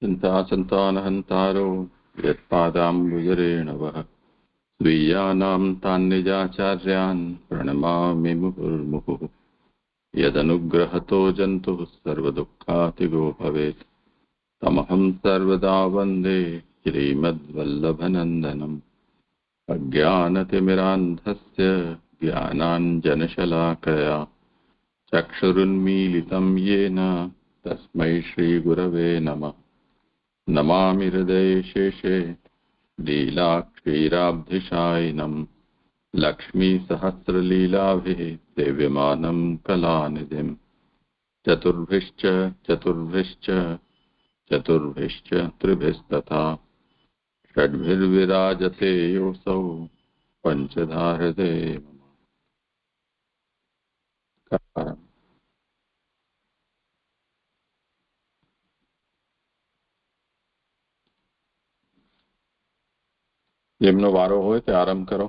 चिन्तासन्तानहन्तारो यत्पादाम्बुजरेणवः स्वीयानां तान्निजाचार्यान् प्रणमामि मुहुर्मुहुः। यदनुग्रहतो जन्तुः सर्वदुःखातिगो भवेत् तमहं सर्वदा वन्दे श्रीमद्वल्लभनन्दनम्। अज्ञानतिमिरान्धस्य ज्ञानाञ्जनशलाकया चक्षुरुन्मीलितं येन तस्मै श्रीगुरवे नमः। नमामि हृदये शेषे लीलाक्षीराब्धिशायिनम् लक्ष्मीसहस्रलीलाभिः सेव्यमानं कलानिधिम्। चतुर्भिश्च चतुर्भिश्च चतुर्भिश्च त्रिभिस्तथा षड्भिर्विराजते योऽसौ पञ्चधा हृदये मम। જેમનો વારો હોય તે આરંભ કરો.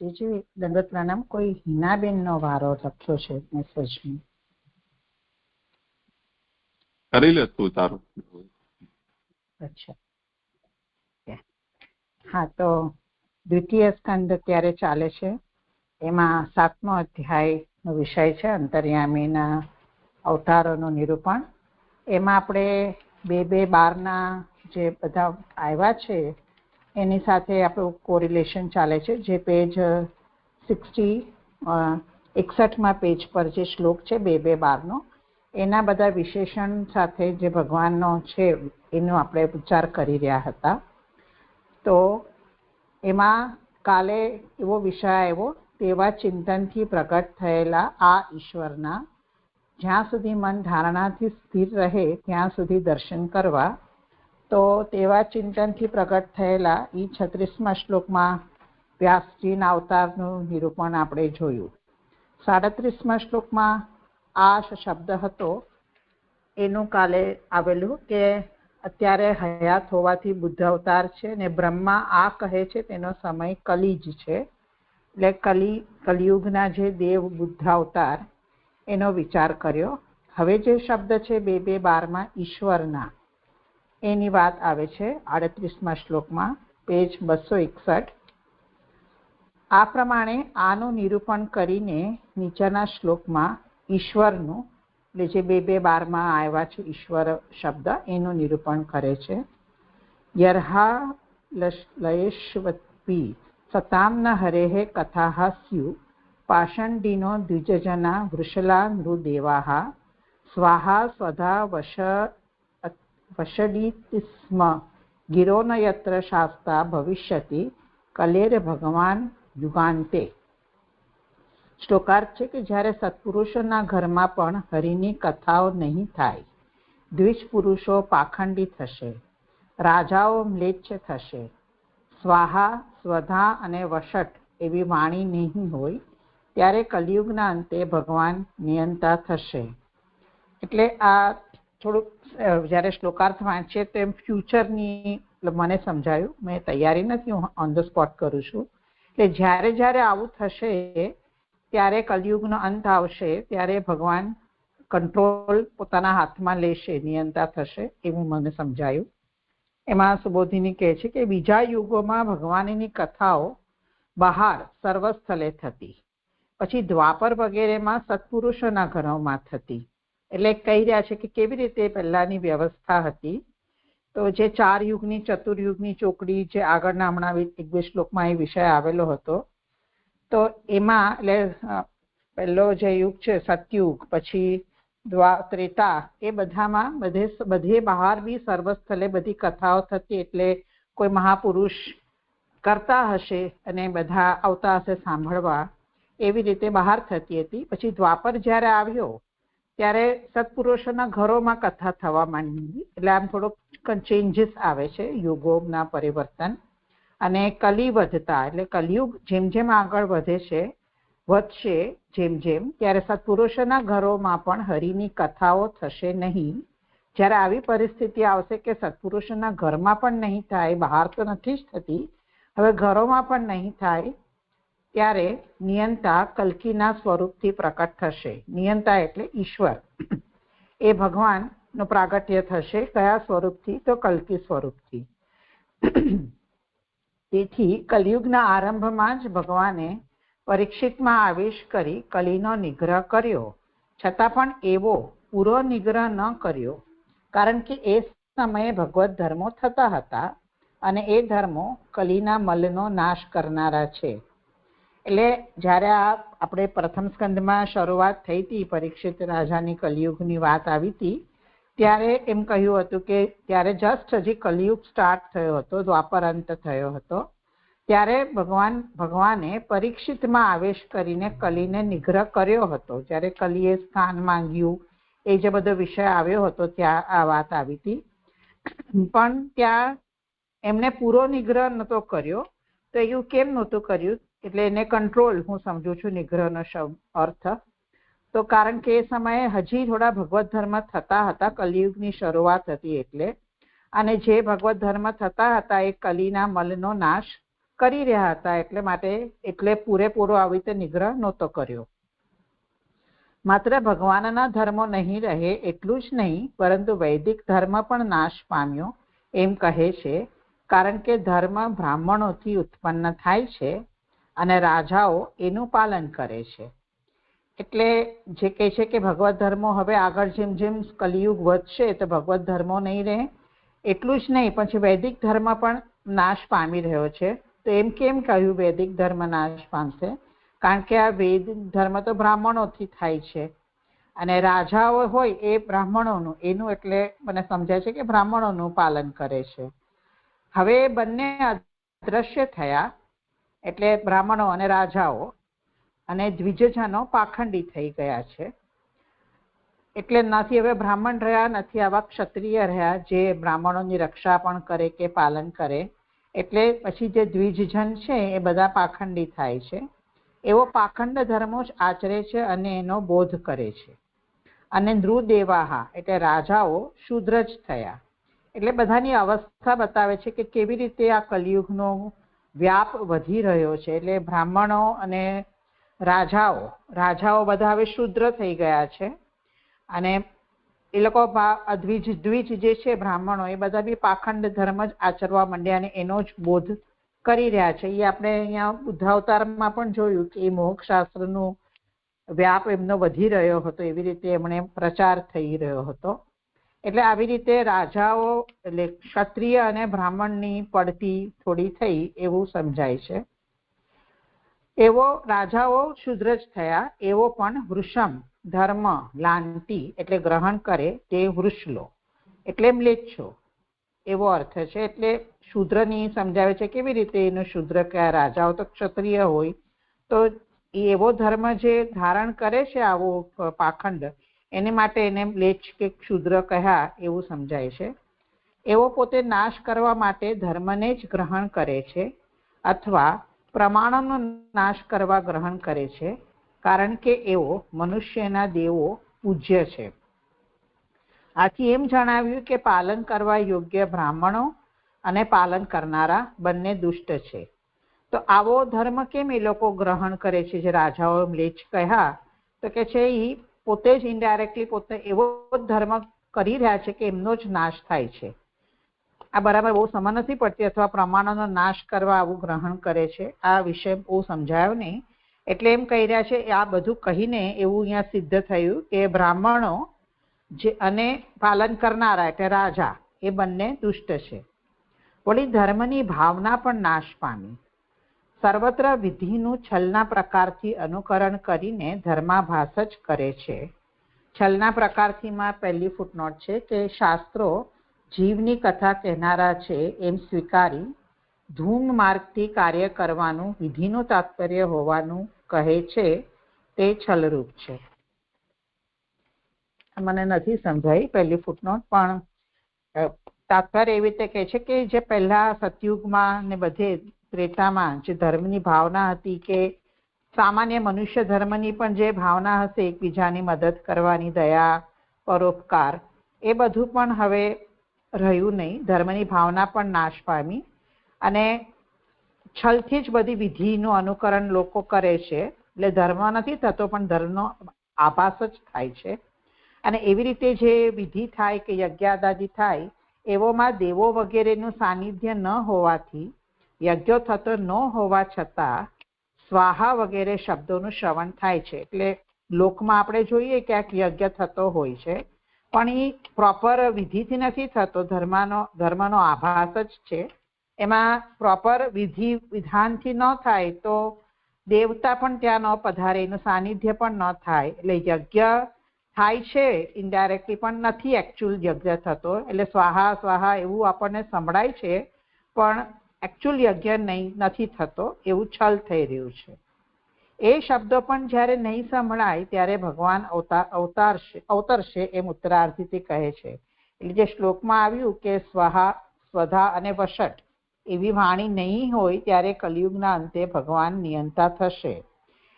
દંડવત પ્રણામ. કોઈ હિનાબેન નો વારો લખ્યો છે મેસેજમાં. કરી લે તું તારું. અચ્છા, હા, તો દ્વિતીય સ્કંદ અત્યારે ચાલે છે. એમાં 7મો અધ્યાયનો વિષય છે અંતર્યામીના અવતારોનું નિરૂપણ. એમાં આપણે 2-2-12 જે બધા આવ્યા છે એની સાથે આપણું કોરિલેશન ચાલે છે. જે પેજ 61 પેજ પર જે શ્લોક છે 2-2-12 એના બધા વિશેષણ સાથે જે ભગવાનનો છે એનો આપણે વિચાર કરી રહ્યા હતા. તો એમાં કાલે એવો વિષય આવ્યો, તેવા ચિંતનથી પ્રગટ થયેલા આ ઈશ્વરના જ્યાં સુધી મન ધારણાથી સ્થિર રહે ત્યાં સુધી દર્શન કરવા. તો તેવા ચિંતનથી પ્રગટ થયેલા એ 36મા શ્લોકમાં વ્યાસજીના અવતારનું નિરૂપણ આપણે જોયું. 37મા શ્લોકમાં આ શબ્દ હતો એનું કાલે આવેલું કે અત્યારે હયાત હોવાથી બુદ્ધ અવતાર છે ને બ્રહ્મા આ કહે છે તેનો સમય કલી જ છે. એટલે કલિયુગના જે દેવ બુદ્ધ અવતાર એનો વિચાર કર્યો. હવે જે શબ્દ છે 2-2-12 ઈશ્વરના એની વાત આવે છે 38મા શ્લોકમાં પેજ 261. આ પ્રમાણે આનું નિરૂપણ કરીને નીચેના શ્લોકમાં ઈશ્વરનું એટલે જે 2-2-12 આવ્યા છે ઈશ્વર શબ્દ એનું નિરૂપણ કરે છે. યર્હા લયેશ્વત્પી સતામ ન હરેઃ કથાઃ સ્યુ પાષંડિનો દ્વિજજના વૃષલા નૃદેવાઃ સ્વાહા સ્વધા વષડિતિ સ્મ ગિરો ન યત્ર શાસ્તા ભવિષ્યતિ કલેર ભગવાન યુગાંતે. શ્લોકાર્થ છે કે જ્યારે સત્પુરુષોના ઘરમાં પણ હરિની કથાઓ નહીં થાય, દ્વિજ પુરુષો પાખંડી થશે, રાજાઓ મ્લેચ્છ થશે, સ્વાહા સ્વધા અને વષટ એવી વાણી નહીં હોય, ત્યારે કલિયુગના અંતે ભગવાન નિયંતા થશે. એટલે આ થોડુંક જ્યારે શ્લોકાર્થ વાંચીએ તો એમ ફ્યુચરની મને સમજાયું. મેં તૈયારી નથી, હું ઓન ધ સ્પોટ કરું છું. એટલે જ્યારે જ્યારે આવું થશે ત્યારે કલિયુગનો અંત આવશે, ત્યારે ભગવાન કંટ્રોલ પોતાના હાથમાં લેશે, નિયંતા થશે એવું મને સમજાયું. એમાં સુબોધિની કહે છે કે બીજા યુગોમાં ભગવાનની કથાઓ બહાર સર્વસ્થળે થતી, પછી દ્વાપર વગેરેમાં સત્પુરુષોના ઘરોમાં થતી. એટલે કહી રહ્યા છે કે કેવી રીતે પહેલાની વ્યવસ્થા હતી. તો જે 4 યુગની ચતુર્યુગની ચોકડી જે આગળના હમણાં 1-2 શ્લોકમાં એ વિષય આવેલો હતો. તો એમાં એટલે પહેલો જે યુગ છે સતયુગ, પછી ત્રેતા એ બધામાં બધે બહાર બી સર્વસ્થલે બધી કથાઓ થતી, એટલે કોઈ મહાપુરુષ કરતા હશે અને બધા આવતા હશે સાંભળવા, એવી રીતે બહાર થતી હતી. પછી દ્વાપર જ્યારે આવ્યો ત્યારે સત્પુરુષોના ઘરોમાં કથા થવા માંડી, એટલે આમ થોડોક ચેન્જીસ આવે છે, યુગોના પરિવર્તન. અને કલી વધતા, એટલે કલિયુગ જેમ જેમ આગળ વધશે જેમ જેમ, ત્યારે સત્પુરુષોના ઘરોમાં પણ હરિની કથાઓ થશે નહીં. જ્યારે આવી પરિસ્થિતિ આવશે કે સત્પુરુષોના ઘરમાં પણ નહીં થાય, બહાર તો નથી જ થતી, હવે ઘરોમાં પણ નહીં થાય, ત્યારે નિયંતા કલ્કીના સ્વરૂપથી પ્રકટ થશે. નિયંતા એટલે ઈશ્વર, એ ભગવાનનું પ્રાગટ્ય થશે. કયા સ્વરૂપથી? તો કલ્કી સ્વરૂપથી. તેથી કલિયુગના આરંભમાં જ ભગવાને પરીક્ષિતમાં આવેશ કરી કલીનો નિગ્રહ કર્યો, છતાં પણ એવો પૂરો નિગ્રહ ન કર્યો, કારણ કે એ સમયે ભગવત ધર્મો થતા હતા અને એ ધર્મો કલીના મલનો નાશ કરનારા છે. એટલે જ્યારે આપણે પ્રથમ સ્કંદમાં શરૂઆત થઈ હતી, પરીક્ષિત રાજાની કલિયુગની વાત આવી હતી, ત્યારે એમ કહ્યું હતું કે ત્યારે જસ્ટ હજી કલિયુગ સ્ટાર્ટ થયો હતો, દ્વાપર અંત થયો હતો, ત્યારે ભગવાને પરીક્ષિતમાં આવેશ કરીને કલીને નિગ્રહ કર્યો હતો. જ્યારે કલીએ સ્થાન માંગ્યું, એ જે બધો વિષય આવ્યો હતો ત્યાં આ વાત આવી હતી. પણ ત્યાં એમને પૂરો નિગ્રહ નહોતો કર્યો. તો એવું કેમ નહોતું કર્યું? એટલે એને કંટ્રોલ હું સમજુ છું નિગ્રહનો અર્થ. તો કારણ કે એ સમયે હજી થોડા ભગવત ધર્મ થતા હતા, કલિયુગની શરૂઆત હતી એટલે, અને જે ભગવત ધર્મ થતા હતા એ કલીના મલનો નાશ કરી રહ્યા હતા, એટલે પૂરેપૂરો આવી રીતે નિગ્રહ નહોતો કર્યો. માત્ર ભગવાનના ધર્મો નહીં રહે એટલું જ નહીં, પરંતુ વૈદિક ધર્મ પણ નાશ પામ્યો એમ કહે છે. કારણ કે ધર્મ બ્રાહ્મણોથી ઉત્પન્ન થાય છે અને રાજાઓ એનું પાલન કરે છે. એટલે જે કહે છે કે ભગવત ધર્મો હવે આગળ જેમ જેમ કલિયુગ વધશે તો ભગવત ધર્મો નહીં રહે. એટલું જ નહીં, પછી વૈદિક ધર્મ પણ નાશ પામી રહ્યો છે. તો એમ કેમ કહ્યું વૈદિક ધર્મ નાશ પામશે? કારણ કે આ વૈદિક ધર્મ તો બ્રાહ્મણોથી થાય છે અને રાજાઓ હોય એ બ્રાહ્મણોનું, એનું એટલે મને સમજાય છે કે બ્રાહ્મણોનું પાલન કરે છે. હવે બંને અદ્રશ્ય થયા, એટલે બ્રાહ્મણો અને રાજાઓ, અને દ્વિજજનો પાખંડી થઈ ગયા છે. એટલે નથી હવે બ્રાહ્મણ રહ્યા, નથી આવા ક્ષત્રિય રહ્યા જે બ્રાહ્મણોની રક્ષા પણ કરે કે પાલન કરે. એટલે પછી જે દ્વિજજન છે એ બધા પાખંડી થાય છે. એવો પાખંડ ધર્મો જ આચરે છે અને એનો બોધ કરે છે. અને નૃદેવાહા એટલે રાજાઓ શૂદ્ર જ થયા. એટલે બધાની અવસ્થા બતાવે છે કે કેવી રીતે આ કલિયુગનો વ્યાપ વધી રહ્યો છે. એટલે બ્રાહ્મણો અને રાજાઓ બધા હવે શૂદ્ર થઈ ગયા છે, અને એ લોકો દ્વિજ જે છે બ્રાહ્મણો, એ બધા બી પાખંડ ધર્મ જ આચરવા માંડ્યા અને એનો જ બોધ કરી રહ્યા છે. એ આપણે અહીંયા બુદ્ધાવતારમાં પણ જોયું કે એ મોક્ષશાસ્ત્રનું વ્યાપ એમનો વધી રહ્યો હતો, એવી રીતે એમણે પ્રચાર થઈ રહ્યો હતો. એટલે આવી રીતે રાજાઓ એટલે ક્ષત્રિય અને બ્રાહ્મણની પડતી થોડી થઈ એવું સમજાય છે. એવો રાજાઓ શૂદ્ર જ થયા, એવો પણ વૃષમ ધર્મ લાંતિ એટલે ગ્રહણ કરે તે વૃષલો એટલે મ્લેચ્છો એવો અર્થ છે. એટલે શૂદ્રની સમજાવે છે કેવી રીતે એનું શૂદ્ર કયા? રાજાઓ તો ક્ષત્રિય હોય, તો એવો ધર્મ જે ધારણ કરે છે આવો પાખંડ, એને માટે એને મ્લેચ્છ કે શૂદ્ર કહ્યા એવું સમજાય છે. એવો પોતે નાશ કરવા માટે ધર્મને જ ગ્રહણ કરે છે અથવા પ્રમાણોનો નાશ કરવા ગ્રહણ કરે છે, કારણ કે એવો મનુષ્યના દેવો પૂજ્ય છે. આથી એમ જણાવ્યું કે પાલન કરવા યોગ્ય બ્રાહ્મણો અને પાલન કરનારા બંને દુષ્ટ છે. તો આવો ધર્મ કેમ એ લોકો ગ્રહણ કરે છે? જે રાજાઓ મ્લેચ્છ કહ્યા, તો કે છે એ પોતે જ ઇનડાયરેક્ટલી પોતે એવો ધર્મ કરી રહ્યા છે કે એમનો જ નાશ થાય છે. આ બરાબર બહુ સમજ નથી પડતી. અથવા પ્રમાણોનો નાશ કરવા આવું ગ્રહણ કરે છે, આ વિષય બહુ સમજાયો નહીં. એટલે એમ કહી રહ્યા છે, આ બધું કહીને એવું અહીંયા સિદ્ધ થયું કે બ્રાહ્મણો જે અને પાલન કરનારા એટલે રાજા એ બંને દુષ્ટ છે. વળી ધર્મની ભાવના પણ નાશ પામી. સર્વત્ર વિધિનું છલના પ્રકારથી અનુકરણ કરીને ધર્માભાસ જ કરે છે, છલના પ્રકારથીમાં પહેલી ફૂટનોટ છે કે શાસ્ત્રો જીવની કથા કહેનારા છે એમ સ્વીકારી ધૂમ માર્ગથી કાર્ય કરવાનું વિધિનું તાત્પર્ય હોવાનું કહે છે તે છલરૂપ છે. મને નથી સમજાઈ પહેલી ફૂટનોટ, પણ તાત્પર્ય એવી રીતે કહે છે કે જે પહેલા સતયુગમાં ને બધે ત્રેતામાં જે ધર્મની ભાવના હતી કે સામાન્ય મનુષ્ય ધર્મની પણ જે ભાવના હશે એકબીજાની મદદ કરવાની, દયા, પરોપકાર, એ બધું પણ હવે રહ્યું નહીં. ધર્મની ભાવના પણ નાશ પામી અને છલથી જ બધી વિધિનું અનુકરણ લોકો કરે છે. એટલે ધર્મ નથી થતો પણ ધર્મનો આભાસ જ થાય છે. અને એવી રીતે જે વિધિ થાય કે યજ્ઞાદાદિ થાય એવોમાં દેવો વગેરેનું સાનિધ્ય ન હોવાથી, યજ્ઞો થતો ન હોવા છતાં સ્વાહા વગેરે શબ્દોનું શ્રવણ થાય છે. એટલે લોકમાં આપણે જોઈએ ક્યાંક યજ્ઞ થતો હોય છે પણ એ પ્રોપર વિધિથી નથી થતો, ધર્મનો આભાસ જ છે. એમાં પ્રોપર વિધિ વિધાનથી ન થાય તો દેવતા પણ ત્યાં ન પધારે, એનું સાનિધ્ય પણ ન થાય. એટલે યજ્ઞ થાય છે ઇનડાયરેક્ટલી પણ નથી એકચ્યુઅલ યજ્ઞ થતો. એટલે સ્વાહા સ્વાહા એવું આપણને સંભળાય છે પણ એકચ્યુઅલ યજ્ઞ નથી થતો, એવું છલ થઈ રહ્યું છે. એ શબ્દો પણ જ્યારે નહીં સંભળાય ત્યારે ભગવાન અવતરશે એમ ઉત્તરાર્ધથી કહે છે. એટલે જે શ્લોકમાં આવ્યું કે સ્વાહા, સ્વધા અને વષટ એવી વાણી નહીં હોય ત્યારે કલિયુગના અંતે ભગવાન નિયંતા થશે.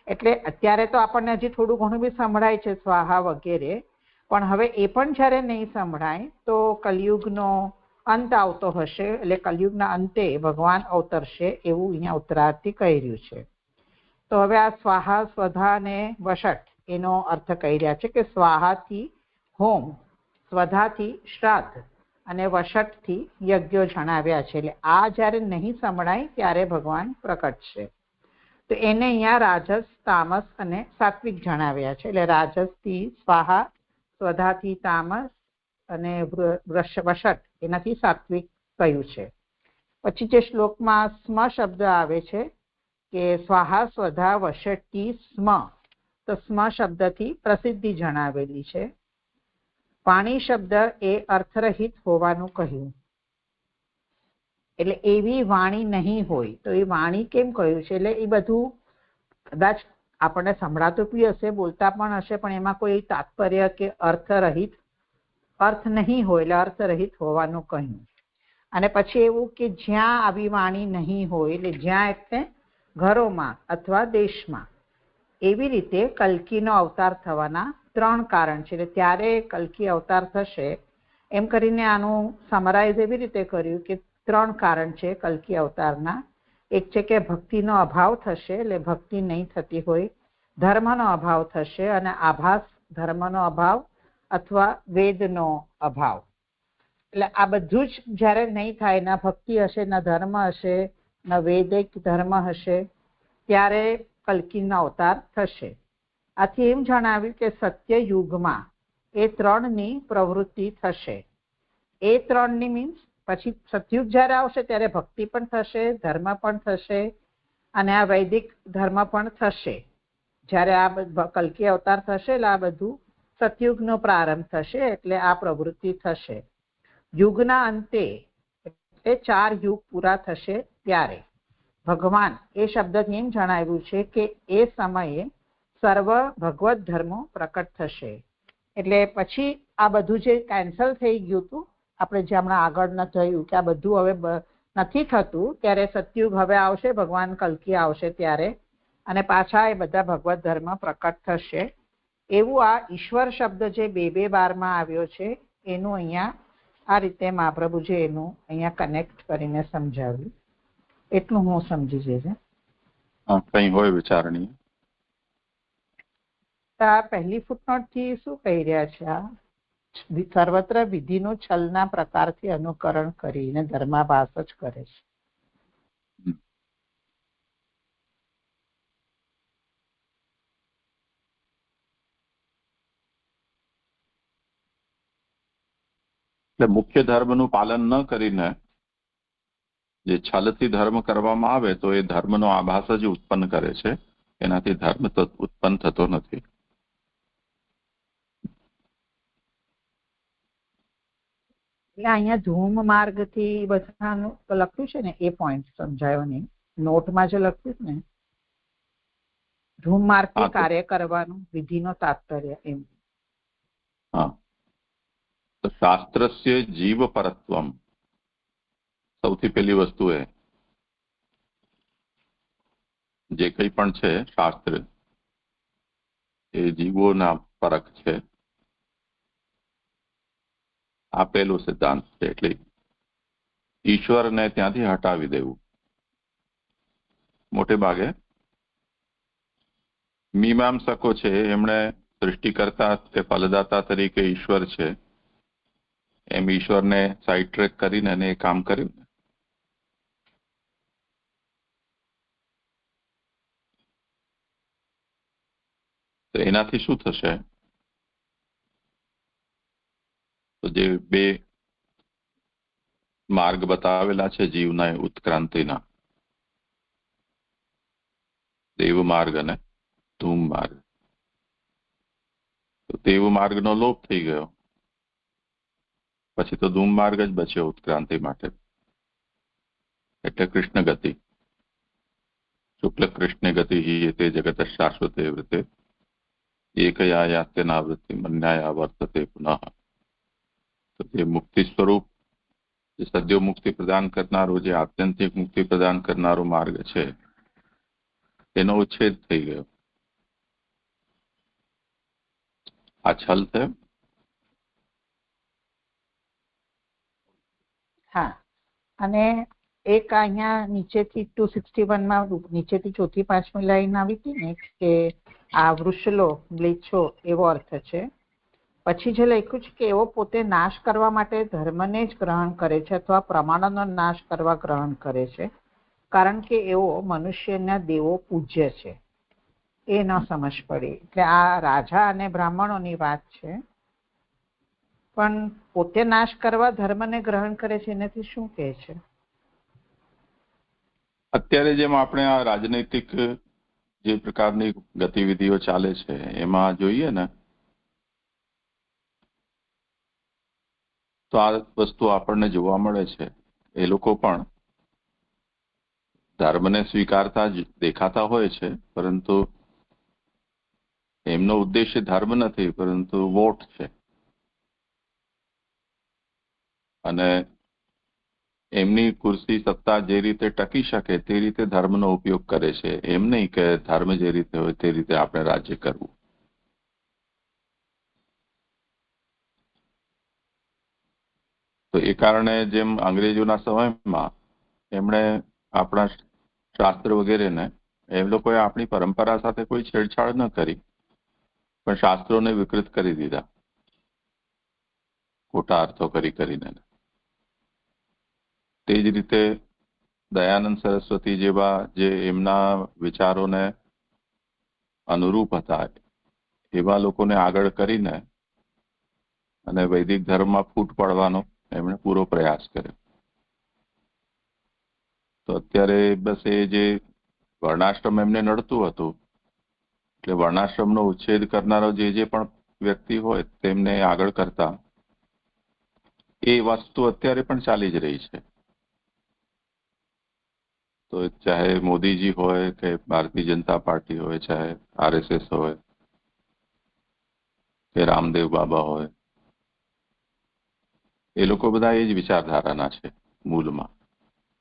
એટલે અત્યારે તો આપણને હજી થોડું ઘણું બી સંભળાય છે સ્વાહા વગેરે, પણ હવે એ પણ જ્યારે નહીં સંભળાય તો કલિયુગનો અંત આવતો હશે. એટલે કલિયુગના અંતે ભગવાન અવતરશે એવું અહીંયા ઉત્તરાર્ધથી કહી રહ્યું છે. તો હવે આ સ્વાહા, સ્વધા અને વષટ એનો અર્થ કહી રહ્યા છે કે સ્વાહાથી હોમ, સ્વધાથી શ્રાદ્ધ અને વષટથી યજ્ઞો જણાવ્યા છે. એટલે આ જ્યારે નહીં સંભળાય ત્યારે ભગવાન પ્રકટશે. તો એને અહીંયા રાજસ, તામસ અને સાત્વિક જણાવ્યા છે. એટલે રાજસથી સ્વાહા, સ્વધાથી તામસ અને વષટ એનાથી સાત્વિક કહ્યું છે. પછી જે શ્લોકમાં સ્મ શબ્દ આવે છે કે સ્વાહા, સ્વધા, વષટથી સ્મ, તો સ્મ શબ્દથી પ્રસિદ્ધિ જણાવેલી છે. પાણી શબ્દ એ અર્થરહિત હોવાનું કહ્યું. એટલે એવી વાણી નહીં હોય તો એ વાણી કેમ કહ્યું છે? એટલે એ બધું કદાચ આપણને સંભળાતું બી હશે, બોલતા પણ હશે, પણ એમાં કોઈ તાત્પર્ય કે અર્થ નહીં હોય એટલે અર્થરહિત હોવાનું કહ્યું. અને પછી એવું કે જ્યાં આવી વાણી નહીં હોય, એટલે જ્યાં એટલે ઘરોમાં અથવા દેશમાં. એવી રીતે કલ્કીનો અવતાર થવાના 3 કારણ છે. એટલે ત્યારે કલ્કી અવતાર થશે એમ કરીને આનું સમરાઇઝ એવી રીતે કર્યું કે 3 કારણ છે કલ્કી અવતારના. એક છે કે ભક્તિનો અભાવ થશે, એટલે ભક્તિ નહીં થતી હોય. ધર્મનો અભાવ થશે અને આભાસ ધર્મનો અભાવ અથવા વેદનો અભાવ. એટલે આ બધું જ જ્યારે નહીં થાય, ના ભક્તિ હશે, ના ધર્મ હશે, ના વૈદિક ધર્મ હશે, ત્યારે કલ્કીનો અવતાર થશે. આથી એમ જણાવ્યું કે સત્ય યુગમાં એ 3ની પ્રવૃત્તિ થશે. એ 3ની મીન્સ પછી સતયુગ જ્યારે આવશે ત્યારે ભક્તિ પણ થશે, ધર્મ પણ થશે અને આ વૈદિક ધર્મ પણ થશે. જ્યારે આ કલ્કી અવતાર થશે એટલે આ બધું સતયુગનો પ્રારંભ થશે, એટલે આ પ્રવૃત્તિ થશે. યુગના અંતે એટલે 4 યુગ પૂરા થશે ત્યારે ભગવાન, એ શબ્દથી એમ જણાવ્યું છે કે એ સમયે સર્વ ભગવત ધર્મો પ્રકટ થશે. એટલે પછી આ બધું જે કેન્સલ થઈ ગયું હતું, આપણે જે હમણાં આગળ ન થયું કે આ બધું હવે નથી થતું, ત્યારે સતયુગ હવે આવશે, ભગવાન કલ્કી આવશે ત્યારે, અને પાછા એ બધા ભગવત ધર્મ પ્રકટ થશે. એવું આ ઈશ્વર શબ્દ જે 2 બારમાં આવ્યો છે એનું અહીંયા આ રીતે મહાપ્રભુજી એનું અહીંયા કનેક્ટ કરીને સમજાવ્યું. એટલું હું સમજી જઈએ. કઈ હોય વિચારણી? આ પહેલી ફૂટનોટ થી શું કહી રહ્યા છે? આ સર્વત્ર વિધિનું છલના પ્રકારથી અનુકરણ કરીને ધર્માભાસ જ કરે છે. એટલે મુખ્ય ધર્મનું પાલન ન કરીને જે છલથી ધર્મ કરવામાં આવે તો એ ધર્મનો આભાસ જ ઉત્પન્ન કરે છે, એનાથી ધર્મ ઉત્પન્ન થતો નથી. એટલે અહીંયા ધૂમ માર્ગથી બધાનું તો લખ્યું છે ને, એ પોઈન્ટ સમજાયો નહીં. નોટમાં જે લખ્યું છે ને, ધૂમ માર્ગથી કાર્ય કરવાનું વિધિનો તાત્પર્ય એમ. હા, તો શાસ્ત્રસ્ય જીવ પરત્વમ, સૌથી પહેલી વસ્તુ એ જે કંઈ પણ છે શાસ્ત્ર એ જીવોના પરખ છે. આ પહેલો સિદ્ધાંત છે. એટલે ઈશ્વરને ત્યાંથી હટાવી દેવું. મોટે ભાગે મીમાંસકો છે એમણે સૃષ્ટિકર્તા કે ફલદાતા તરીકે ઈશ્વર છે એમ ઈશ્વરને સાઈડ ટ્રેક કરીને એને એ કામ કર્યું. તો એનાથી શું થશે? તો જે બે માર્ગ બતાવેલા છે જીવના ઉત્ક્રાંતિના, દેવ માર્ગ અને ધૂમ માર્ગ, તો દેવ માર્ગનો લોપ થઈ ગયો. પછી તો ધૂમ માર્ગ જ બચ્યો ઉત્ક્રાંતિ માટે. એટલે કૃષ્ણ ગતિ, શુક્લ કૃષ્ણ ગતિ તે જગત શાશ્વતે વૃતે એકયા યાત્યનાવૃત્તિ મન્યાયા વર્તતે પુનઃ. તો તે મુક્તિ સ્વરૂપ જે સદ્યો મુક્તિ પ્રદાન કરનારો, જે આત્યંતિક મુક્તિ પ્રદાન કરનારો માર્ગ છે એનો ઉચ્છેદ થઈ ગયો. આ છલ છે. હા, અને એક અહીંયા નીચેથી 261 નીચેથી ચોથી પાંચમી લાઈન આવી હતી ને કે આ વૃષલો મ્લેચ્છો એવો અર્થ છે. પછી જે લખ્યું છે કે એવો પોતે નાશ કરવા માટે ધર્મને જ ગ્રહણ કરે છે અથવા પ્રમાણોનો નાશ કરવા ગ્રહણ કરે છે, કારણ કે એવો મનુષ્યના દેવો પૂજ્ય છે. એ ન સમજ પડી. એટલે આ રાજા અને બ્રાહ્મણોની વાત છે, પણ પોતે નાશ કરવા ધર્મને ગ્રહણ કરે છે એનાથી શું કહે છે? અત્યારે જેમ આપણે આ રાજનૈતિક જે પ્રકારની ગતિવિધિઓ ચાલે છે એમાં જોઈએ ને, તો આ વસ્તુ આપણને જોવા મળે છે. એ લોકો પણ ધર્મને સ્વીકારતા જ દેખાતા હોય છે, પરંતુ એમનો ઉદ્દેશ્ય ધર્મ નથી પરંતુ વોટ છે. અને એમની કુર્સી સત્તા જે રીતે ટકી શકે તે રીતે ધર્મનો ઉપયોગ કરે છે. એમ નહીં કે ધર્મ જે રીતે હોય તે રીતે આપણે રાજ્ય કરવું. તો એ કારણે જેમ અંગ્રેજોના સમયમાં એમણે આપણા શાસ્ત્ર વગેરેને, એમ લોકોએ આપણી પરંપરા સાથે કોઈ છેડછાડ ન કરી, પણ શાસ્ત્રોને વિકૃત કરી દીધા ખોટા અર્થો કરીને. તે જ રીતે દયાનંદ સરસ્વતી જેવા જે એમના વિચારોને અનુરૂપ હતા એવા લોકોને આગળ કરીને અને વૈદિક ધર્મમાં ફૂટ પાડવાનો એમણે પૂરો પ્રયાસ કર્યો. તો અત્યારે બસ એ જે વર્ણાશ્રમ એમને નડતું હતું, એટલે વર્ણાશ્રમનો ઉચ્છેદ કરનારો જે પણ વ્યક્તિ હોય તેમને આગળ કરતા એ વસ્તુ અત્યારે પણ ચાલી જ રહી છે. તો ચાહે મોદીજી હોય કે ભારતીય જનતા પાર્ટી હોય, ચાહે આરએસએસ હોય કે રામદેવ બાબા હોય, એ લોકો બધા એ જ વિચારધારાના છે મૂળમાં.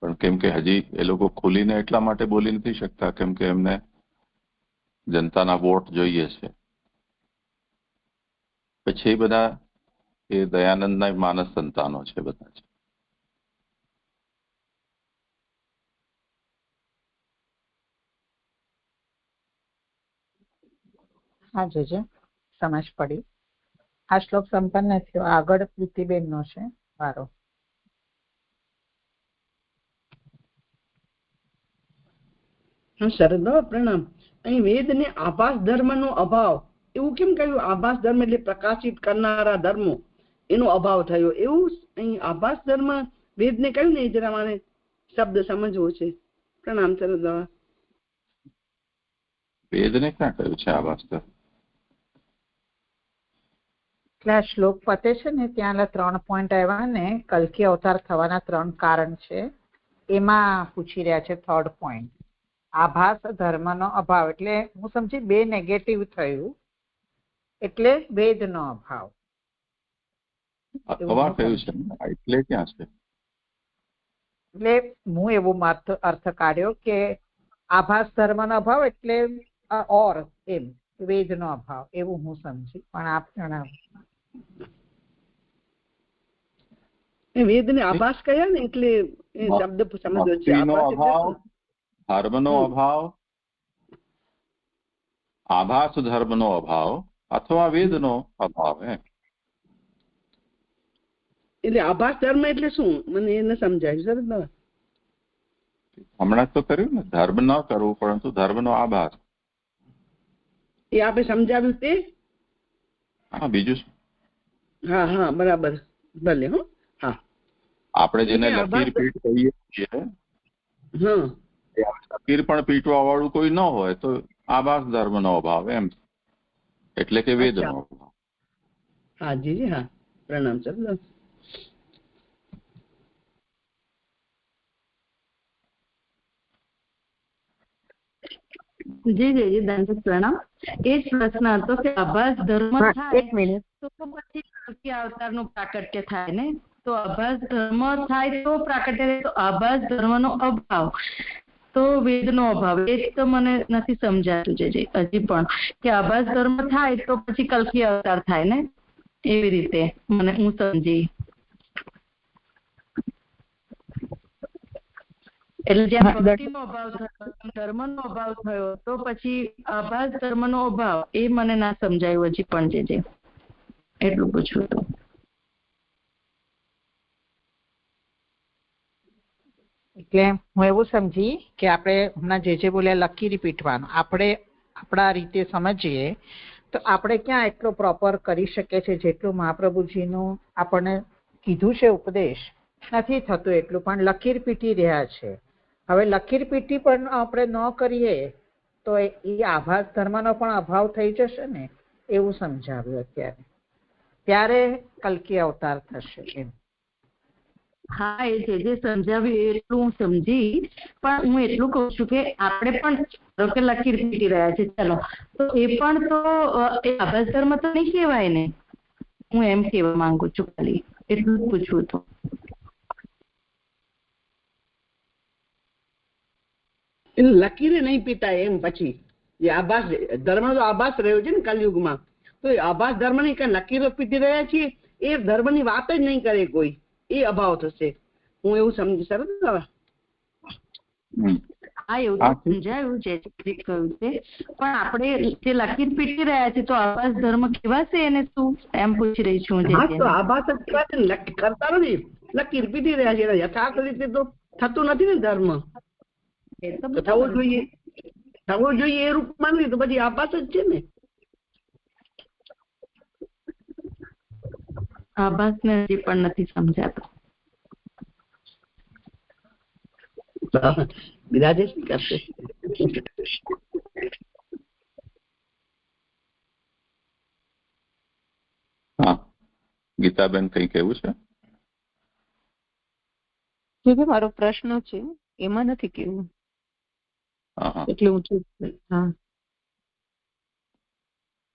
પણ કેમ કે હજી એ લોકો ખુલીને એટલા માટે બોલી નથી શકતા કેમ કે એમને જનતાના વોટ જોઈએ છે. પછી એ બધા એ દયાનંદના માનસ સંતાનો છે બધા છે. હા જજે, સમજ પડી. આ શ્લોક સંપન્ન થયો. આગળ પ્રીતિબેનનો છે વારો. શરદા પ્રણામ. અહીં વેદને આભાસ ધર્મનો અભાવ એવું કેમ કહ્યું? આભાસ ધર્મ એટલે પ્રકાશિત કરનારા ધર્મો, એનો અભાવ થયો એવું અહીં આભાસ ધર્મ વેદને કહ્યું ને, જરા મારે શબ્દ સમજવો છે. પ્રણામ શરદા. વેદને ક્યાં કહ્યું છે આભાસ ધર્મ? એટલે આ શ્લોક પતે છે ને ત્યાં 3 પોઈન્ટ આવ્યા ને કલ્કી અવતાર થવાના 3 કારણ છે. એમાં પૂછી રહ્યા છે 3rd પોઈન્ટ, આભાસ ધર્મનો અભાવ. એટલે હું સમજી 2 નેગેટિવ થયું એટલે વેદનો અભાવ. અથવા કયું છે એટલે ક્યાં છે? એટલે હું એવું અર્થ કાઢ્યો કે આભાસ ધર્મનો અભાવ એટલે ઓર એમ વેદનો અભાવ, એવું હું સમજી. પણ આપ જણાવો. વેદને આભાસ કયા ને એટલે એ શબ્દ સમજો છે. ધર્મનો અભાવ, આભાસ ધર્મનો અભાવ અથવા વેદનો અભાવ. એટલે આભાસ ધર્મ એટલે શું મને એને સમજાય સર? હમણાં તો કર્યું ને, ધર્મ ન કરવું પરંતુ ધર્મનો આભાસ. એ આપણે સમજાવ્યું તે? હા, બીજું શું? હા હા બરાબર, ભલે. હા, આપણે જેને લકીર પીઠ કહીએ છીએ, લકીર પણ પીટવા વાળું કોઈ ન હોય તો આભાસ ધર્મનો અભાવ એમ, એટલે કે વેદનો અભાવ. હા જી, હા, પ્રણામ સર. જી જી જી, દંડ પ્રણામ. એ જ પ્રશ્ન હતો કે આભાસ ધર્મ થાય તો પછી કલ્કી અવતારનું પ્રાકટ્ય થાય ને, તો આભાસ ધર્મ થાય તો પ્રાકટ્ય, તો આભાસ ધર્મનો અભાવ તો વેદનો અભાવ. એ જ તો મને નથી સમજાતું છે હજી પણ, કે આભાસ ધર્મ થાય તો પછી કલ્કી અવતાર થાય ને, એવી રીતે મને હું સમજી. એટલે જ્યાં ભક્તિનો અભાવ થયો, ધર્મનો અભાવ થયો તો પછી આભાસ ધર્મનો અભાવ, એ મને ના સમજાયું હજી પણ. જે એટલું પૂછવું હતું. એટલે હું એવું સમજી કે આપણે હમણાં જે બોલ્યા લકીર પીટવાનું, આપણે આપણા રીતે સમજીએ તો આપણે ક્યાં એટલો પ્રોપર કરી શકીએ છીએ જેટલું મહાપ્રભુજીનું આપણને કીધું છે ઉપદેશ નથી થતું એટલું, પણ લકીર પીટી રહ્યા છે. હવે લકીર પીટી પણ આપણે ન કરીએ તો એ આભાસ ધર્મનો પણ અભાવ થઈ જશે ને, એવું સમજાવ્યું અત્યારે. ત્યારે કલ્કી અવતાર થશે એમ. હા, એ જે સમજાવ્યું એટલું હું સમજી, પણ હું એટલું કહું છું કે આપણે પણ લકીર પીટી રહ્યા છે, ચાલો, તો એ પણ તો એ આભાસ ધર્મ તો નહીં કહેવાય ને, હું એમ કહેવા માંગુ છું. ખાલી એટલું જ પૂછવું હતું. લકીરે નહીં પીટાય એમ. પછી એ આભાસ ધર્મ તો આભાસ રહ્યો છે ને કલયુગમાં, તો એ આભાસ ધર્મ ની કઈ લકીરો પીટી રહ્યા છીએ, એ ધર્મની વાત જ નહીં કરે કોઈ, એ અભાવ થશે. હું એવું સમજી સરસ. હા, એવું સમજાયું છે, કહ્યું છે, પણ આપણે જે લકીર પીટી રહ્યા છે તો આભાસ ધર્મ કેવાશે એને શું, એમ પૂછી રહી છું. આભાસ જ કહેવાશે ને, કરતા નથી, લકીર પીટી રહ્યા છે. યથાર્થ રીતે તો થતું નથી ને ધર્મ. થવું જોઈએ એ રૂપમાં નહીં તો પછી આભાસ જ છે ને. આભાસ ને હજી પણ નથી સમજાતો. બિરાજે કરશે. હા, ગીતાબેન કઈ કેવું છે? મારો પ્રશ્ન છે એમાં નથી કેવું, એટલે હું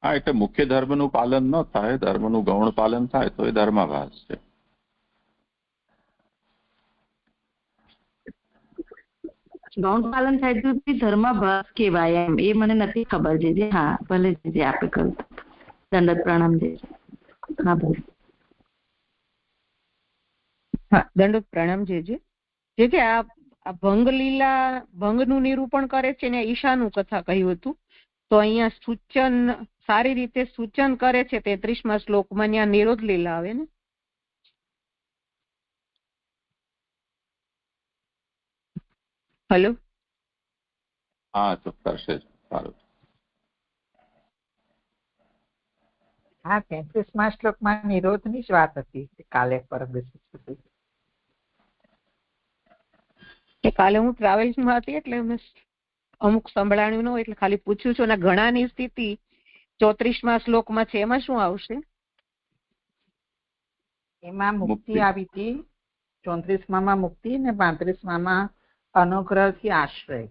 હા, એટલે મુખ્ય ધર્મનું પાલન ન થાય, ધર્મનું ગૌણ પાલન થાય તો એ ધર્માભાસ છે. ગૌણ પાલન થાય તો ધર્માભાસ કહેવાય એમ, એ મને નથી ખબર. જે હા, ભલે જે આપે કહ્યું. દંડત પ્રણામ. હા ભલે. હા, દંડત પ્રણામ. જે આ ભંગ લીલા ભંગનું નિરૂપણ કરે છે ને ઈશાનું કથા કહ્યું હતું, તો અહીંયા સૂચન સારી રીતે સૂચન કરે છે 33મા શ્લોકમાં, ત્યાં નિરોધ લીલા આવે ને. હેલો. હા, ચોક્કસ છે. સારું. હા, 33મા શ્લોકમાં નિરોધની જ વાત હતી કાલે પરમ દિવસે. કાલે હું ટ્રાવેલ્સમાં હતી એટલે અમુક સંભળાણ્યું ન હોય એટલે ખાલી પૂછ્યું છું. અને ઘણાની સ્થિતિ 34મા શ્લોકમાં છે, એમાં શું આવશે? એમાં મુક્તિ આવી હતી 34માં મુક્તિ ને 35માં અનુગ્રહથી આશ્રય.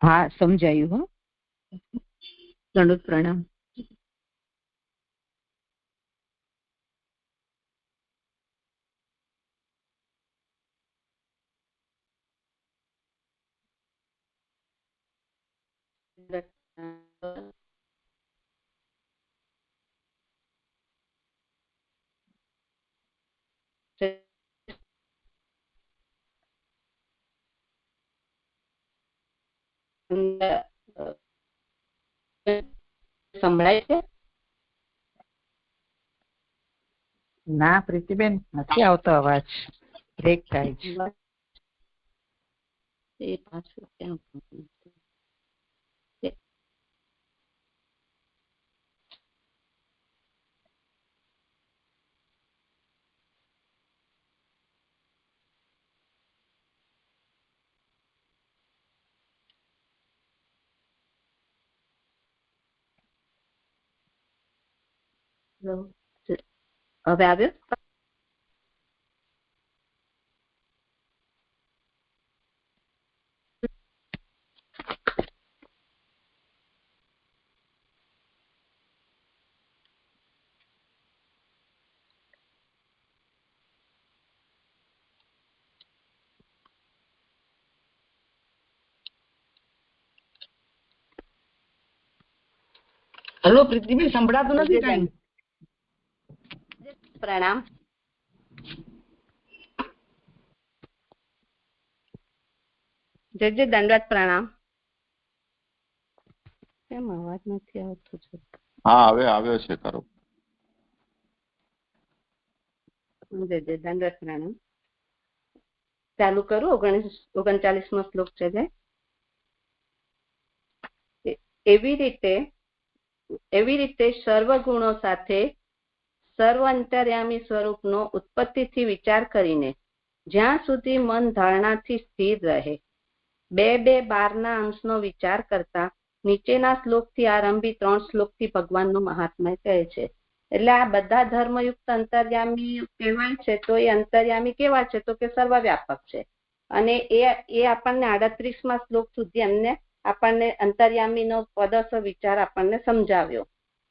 હા સમજાયું. હો દંડોત પ્રણામ. સંભળાય છે? ના પ્રીતિબેન, નથી આવતો અવાજ, બ્રેક થાય છે. એ પાછું ક્યાં હવે આવ્યો? હલો પ્રીતિબેન, સંભળાતું નથી કઈ? પ્રણામ. જય જય દંડવત પ્રણામ. કેમ અવાજ નથી આવતો? હા હવે આવ્યો છે ખરો. જય જય દંડવત પ્રણામ. ચાલુ કરું. 39મો શ્લોક છે જે એવી રીતે સર્વ ગુણો સાથે સર્વ અંતર્યામી સ્વરૂપનો ઉત્પત્તિથી વિચાર કરીને જ્યાં સુધી મન ધારણાથી સ્થિર રહે 2-2-12 અંશનો વિચાર કરતા નીચેના શ્લોકથી આરંભી 3 શ્લોકથી ભગવાનનું મહાત્મ્ય કહે છે. એટલે આ બધા ધર્મયુક્ત અંતર્યામી કહેવાય છે. તો એ અંતર્યામી કેવા છે? તો કે સર્વવ્યાપક છે. અને એ આપણને 38મા શ્લોક સુધી એમને આપણને અંતર્યામીનો પદસ્થ વિચાર આપણને સમજાવ્યો.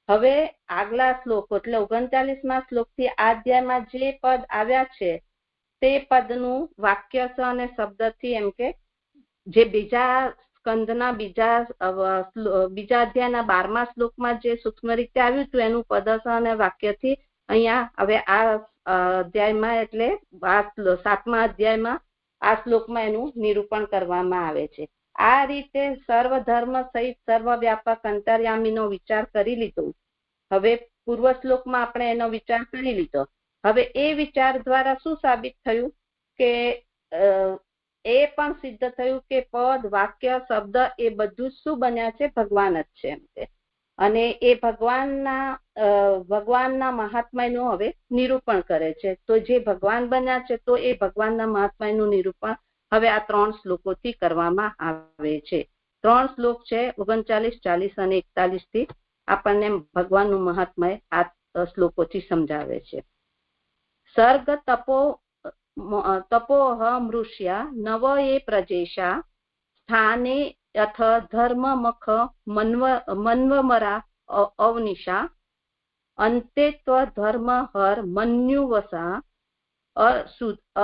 હવે આગલા શ્લોકો એટલે 39મા શ્લોકથી આ અધ્યાયમાં જે પદ આવ્યા છે તે પદનું વાક્ય અને શબ્દથી એમ કે જે બીજા સ્કંદના બીજા અધ્યાયના 12મા શ્લોકમાં જે સૂક્ષ્મ રીતે આવ્યું હતું એનું પદસ અને વાક્યથી અહીંયા હવે આ અધ્યાયમાં એટલે 7મા અધ્યાયમાં આ શ્લોકમાં એનું નિરૂપણ કરવામાં આવે છે. આ રીતે સર્વ ધર્મ સહિત સર્વવ્યાપક અંતર્યામીનો વિચાર કરી લીધો. હવે પૂર્વ શ્લોકમાં આપણે એનો વિચાર કરી લીધો. હવે એ વિચાર દ્વારા શું સાબિત થયું કે એ પણ સિદ્ધ થયું કે પદ વાક્ય શબ્દ એ બધું શું બન્યા છે? ભગવાન જ છે એમ છે. અને એ ભગવાનના મહાત્મ્યનું હવે નિરૂપણ કરે છે. તો જે ભગવાન બન્યા છે તો એ ભગવાનના મહાત્મ્યનું નિરૂપણ હવે આ 3 શ્લોકોથી કરવામાં આવે છે. 3 શ્લોક છે 39, 40 અને 41 થી આપણને ભગવાનનું મહાત્મ્ય આ શ્લોકોથી સમજાવે છે. સર્ગ તપોહ મૃષ્યા નવ એ પ્રજેશા સ્થાને અથ ધર્મમખ મન્વમરા અવનિશા અંતે ધર્મ હર મન્યુવસા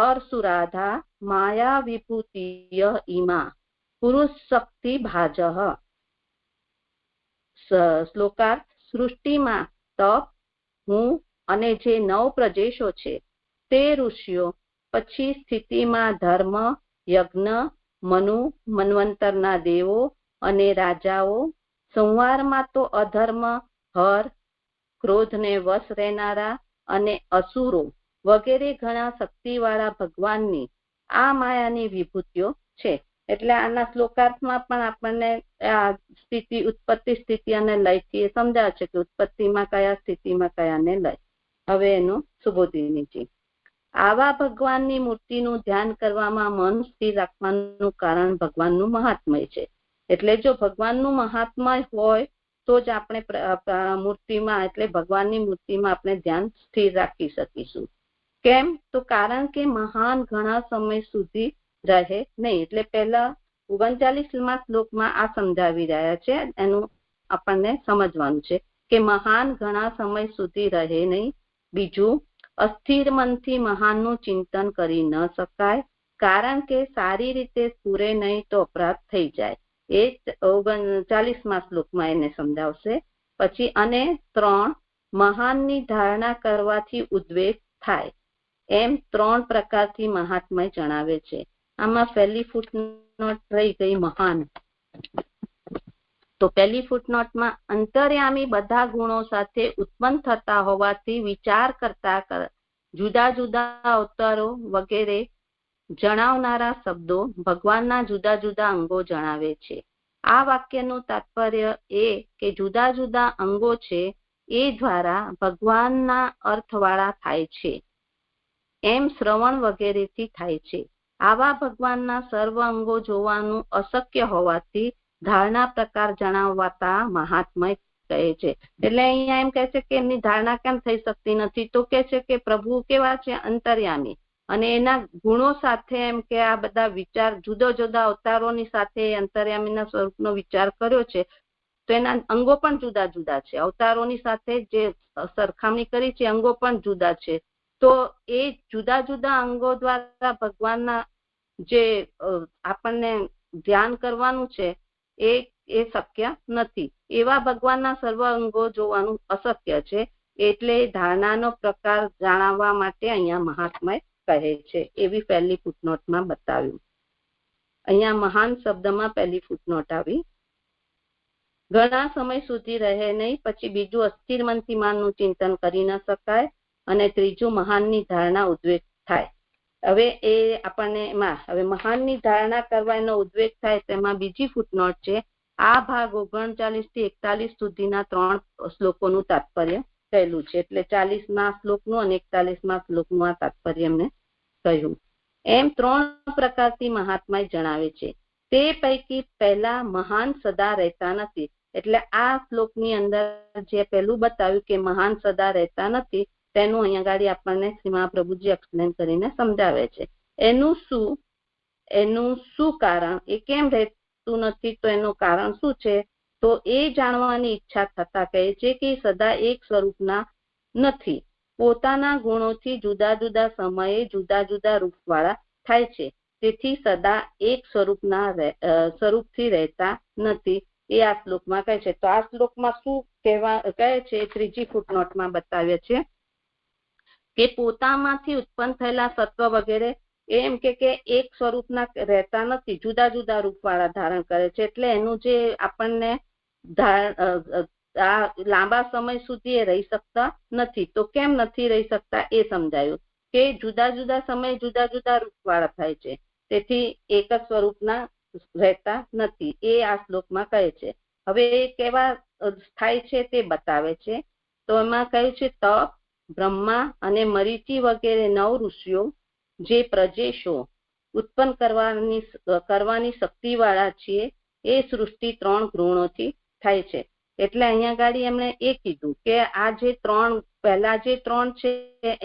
અરસુરાધા માયા વિભૂતિય ઈમા પુરુષ શક્તિ ભાજ. શ્લોકાર્થ સૃષ્ટિમાં તપ હું અને જે 9 પ્રદેશો છે તે ઋષિઓ પછી સ્થિતિમાં ધર્મ યજ્ઞ મનુ મન્વંતરના દેવો અને રાજાઓ સંહારમાં તો અધર્મ હર ક્રોધને વશ રહેનારા અને અસુરો વગેરે ઘણા શક્તિવાળા ભગવાનની આ માયાની વિભૂતિઓ છે. એટલે આના શ્લોકાર્થમાં પણ આપણને ઉત્પત્તિ સ્થિતિ અને લયથી સમજાવે છે કે ઉત્પત્તિમાં કયા સ્થિતિમાં કયાને લય. હવે એનું સુબોધિનીજી આવા ભગવાનની મૂર્તિનું ધ્યાન કરવામાં મન સ્થિર રાખવાનું કારણ ભગવાનનું મહાત્મ્ય છે. એટલે જો ભગવાનનું મહાત્મા હોય તો જ આપણે મૂર્તિમાં એટલે ભગવાનની મૂર્તિમાં આપણે ધ્યાન સ્થિર રાખી શકીશું. કેમ? તો કારણ કે મહાન ઘણા સમય સુધી રહે નહીં. એટલે પહેલા 39મા શ્લોકમાં આ સમજાવી રહ્યા છે, એનું આપણને સમજવાનું છે કે મહાન ઘણા સમય સુધી રહે નહીં. બીજું, અસ્થિર મનથી મહાનનું ચિંતન કરી ન શકાય, કારણ કે સારી રીતે સ્ફુરે નહીં તો અપરાધ થઈ જાય. એ 39મા શ્લોકમાં એને સમજાવશે. પછી અને 3, મહાનની ધારણા કરવાથી ઉદ્વેગ થાય. એમ 3 પ્રકારથી મહાત્મય જણાવે છે. આમાં પહેલી ફૂટનોટ રહી ગઈ મહાન. તો પહેલી ફૂટનોટમાં અંતર્યામી બધા ગુણો સાથે ઉત્પન્ન થતા હોવાથી વિચાર કરતા જુદા જુદા અવતારો વગેરે જણાવનારા શબ્દો ભગવાનના જુદા જુદા અંગો જણાવે છે. આ વાક્યનું તાત્પર્ય એ કે જુદા જુદા અંગો છે એ દ્વારા ભગવાનના અર્થવાળા થાય છે, એમ શ્રવણ વગેરેથી થાય છે. આવા ભગવાનના સર્વ અંગો જોવાનું અશક્ય હોવાથી ધારણા પ્રકાર જણાવતા મહાત્મય કહે છે. એટલે અહીંયા એમ કહે છે કે એમની ધારણા કેમ થઈ શકતી નથી? તો કે છે કે પ્રભુ કેવા છે? અંતર્યામી, અને એના ગુણો સાથે એમ કે આ બધા વિચાર જુદા જુદા અવતારોની સાથે અંતર્યામીના સ્વરૂપનો વિચાર કર્યો છે, તો એના અંગો પણ જુદા જુદા છે. અવતારોની સાથે જે સરખામણી કરી છે અંગો પણ જુદા છે. તો એ જુદા જુદા અંગો દ્વારા ભગવાનના જે આપણને ધ્યાન કરવાનું છે એ શક્ય નથી. એવા ભગવાનના સર્વ અંગો જોવાનું અશક્ય છે. એટલે ધારણાનો પ્રકાર જાણવા માટે અહીંયા મહાત્મય કહે છે. એવી પહેલી ફૂટનોટમાં બતાવ્યું. અહીંયા મહાન શબ્દમાં પહેલી ફૂટનોટ આવી. ઘણા સમય સુધી રહે નહીં. પછી બીજું, અસ્થિર મનથી માનનું ચિંતન કરી ન શકાય. અને ત્રીજું, મહાનની ધારણા ઉદ્વેગ થાય. હવે એ આપણને એમાં હવે મહાનની ધારણા કરવા એનો ઉદ્વેગ થાય તેમાં બીજી ફૂટનોટ છે. આ ભાગ 39 થી 41 સુધીના 3 શ્લોકોનું તાત્પર્ય કહેલું છે. એટલે 40મા શ્લોકનું અને 41મા શ્લોકનું આ તાત્પર્ય એમને કહ્યું. એમ 3 પ્રકારથી મહાત્મા જણાવે છે. તે પૈકી પહેલા મહાન સદા રહેતા નથી. એટલે આ શ્લોકની અંદર જે પહેલું બતાવ્યું કે મહાન સદા રહેતા નથી, તેનું અહીંયા ગાડી આપણને શ્રી મહાપ્રભુજી એક્સપ્લેન કરીને સમજાવે છે. એનું શું કારણ, એ કેમ રહેતું નથી, તો એનું કારણ શું છે? તો એ જાણવાની ઈચ્છા થતા કહે છે કે સદા એક સ્વરૂપના નથી. પોતાના ગુણોથી જુદા જુદા સમયે જુદા જુદા રૂપવાળા થાય છે. તેથી સદા એક સ્વરૂપથી રહેતા નથી. એ આ શ્લોકમાં કહે છે. તો આ શ્લોકમાં શું કહે છે? ત્રીજી ફૂટનોટમાં બતાવે છે કે પોતામાંથી ઉત્પન્ન થયેલા સત્વ વગેરે એમ કે એક સ્વરૂપના રહેતા નથી, જુદા જુદા રૂપવાળા ધારણ કરે છે. એટલે એનું જે આપણને આ લાંબા સમય સુધી એ રહી શકતા નથી. તો કેમ નથી રહી શકતા એ સમજાયું કે જુદા જુદા સમય જુદા જુદા રૂપવાળા થાય છે. તેથી એક જ સ્વરૂપના રહેતા નથી. એ આ શ્લોકમાં કહે છે. હવે એ કેવા થાય છે તે બતાવે છે. તો એમાં કહ્યું છે, તપ, બ્રહ્મા અને મરીચી વગેરે 9 ઋષિઓ જે પ્રજેશો ઉત્પન્ન કરવાની શક્તિવાળા છીએ, એ સૃષ્ટિ 3 ગુણોથી થાય છે. એટલે અહીંયા ગાડી એમણે એ કીધું કે આ જે 3 પહેલા જે 3 છે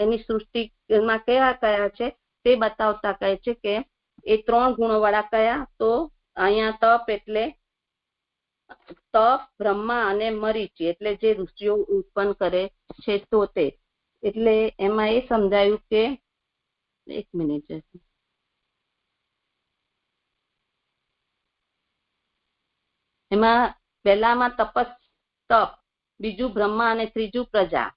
એની સૃષ્ટિમાં કયા કયા છે તે બતાવતા કહે છે કે એ 3 ગુણો વાળા કયા? તો અહીંયા તપ એટલે તપ, બ્રહ્મા અને મરીચી એટલે જે ઋષિઓ ઉત્પન્ન કરે છે તો તે. એટલે એમાં એ સમજાયું કે એક મિનિટ, એમાં પહેલામાં તપ, બીજું બ્રહ્મા અને ત્રીજું પ્રજા.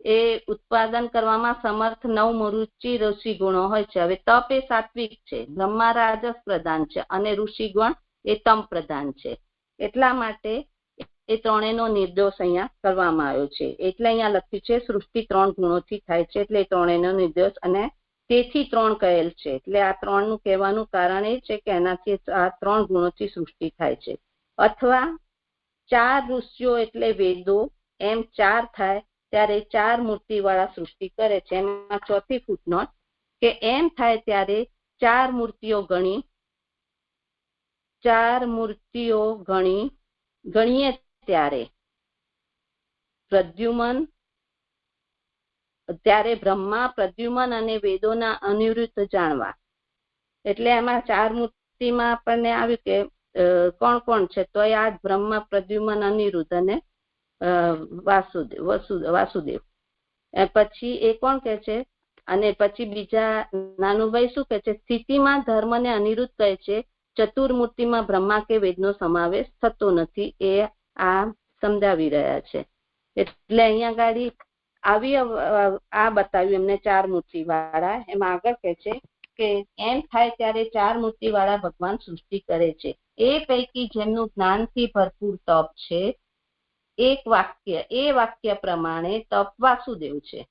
એ ઉત્પાદન કરવામાં સમર્થ 9 મરુચિ ઋષિ ગુણો હોય છે. હવે તપ એ સાત્વિક છે, બ્રહ્મા રાજસ પ્રધાન છે અને ઋષિ ગુણ એ તમ પ્રધાન છે. એટલા માટે એ ત્રણેયનો નિર્દોષ અહીંયા કરવામાં આવ્યો છે. એટલે અહીંયા લખ્યું છે સૃષ્ટિ 3 ગુણોથી થાય છે. એટલે એ ત્રણેયનો નિર્દોષ અને તેથી 3 કહેલ છે. એટલે આ 3 નું કહેવાનું કારણ એ છે કે એનાથી આ 3 ગુણોથી સૃષ્ટિ થાય છે. અથવા 4 ઋષિઓ એટલે વેદો એમ 4 થાય ત્યારે 4 મૂર્તિવાળા સૃષ્ટિ કરે છે. એમાં ચોથી ફૂટનોટ કે એમ થાય ત્યારે 4 મૂર્તિઓ ગણી ચાર મૂર્તિઓ ગણીએ ત્યારે બ્રહ્મા, પ્રદ્યુમન અને વેદોના અનિરુદ્ધ જાણવા. એટલે એમાં ચાર મૂર્તિમાં આપણને આવ્યું કે કોણ કોણ છે, તો આ બ્રહ્મા, પ્રદ્યુમન, અનિરુદ્ધ અને વાસુદેવ. પછી એ કોણ કે છે, અને પછી બીજા નાનુભાઈ શું કે છે, સ્થિતિમાં ધર્મને અનિરુદ્ધ કહે છે, ચતુર્મૂર્તિમાં બ્રહ્મા કે વેદનો સમાવેશ થતો નથી, એ આ સમજાવી રહ્યા છે. એટલે અહીંયા ગાડી આવી આ બતાવ્યું એમને ચાર મૂર્તિ વાળા. એમાં આગળ કે છે કે એમ થાય ત્યારે ચાર મૂર્તિ વાળા ભગવાન સૃષ્ટિ કરે છે. એ પૈકી જેમનું જ્ઞાનથી ભરપૂર તપ છે, એ વાક્ય પ્રમાણે તપ વાસુદેવ છે.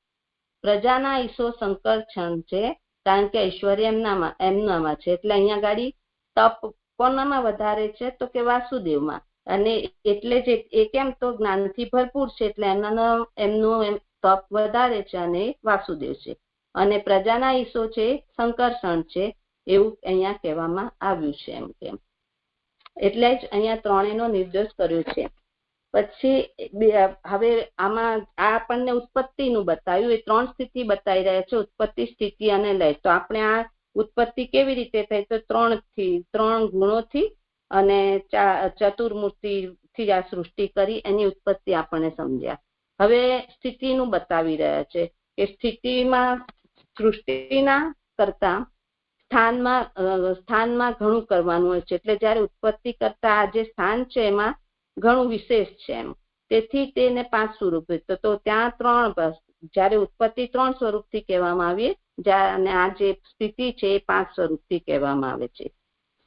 પ્રજાના ઈશો શંકરછણ છે, કારણ કે ઐશ્વર્ય એમનામાં છે. એટલે અહીંયા ગાડી તપ કોનામાં વધારે છે, તો કે વાસુદેવમાં. અને એટલે જ એ કેમ તો જ્ઞાનથી ભરપૂર છે, એટલે એમનું તપ વધારે છે અને વાસુદેવ છે. અને પ્રજાના ઈશો છે શંકરષણ છે, એવું અહીંયા કહેવામાં આવ્યું છે. એમ કેમ એટલે જ અહીંયા ત્રણેયનો નિર્દેશ કર્યો છે. પછી હવે આમાં આ આપણને ઉત્પત્તિનું બતાવ્યું. એ ત્રણ સ્થિતિ બતાવી રહ્યા છે, ઉત્પત્તિ, સ્થિતિ અને લય. તો આપણે આ ઉત્પત્તિ કેવી રીતે થઈ, તો ત્રણ ગુણોથી અને ચતુર્મૂર્તિથી આ સૃષ્ટિ કરી, એની ઉત્પત્તિ આપણને સમજ્યા. હવે સ્થિતિનું બતાવી રહ્યા છે કે સ્થિતિમાં સૃષ્ટિના કરતા સ્થાનમાં ઘણું કરવાનું હોય છે. એટલે જયારે ઉત્પત્તિ કરતા આ જે સ્થાન છે એમાં ઘણું વિશેષ છે. એમ તેથી તેને 5 સ્વરૂપ. તો ત્યાં 3, જયારે ઉત્પત્તિ 3 સ્વરૂપથી કહેવામાં આવી, અને આ જે સ્થિતિ છે એ 5 સ્વરૂપથી કહેવામાં આવે છે.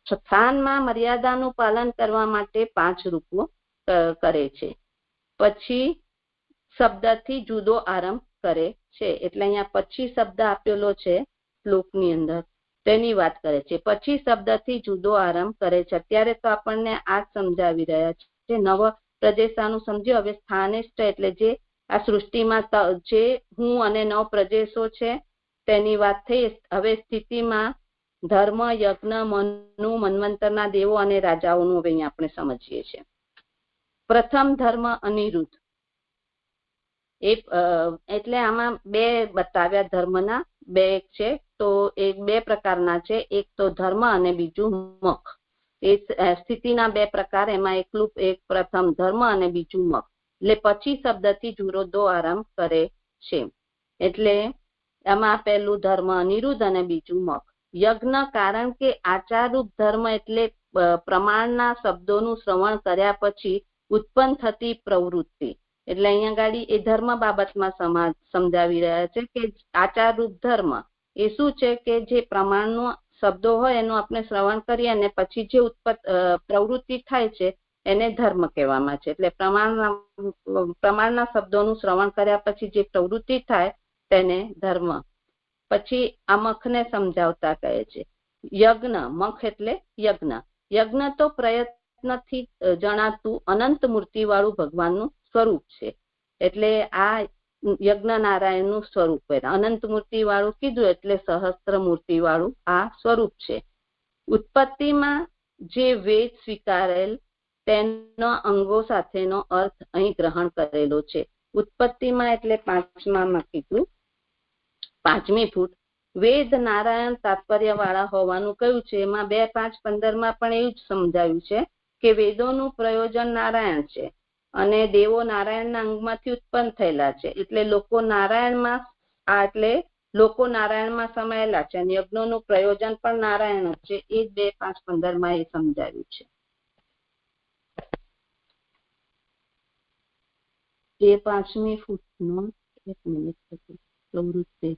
સ્થાનમાં મર્યાદાનું પાલન કરવા માટે 5 રૂપો કરે છે. પછી શબ્દથી જુદો આરંભ કરે છે. એટલે અહીંયા પછી શબ્દ આપેલો છે શ્લોકની અંદર, તેની વાત કરે છે. પછી શબ્દથી જુદો આરંભ કરે છે. અત્યારે તો આપણને આ સમજાવી રહ્યા છે. નવ પ્રદેશાનું સમજ્યો. હવે સ્થાનિષ્ઠ એટલે જે આ સૃષ્ટિમાં જે હું અને 9 પ્રદેશો છે તેની વાત થઈ. હવે સ્થિતિમાં ધર્મ, યજ્ઞ, મનુ, મન્વંતરના દેવો અને રાજાઓનું હવે અહીંયા આપણે સમજીએ છીએ. પ્રથમ ધર્મ અનિરુદ્ધ. એટલે આમાં 2 બતાવ્યા ધર્મના, 2 છે. તો એ 2 પ્રકારના છે. એક તો ધર્મ અને બીજું મખ. એ સ્થિતિના 2 પ્રકાર. એમાં એક પ્રથમ ધર્મ અને બીજું મખ. એટલે પછી શબ્દથી જુદો આરંભ કરે છે. એટલે એમાં પહેલું ધર્મ અનિરુદ્ધ અને બીજું મખ. યજ્ઞ, કારણ કે આચારરૂપ ધર્મ એટલે પ્રમાણના શબ્દોનું શ્રવણ કર્યા પછી ઉત્પન્ન થતી પ્રવૃત્તિ. એટલે અહીંયા ગાડી એ ધર્મ બાબતમાં સમજાવી રહ્યા છે કે આચારરૂપ ધર્મ એ શું છે કે જે પ્રમાણનો શબ્દો હોય એનું આપણે શ્રવણ કરીએ અને પછી જે પ્રવૃત્તિ થાય છે એને ધર્મ કહેવામાં છે. એટલે પ્રમાણના શબ્દોનું શ્રવણ કર્યા પછી જે પ્રવૃત્તિ થાય તેને ધર્મ. પછી આ મખને સમજાવતા કહે છે યજ્ઞ. મખ એટલે યજ્ઞ. યજ્ઞ તો પ્રયત્નથી જણાતું અનંત મૂર્તિ વાળું ભગવાનનું સ્વરૂપ છે. એટલે આ યજ્ઞ નારાયણનું સ્વરૂપ. અનંત મૂર્તિ વાળું કીધું એટલે સહસ્ત્ર મૂર્તિ વાળું આ સ્વરૂપ છે. ઉત્પત્તિમાં જે વેદ સ્વીકારેલ તેના અંગો સાથેનો અર્થ અહીં ગ્રહણ કરેલો છે. ઉત્પત્તિમાં એટલે 5માં કીધું, 5મી ફૂટ. વેદ નારાયણ તાત્પર્ય વાળા હોવાનું કહ્યું છે. એમાં 2, 5, 15માં પણ એવું જ સમજાવ્યું છે કે વેદોનું પ્રયોજન નારાયણ છે અને દેવો નારાયણના અંગમાંથી ઉત્પન્ન થયેલા છે. એટલે લોકો નારાયણમાં સમાયેલા છે અને યજ્ઞોનું પ્રયોજન પણ નારાયણ જ છે. એ 2, 5, 15માં એ સમજાવ્યું છે. એ 5મી ફૂટનો 1 મિનિટ પ્રવૃત્તિ.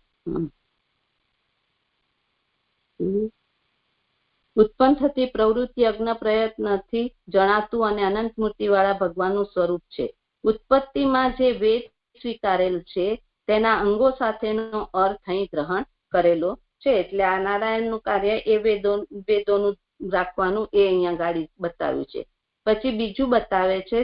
ઉત્પન્ન થતી પ્રવૃત્તિ યજ્ઞ પ્રયત્નથી જણાતું અને અનંત મૂર્તિ વાળા ભગવાનનું સ્વરૂપ છે. ઉત્પત્તિમાં જે વેદ સ્વીકારેલ છે તેના અંગો સાથેનો અર્થ અહીં ગ્રહણ કરેલો છે. એટલે આ નારાયણનું કાર્ય એ વેદોનું રાખવાનું એ અહીંયા ગાડી બતાવ્યું છે. પછી બીજું બતાવે છે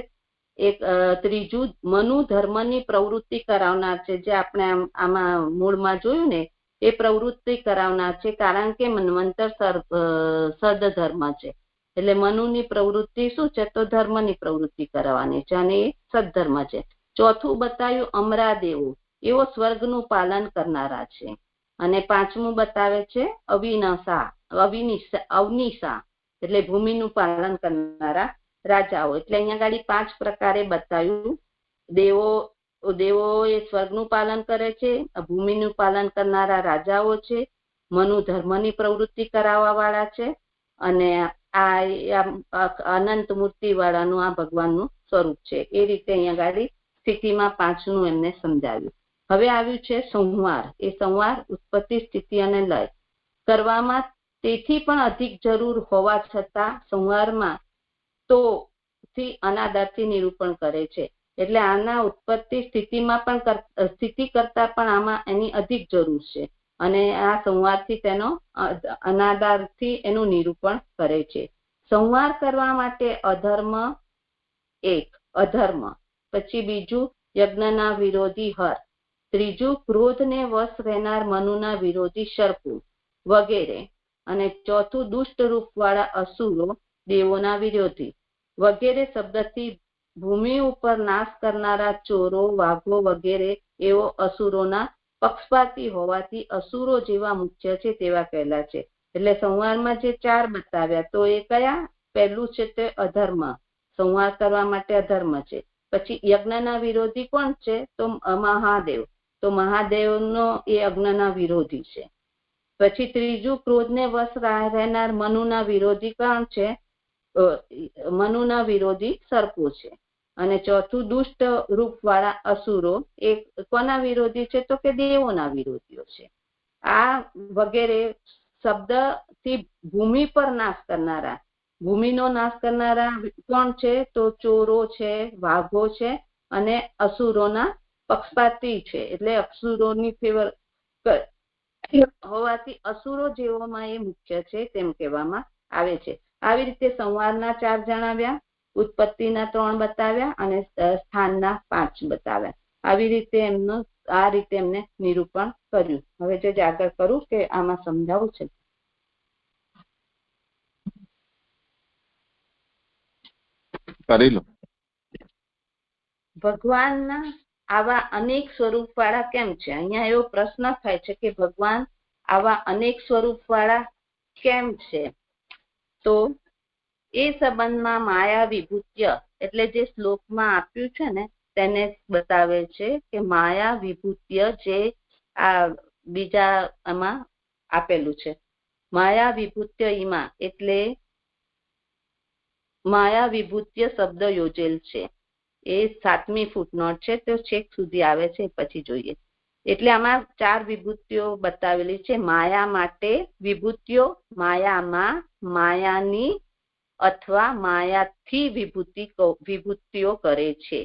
એક ત્રીજું, મનુ ધર્મની પ્રવૃત્તિ કરાવનાર છે. જે આપણે આમાં મૂળમાં જોયું ને એ પ્રવૃત્તિ કરાવનાર છે. કારણ કે મન્વંતર સદ ધર્મ છે. એટલે મનુની પ્રવૃત્તિ શું છે? તો ધર્મની પ્રવૃત્તિ કરવાની છે અને એ સદ્ધર્મ છે. ચોથું બતાવ્યું અમરાદેવો, એવો સ્વર્ગનું પાલન કરનારા છે. અને પાંચમું બતાવે છે અવનિશા એટલે ભૂમિનું પાલન કરનારા રાજાઓ. એટલે અહીંયા ગાડી 5 પ્રકારે બતાવ્યું. દેવો એ સ્વર્ગનું પાલન કરે છે, ભૂમિનું પાલન કરનારા રાજાઓ છે, મનુ ધર્મની પ્રવૃત્તિ કરાવવા વાળા છે, અને આ અનંત મૂર્તિ વાળાનું આ ભગવાનનું સ્વરૂપ છે. એ રીતે અહીંયા ગાડી સ્થિતિમાં 5નું એમને સમજાવ્યું. હવે આવ્યું છે સંહાર. એ સંહાર ઉત્પત્તિ, સ્થિતિ અને લય કરવામાં તેથી પણ અધિક જરૂર હોવા છતાં સંહારમાં તો થી અનાદરથી નિરૂપણ કરે છે. એટલે આના ઉત્પત્તિ સ્થિતિ કરતા પણ આમાં એની અધિક જરૂર છે અને આ સંહારથી તેનો અનાદરથી એનું નિરૂપણ કરે છે. સંહાર કરવા માટે અધર્મ, પછી બીજું યજ્ઞના વિરોધી હર, ત્રીજું ક્રોધને વશ રહેનાર મનુના વિરોધી શર્પુ વગેરે, અને ચોથું દુષ્ટ રૂપ વાળા અસુરો દેવોના વિરોધી વગેરે શબ્દથી ભૂમિ ઉપર નાશ કરનારા ચોરો, વાઘો વગેરે એવો અસુરોના પક્ષપાતી હોવાથી અસુરો જેવા મુખ્ય છે તેવા કહેલા છે. એટલે સંહારમાં જે 4 બતાવ્યા તો એ કયા? પહેલું છે તે અધર્મ, સંહાર કરવા માટે અધર્મ છે. પછી યજ્ઞના વિરોધી કોણ છે? તો મહાદેવ, તો મહાદેવનો એ યજ્ઞના વિરોધી છે. પછી ત્રીજું ક્રોધને વશ રહેનાર મનુના વિરોધી કોણ છે? મનુના વિરોધી સર્પો છે. અને ચોથું દુષ્ટ રૂપ વાળા અસુરો એ કોના વિરોધી છે? તો કે દેવોના વિરોધીઓ છે. આ વગેરે શબ્દથી ભૂમિ પર નાશ કરનારા, ભૂમિનો નાશ કરનારા કોણ છે? તો ચોરો છે, વાઘો છે અને અસુરોના પક્ષપાતી છે. એટલે અસુરોની ફેવર હોવાથી અસુરો જેવોમાં એ મુખ્ય છે તેમ કહેવામાં આવે છે. આવી રીતે સંવારના 4 જણાવ્યા, ઉત્પત્તિના 3 બતાવ્યા અને સ્થાનના 5 બતાવ્યા. આવી રીતે આ રીતે એમને નિરૂપણ કર્યું. હવે જે આગળ કરું કે આમાં સમજાવું છે. કરી લો. ભગવાનના આવા અનેક સ્વરૂપ વાળા કેમ છે? અહીંયા એવો પ્રશ્ન થાય છે કે ભગવાન આવા અનેક સ્વરૂપ વાળા કેમ છે? તો એ સંબંધમાં માયા વિભૂત્ય એટલે જે શ્લોકમાં આપ્યું છે ને તેને બતાવે છે કે માયા વિભૂત્ય જે આ બીજા આમાં આપેલું છે. માયા વિભૂત્ય ઈમાં એટલે માયા વિભૂત્ય શબ્દ યોજેલ છે. એ 7મી ફૂટનોટ છે, તો છેક સુધી આવે છે, પછી જોઈએ. એટલે આમાં 4 વિભૂતિઓ બતાવેલી છે. માયા માટે વિભૂતિઓ, માયામાં, માયાની અથવા માયાથી વિભૂતિઓ કરે છે.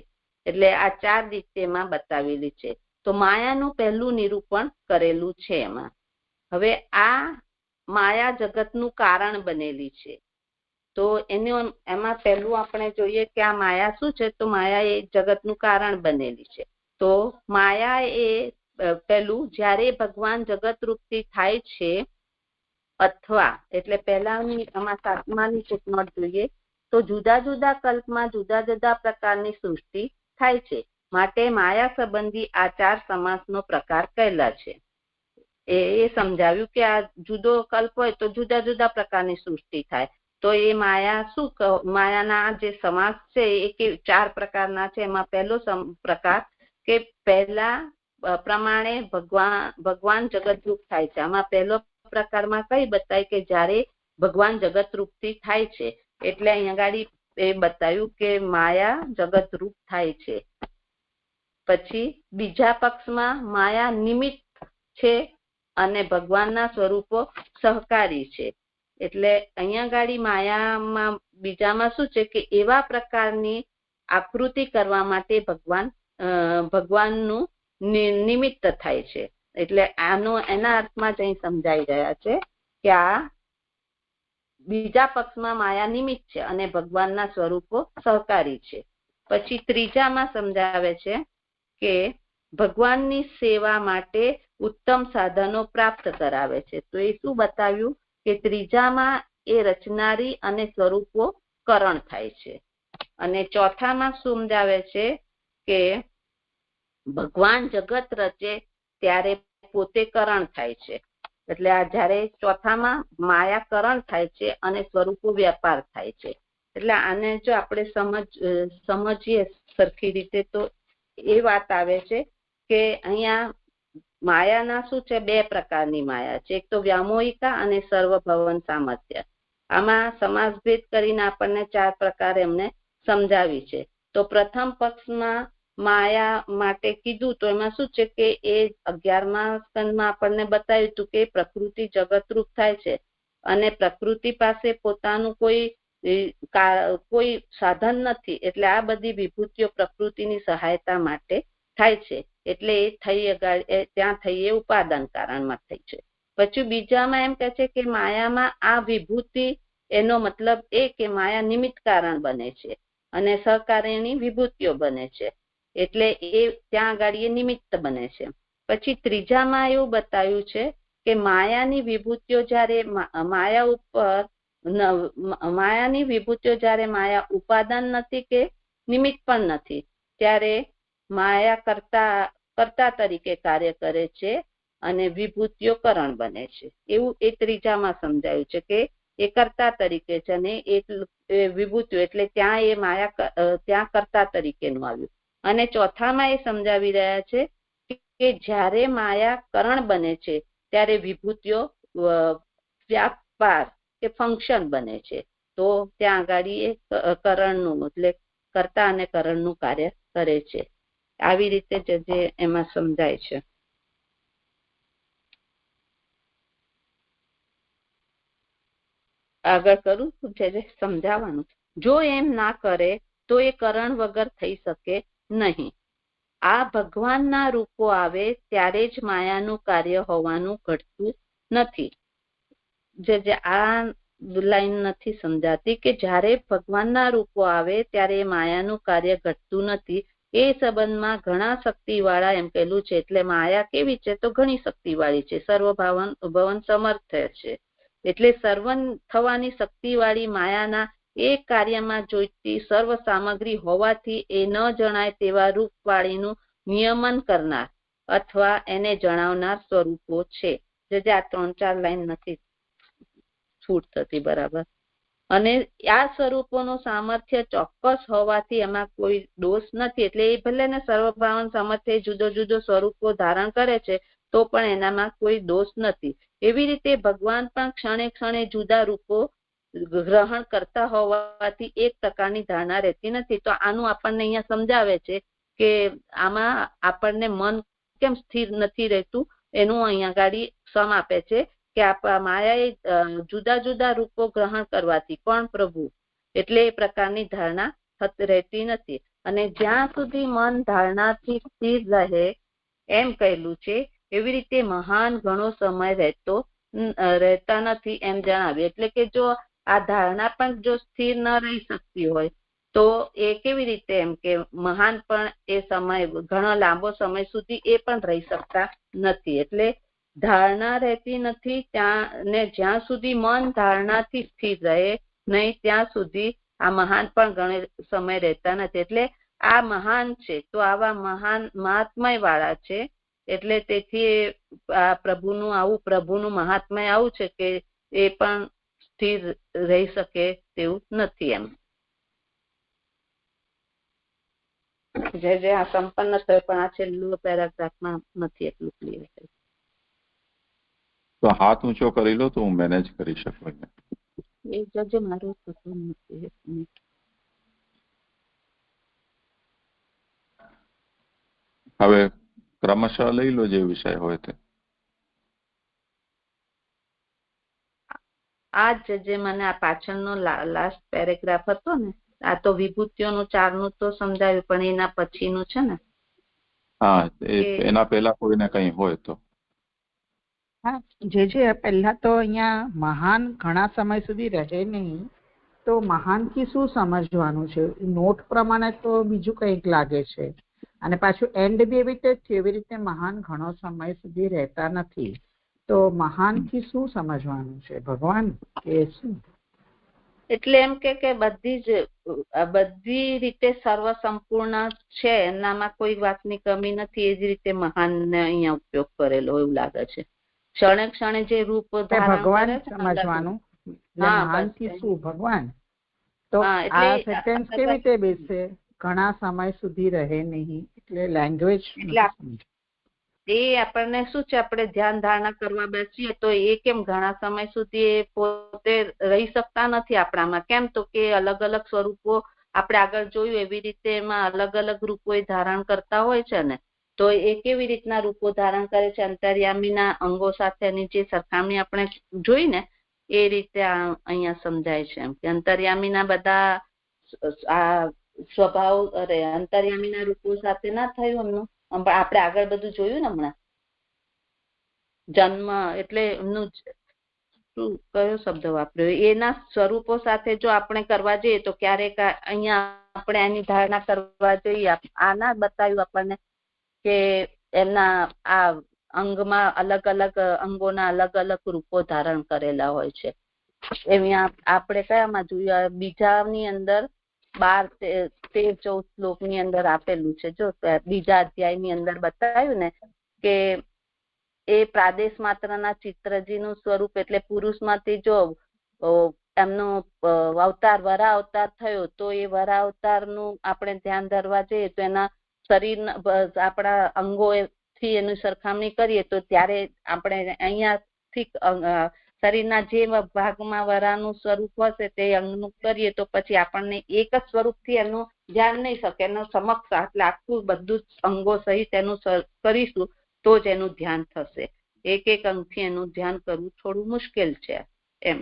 એટલે આ 4 રીતે એમાં બતાવેલી છે. તો માયાનું પહેલું નિરૂપણ કરેલું છે એમાં. હવે આ માયા જગતનું કારણ બનેલી છે. તો એમાં પહેલું આપણે જોઈએ કે આ માયા શું છે? તો માયા એ જગતનું કારણ બનેલી છે. તો માયા એ પહેલું જ્યારે ભગવાન જગત રૂપથી થાય છે અથવા એટલે પહેલાની આમાં 7માની ફૂટનોટ જોઈએ તો જુદા જુદા કલ્પમાં જુદા જુદા પ્રકારની સૃષ્ટિ થાય છે. માટે માયા સંબંધી આ 4 સમાસનો પ્રકાર કહેલા છે. એ સમજાવ્યું કે આ જુદો કલ્પ હોય તો જુદા જુદા પ્રકારની સૃષ્ટિ થાય. તો એ માયા શું, માયાના જે સમાસ છે એ 4 પ્રકારના છે. એમાં પહેલો પ્રકાર કે પહેલા પ્રમાણે ભગવાન જગતરૂપ થાય છે. આમાં પહેલો પ્રકારમાં કઈ બતાય કે જ્યારે ભગવાન જગતરૂપથી થાય છે. એટલે અહીંયા ગાડી એ બતાવ્યું કે માયા જગતરૂપ થાય છે. પછી બીજા પક્ષમાં માયા નિમિત્ત છે અને ભગવાનના સ્વરૂપો સહકારી છે. એટલે અહીંયા ગાડી માયામાં બીજામાં શું છે કે એવા પ્રકારની આકૃતિ કરવા માટે ભગવાનનું નિમિત્ત થાય છે. એટલે એના અર્થમાં જ અહીં સમજાઈ રહ્યા છે કે આ બીજા પક્ષમાં માયા નિમિત્ત છે અને ભગવાનના સ્વરૂપો સહકારી છે. પછી ત્રીજામાં સમજાવે છે કે ભગવાનની સેવા માટે ઉત્તમ સાધનો પ્રાપ્ત કરાવે છે. તો એ શું બતાવ્યું કે ત્રીજામાં એ રચનારી અને સ્વરૂપો કરણ થાય છે. અને ચોથામાં સમજાવે છે કે ભગવાન જગત રચે ત્યારે પોતે કરણ થાય છે. એટલે આ જયારે ચોથામાં માયા કરણ થાય છે અને સ્વરૂપો વ્યાપાર થાય છે. એટલે આને જો આપણે સમજીએ સરખી રીતે તો એ વાત આવે છે કે અહીંયા માયાના શું છે, બે પ્રકારની માયા છે. એક તો વ્યામોહિકા અને સર્વભવન સામર્થ્ય. આમાં સમાસભેદ કરીને આપણને 4 પ્રકાર એમને સમજાવી છે. તો પ્રથમ પક્ષમાં માયા માટે કીધું તો એમાં શું છે કે એ 11મા સ્કંદમાં આપણને બતાવ્યું હતું કે પ્રકૃતિ જગતરૂપ થાય છે અને પ્રકૃતિ પાસે પોતાનું કોઈ સાધન નથી. એટલે આ બધી વિભૂતિઓ પ્રકૃતિની સહાયતા માટે થાય છે. એટલે એ ત્યાં થઈ એ ઉપાદાન કારણમાં થઈ છે. પછી બીજામાં એમ કહે છે કે માયામાં આ વિભૂતિ, એનો મતલબ એ કે માયા નિમિત્ત કારણ બને છે અને સહકાર્યની વિભૂતિઓ બને છે. એટલે એ ત્યાં આગળ એ નિમિત્ત બને છે. પછી ત્રીજામાં એવું બતાવ્યું છે કે માયાની વિભૂતિઓ જ્યારે માયા ઉપાદાન નથી કે નિમિત્ત પણ નથી, ત્યારે માયા કર્તા તરીકે કાર્ય કરે છે અને વિભૂતિઓ કરણ બને છે. એવું એ ત્રીજામાં સમજાયું છે કે એ કર્તા તરીકે છે અને એ વિભૂતિઓ એટલે ત્યાં એ માયા ત્યાં કર્તા તરીકેનું આવ્યું. અને ચોથામાં એ સમજાવી રહ્યા છે કે જ્યારે માયા કરણ બને છે ત્યારે વિભૂતિઓ વ્યાપાર કે ફંક્શન બને છે. તો ત્યાં આગળ એ કરણનું એટલે કર્તા અને કરણનું કાર્ય કરે છે. આવી રીતે જે એમાં સમજાય છે. આગળ કરું જે સમજાવવાનું. જો એમ ના કરે તો એ કરણ વગર થઈ શકે નહીં. આ ભગવાનના રૂપો આવે ત્યારે જ માયાનું કાર્ય હોવાનું ઘટતું નથી. જે આ લાઈન નથી સમજાતી કે જ્યારે ભગવાનના રૂપો આવે ત્યારે માયાનું કાર્ય ઘટતું નથી. એ સંબંધમાં ઘણા શક્તિવાળા એમ કહેલું છે. એટલે માયા કેવી છે તો ઘણી શક્તિવાળી છે, સર્વભવન સમર્થ છે. એટલે સર્વન થવાની શક્તિવાળી માયાના એક કાર્યમાં જોઈતી સર્વ સામગ્રી હોવાથી એ ન જણાય તેવા રૂપવાળીનું નિયમન કરનાર અથવા એને જણાવનાર સ્વરૂપો છે. જે આ 3-4 લાઈન નથી છૂટ થતી બરાબર. અને આ સ્વરૂપોનું સામર્થ્ય ચોક્કસ હોવાથી એમાં કોઈ દોષ નથી. એટલે એ ભલે ને સર્વભાવન સામર્થ્ય જુદો જુદો સ્વરૂપો ધારણ કરે છે તો પણ એનામાં કોઈ દોષ નથી. એવી રીતે ભગવાન પણ ક્ષણે ક્ષણે જુદા રૂપો ગ્રહણ કરતા હોવાથી એક પ્રકારની ધારણા રહેતી નથી. તો આનું આપણને અહીંયા સમજાવે છે કે આમાં આપણને મન કેમ સ્થિર નથી રહેતું, એનું અહીંયા ગાડી સમ આપે છે કે માયાએ જુદા જુદા રૂપો ગ્રહણ કરવાથી કોણ પ્રભુ, એટલે એ પ્રકારની ધારણા રહેતી નથી. અને જ્યાં સુધી મન ધારણાથી સ્થિર રહે એમ કહેલું છે. એવી રીતે મહાન ઘણો સમય રહેતા નથી એમ જણાવ્યું. એટલે કે જો આ ધારણા પણ જો સ્થિર ન રહી શકતી હોય તો એ કેવી રીતે એમ કે મહાન પણ એ સમય ઘણો લાંબો સમય સુધી એ પણ રહી શકતા નથી. એટલે ધારણા રહેતી નથી ત્યાં ને જ્યાં સુધી મન ધારણાથી સ્થિર રહે નહીં ત્યાં સુધી આ મહાન પણ ઘણો સમય રહેતા નથી. એટલે આ મહાન છે તો આવા મહાન મહાત્મય વાળા છે. એટલે તેથી આ પ્રભુનું મહાત્મય આવું છે કે એ પણ સ્થિર રહી શકે તેવું નથી. એમ જે આ સંપન્ન થયો પણ આ છેલ્લું પેરાગ્રાફમાં નથી એટલું ક્લિયર થયું. તો હાથ ઊંચો કરી લો તો હું મેનેજ કરી શકું. એ જજે મારું થતું નથી. હવે ક્રમશઃ લઈ લો જે વિષય હોય તે. આ જે મને આ પાછળનો લાસ્ટ પેરેગ્રાફ હતો ને, આ તો વિભૂતિઓનું 4નું તો સમજાવ્યું પણ એના પછીનું છે ને. હા, એના પહેલા કોઈને કઈ હોય તો. હા, જે પહેલા તો અહીંયા મહાન ઘણા સમય સુધી રહે નહીં તો મહાનથી શું સમજવાનું છે? નોટ પ્રમાણે તો બીજું કંઈક લાગે છે. અને પાછું એન્ડ બી એવી રીતે થયું, એવી રીતે મહાન ઘણો સમય સુધી રહેતા નથી. તો મહાનથી શું સમજવાનું છે? ભગવાન કે શું? એટલે એમ કે બધી રીતે સર્વ સંપૂર્ણ છે, એનામાં કોઈ વાતની કમી નથી. એ જ રીતે મહાનને અહીંયા ઉપયોગ કરેલો એવું લાગે છે. ક્ષણે ક્ષણે જે રૂપ ધારણ ભગવાન કરે છે સમજવાનું. મહાન થી શું ભગવાન? તો આ સેન્ટેન્સ કેવી રીતે બેસે? ઘણા સમય સુધી રહે નહીં, એટલે લેંગ્વેજ એ આપણને શું છે, આપણે ધ્યાન ધારણા કરવા બેસીએ તો એ કેમ ઘણા સમય સુધી એ પોતે રહી શકતા નથી આપણામાં. કેમ? તો કે અલગ અલગ સ્વરૂપો આપણે આગળ જોયું એવી રીતે એમાં અલગ અલગ રૂપો એ ધારણ કરતા હોય છે ને. તો એ કેવી રીતના રૂપો ધારણ કરે છે? અંતર્યામીના અંગો સાથેની જે સરખામણી આપણે જોઈ ને એ રીતે અહીંયા સમજાય છે. એમ કે અંતર્યામીના બધા આ સ્વભાવ અંતર્યામીના રૂપો સાથે ના થયું એમનું. આપણે આગળ બધું જોયું ને હમણાં જન્મ એટલે એમનું શું કયો શબ્દ વાપર્યો, એના સ્વરૂપો સાથે જો આપણે કરવા જઈએ તો ક્યારેક અહીંયા આપણે એની ધારણા કરવા જઈએ. આના બતાવ્યું આપણને કે એમના આ અંગમાં અલગ અલગ અંગોના અલગ અલગ રૂપો ધારણ કરેલા હોય છે. એમ આપણે કયામાં જોયું? બીજાની અંદર 12, 13, 14 શ્લોકની અંદર આપેલું છે. જો બીજા અધ્યાયની અંદર બતાવ્યું ને કે એ પ્રાદેશ માત્રના ચિત્રજીનું સ્વરૂપ એટલે પુરુષમાંથી જો એમનો અવતાર વરા અવતાર થયો તો એ વરા અવતારનું આપણે ધ્યાન ધરવા જઈએ તો એના શરીર આપણા અંગોથી એની સરખામણી કરીએ તો ત્યારે આપણે અહીંયાથી શરીરના જે ભાગમાં વરાનું સ્વરૂપ હશે તે અંગનું કરીએ તો પછી આપણને એક જ સ્વરૂપથી એનું ધ્યાન નહીં શકે. એનું સમક્ષ એટલે આખું બધું જ અંગો સહિત એનું કરીશું તો જ એનું ધ્યાન થશે. એક એક અંગથી એનું ધ્યાન કરવું થોડું મુશ્કેલ છે એમ.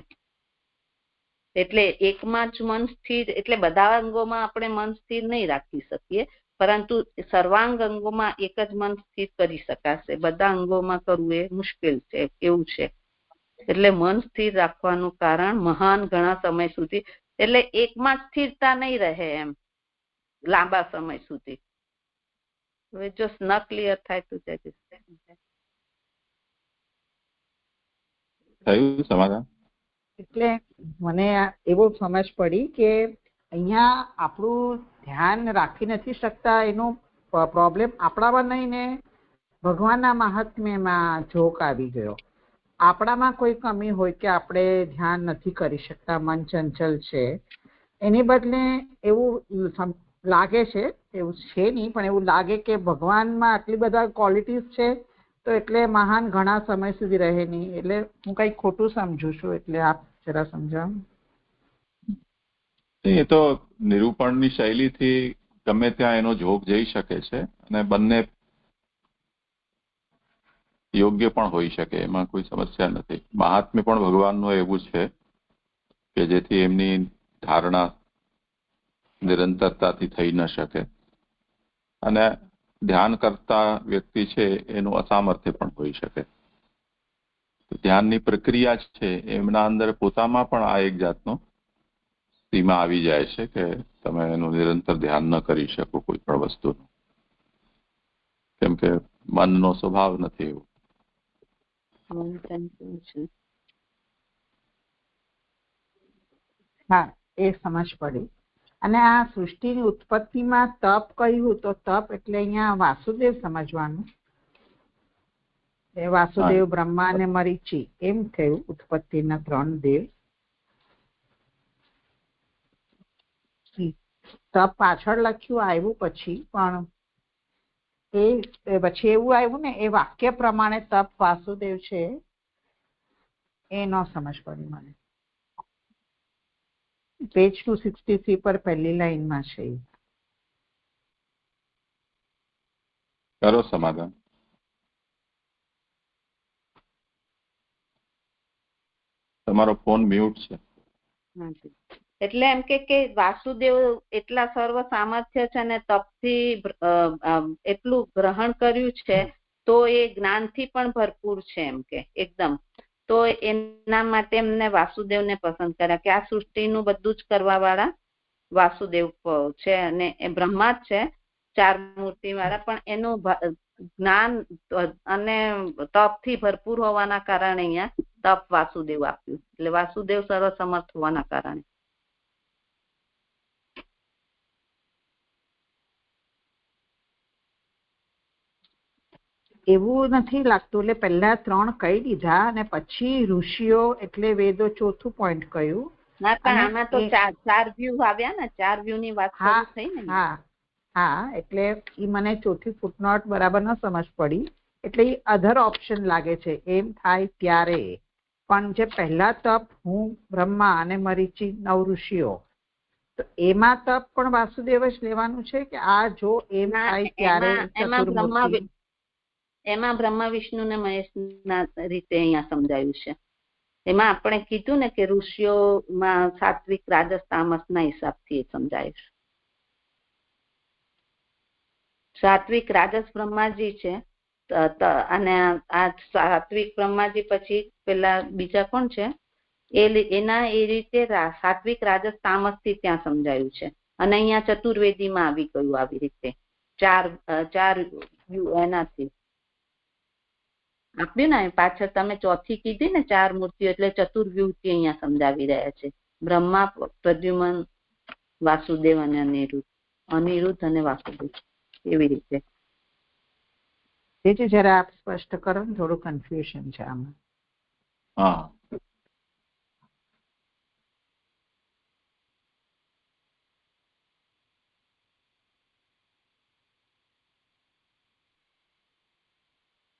એટલે એકમાં જ મન સ્થિર, એટલે બધા અંગોમાં આપણે મન સ્થિર નહીં રાખી શકીએ, પરંતુ સર્વાંગ અંગોમાં એક જ મન સ્થિર કરી શકાશે. બધા અંગોમાં કરવું એ મુશ્કેલ છે એવું છે. એટલે મન સ્થિર રાખવાનું કારણ મહાન ઘણા સમય સુધી, એટલે એકમાં સ્થિરતા નહીં રહે એમ લાંબા સમય સુધી. હવે જો ન ક્લિયર થાય તો થયું સમાધાન? એટલે મને એવો સમજ પડી કે અહીંયા આપણું ધ્યાન રાખી નથી શકતા એનો પ્રોબ્લેમ આપણામાં નહીં ને ભગવાનના મહાત્મ્યમાં જોક આવી ગયો. આપણામાં કોઈ કમી હોય કે આપણે ધ્યાન નથી કરી શકતા, મન ચંચલ છે, એની બદલે એવું લાગે છે, એવું છે નહીં પણ એવું લાગે કે ભગવાનમાં આટલી બધા ક્વોલિટીઝ છે તો એટલે મહાન ઘણા સમય સુધી રહે નહીં. એટલે હું કંઈક ખોટું સમજુ છું, એટલે આપ જરા સમજાવો. એ તો નિરૂપણની શૈલીથી ગમે ત્યાં એનો જોગ જઈ શકે છે અને બંને યોગ્ય પણ હોઈ શકે, એમાં કોઈ સમસ્યા નથી. મહાત્મ્ય પણ ભગવાનનું એવું છે કે જેથી એમની ધારણા નિરંતરતાથી થઈ ન શકે અને ધ્યાન કરતા વ્યક્તિ છે એનું અસામર્થ્ય પણ હોઈ શકે. ધ્યાનની પ્રક્રિયા જ છે એમના અંદર પોતામાં પણ આ એક જાતનો સીમા આવી જાય છે કે તમે એનું નિરંતર ધ્યાન ન કરી શકો કોઈ પણ વસ્તુનું, કેમ કે મનનો સ્વભાવ નથી એવો. હા, એ સમજ પડી. અને આ સૃષ્ટિની ઉત્પત્તિમાં તપ કહ્યું તો તપ એટલે અહીંયા વાસુદેવ સમજવાનું. એ વાસુદેવ, બ્રહ્મા અને મરીચી એમ થયું ઉત્પત્તિના 3 દેવ. તપ પાછળ લખ્યું આવ્યું પછી, પણ એ પછી એવું આવ્યું ને એ વાક્ય પ્રમાણે તપ વાસુદેવ છે એ ન સમજ પડી મને. પેજ 263 પર પહેલી લાઈનમાં છે. કરો સમાધાન. તમારો ફોન મ્યુટ છે. એટલે એમ કે વાસુદેવ એટલા સર્વ સામર્થ્ય છે અને તપથી એટલું ગ્રહણ કર્યું છે તો એ જ્ઞાનથી પણ ભરપૂર છે એમ કે એકદમ. તો એના માટે એમને વાસુદેવને પસંદ કર્યા કે આ સૃષ્ટિનું બધું જ કરવા વાળા વાસુદેવ છે અને એ બ્રહ્મા જ છે 4 મૂર્તિ વાળા, પણ એનું જ્ઞાન અને તપથી ભરપૂર હોવાના કારણે અહીંયા તપ વાસુદેવ આપ્યું. એટલે વાસુદેવ સર્વસમર્થ હોવાના કારણે એવું નથી લાગતું. એટલે પહેલા 3 કહી દીધા અને પછી ઋષિઓ એટલે વેદો ચોથું પોઈન્ટ કહ્યું. ના પણ આમાં તો ચાર વ્યૂ આવ્યા ને, 4 વ્યૂ ની વાત શરૂ થઈ ને. હા એટલે ઈ મને ચોથી ફૂટનોટ બરાબર ન સમજ પડી, એટલે ઈ અધર ઓપ્શન લાગે છે. એમ થાય ત્યારે પણ જે પહેલા તપ હું બ્રહ્મા અને મરીચી 9 ઋષિઓ, તો એમાં તપ પણ વાસુદેવ જ લેવાનું છે કે આ જો એમ થાય ત્યારે એમાં બ્રહ્મા વિષ્ણુ ને મહેશ ના રીતે અહીંયા સમજાયું છે. એમાં આપણે કીધું ને કે ઋષિઓમાં સાત્વિક રાજસ તામસ ના હિસાબથી સમજાયું છે. સાત્વિક રાજસ બ્રહ્માજી છે અને આ સાત્વિક બ્રહ્માજી પછી પેલા બીજા કોણ છે એના એ રીતે સાત્વિક રાજસ તામસ થી ત્યાં સમજાયું છે. અને અહીંયા ચતુર્વેદીમાં આવી ગયું આવી રીતે ચાર એનાથી આપ્યું ને. પાછળ તમે ચોથી કીધી ને 4 મૂર્તિઓ, એટલે ચતુર્વ્યુહથી અહીંયા સમજાવી રહ્યા છે. બ્રહ્મા, પ્રદ્યુમન, વાસુદેવ અને અનિરુદ્ધ અને વાસુદેવ, એવી રીતે. જરા આપ સ્પષ્ટ કરો ને, થોડું કન્ફ્યુઝન છે આમાં. હા,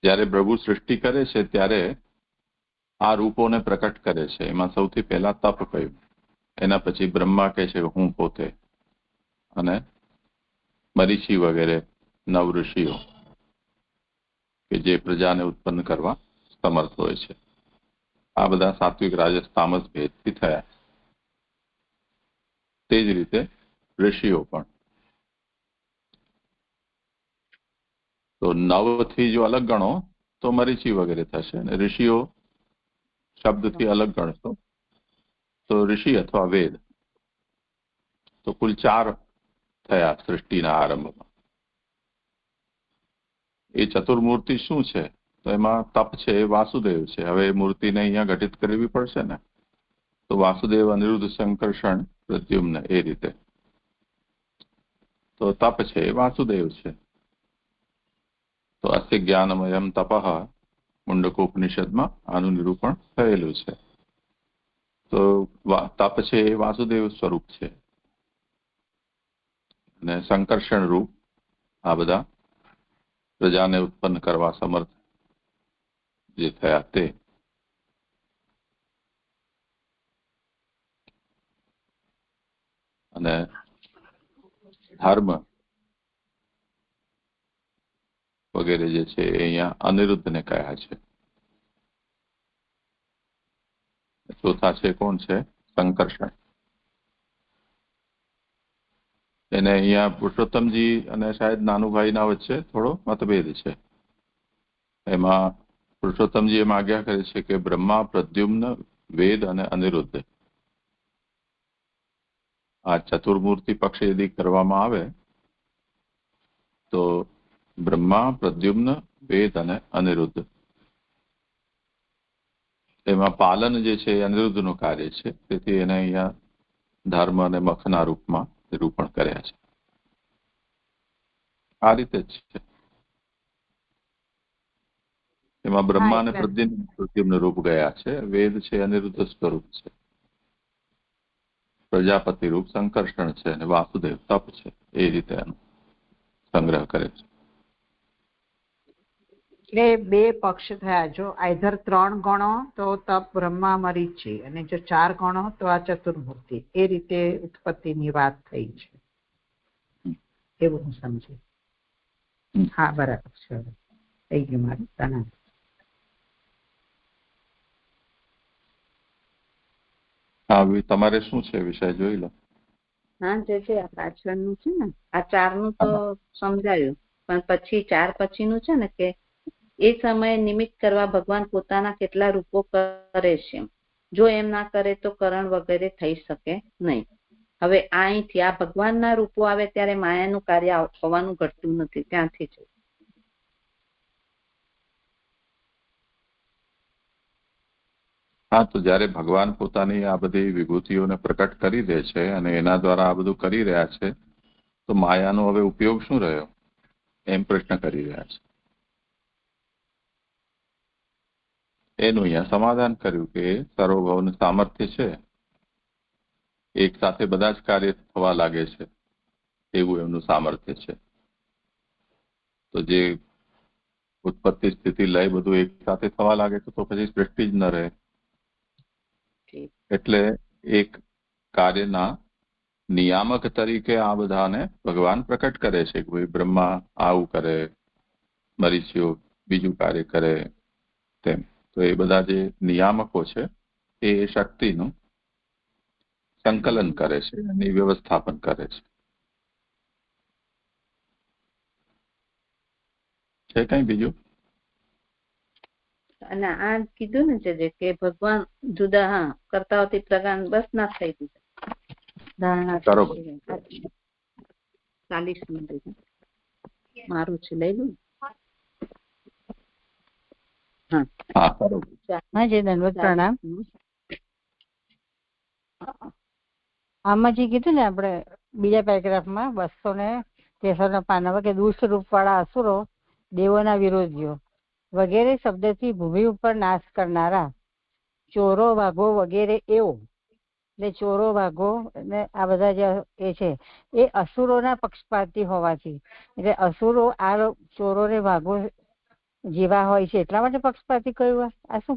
જ્યારે પ્રભુ સૃષ્ટિ કરે છે ત્યારે આ રૂપોને પ્રકટ કરે છે. એમાં સૌથી પહેલા તપ કહ્યું, એના પછી બ્રહ્મા કહે છે હું પોતે, અને મરીચી વગેરે 9 ઋષિઓ કે જે પ્રજાને ઉત્પન્ન કરવા સમર્થ હોય છે. આ બધા સાત્વિક રાજસ તામસ ભેદથી થયા. તે જ રીતે ઋષિઓ પણ. તો 9 થી જો અલગ ગણો તો મરીચી વગેરે થશે, અને ઋષિઓ શબ્દથી અલગ ગણશો તો ઋષિ અથવા વેદ. તો કુલ 4 થયા સૃષ્ટિના આરંભમાં. એ ચતુર્મૂર્તિ શું છે? તો એમાં તપ છે એ વાસુદેવ છે. હવે મૂર્તિને અહીંયા ઘટિત કરવી પડશે ને, તો વાસુદેવ, અનિરુદ્ધ, સંકર્ષણ, પ્રદ્યુમ્ન, એ રીતે. તો તપ છે એ વાસુદેવ છે. તો અસ્ય જ્ઞાનમયમ તપઃ મુંડકોપનિષદમાં આનું નિરૂપણ થયેલું છે. તો તપ છે એ વાસુદેવ સ્વરૂપ છે, અને સંકર્ષણ રૂપ આ બધા પ્રજાને ઉત્પન્ન કરવા સમર્થ જે થયા તે. અને ધર્મ વગેરે જે છે એ અહીંયા અનિરુદ્ધને કહ્યા છે. ચોથા છે કોણ છે? સંકર્ષણ. એને અહીંયા પુરુષોત્તમજી અને શાયદ નાનુભાઈના વચ્ચે થોડો મતભેદ છે. એમાં પુરુષોત્તમજી એમ આજ્ઞા કરે છે કે બ્રહ્મા, પ્રદ્યુમ્ન, વેદ અને અનિરુદ્ધ આ ચતુર્મૂર્તિ પક્ષ યદિ કરવામાં આવે તો બ્રહ્મા, પ્રદ્યુમ્ન, વેદ અને અનિરુદ્ધ, એમાં પાલન જે છે એ અનિરુદ્ધનું કાર્ય છે. તેથી એને અહીંયા ધર્મ અને મખના રૂપમાં નિરૂપણ કર્યા છે. આ રીતે જ છે. એમાં બ્રહ્મા અને પ્રદ્યુમ્ન રૂપ ગયા છે. વેદ છે અનિરુદ્ધ સ્વરૂપ છે, પ્રજાપતિ રૂપ સંકર્ષણ છે, અને વાસુદેવ તપ છે. એ રીતે એનો સંગ્રહ કરે છે. એટલે 2 પક્ષ થયા. જો આઈધર 3 ગણો તો તપ બ્રહ્મા મરીચી, અને જો 4 ગણો તો આ ચતુર્મૂર્તિ. એ રીતે ઉત્પત્તિની વાત થઈ છે, એવું હું સમજી. હા, બરાબર છે. થઈ ગયું મારું. ધન્યવાદ. હા, તમારે શું છે વિષય જોઈ લો. હા, જે છે આ પાછળનું છે ને, આ 4 નું તો સમજાયું, પણ પછી 4 પછીનું છે ને કે એ સમયે નિમિત્ત કરવા ભગવાન પોતાના કેટલા રૂપો કરે છે. જો એમ ના કરે તો કરણ વગેરે થઈ શકે નહીં. હવે અહીંથી આ ભગવાનના રૂપો આવે ત્યારે માયાનું કાર્ય હોવાનું ઘટતું નથી. ત્યાંથી જ. હા, તો જ્યારે ભગવાન પોતાની આ બધી વિભૂતિઓને પ્રકટ કરી દે છે અને એના દ્વારા આ બધું કરી રહ્યા છે, તો માયાનો હવે ઉપયોગ શું રહ્યો એમ પ્રશ્ન કરી રહ્યા છે. એનું અહીંયા સમાધાન કર્યું કે સર્વભવનું સામર્થ્ય છે, એક સાથે બધા જ કાર્ય થવા લાગે છે એવું એમનું સામર્થ્ય છે. તો જે ઉત્પત્તિ સ્થિતિ લય બધું એક સાથે થવા લાગે તો પછી સૃષ્ટિ જ ન રહે. એટલે એક કાર્યના નિયામક તરીકે આ બધાને ભગવાન પ્રકટ કરે છે કે ભાઈ બ્રહ્મા આવું કરે, મરીચીઓ બીજું કાર્ય કરે તેમ. તો એ બધા જે નિયામકો છે એ શક્તિનું સંકલન કરે છે, એની વ્યવસ્થાપન કરે છે. કઈ બીજું? અને આ કીધું ને જે કે ભગવાન જુદા કરતા હોતી પ્રકાર બસ ના થઈ દીધા ધારણા 40 મિનિટ મારું છે લઈ લઉં. હા જી દંડવત પ્રણામ. આમાં જે કીધું ને આપણે બીજા પેરેગ્રાફમાં 263 પાનામાં કે દુષ્ટ રૂપ વાળા અસુરો દેવોના વિરોધીઓ વગેરે શબ્દથી ભૂમિ ઉપર નાશ કરનારા ચોરો વાઘો વગેરે એવો, એટલે ચોરો વાઘો ને આ બધા જે એ છે એ અસુરોના પક્ષપાતી હોવાથી, એટલે અસુરો આ ચોરો ને વાઘો જેવા હોય છે એટલા માટે પક્ષપાતી કહ્યું. આ શું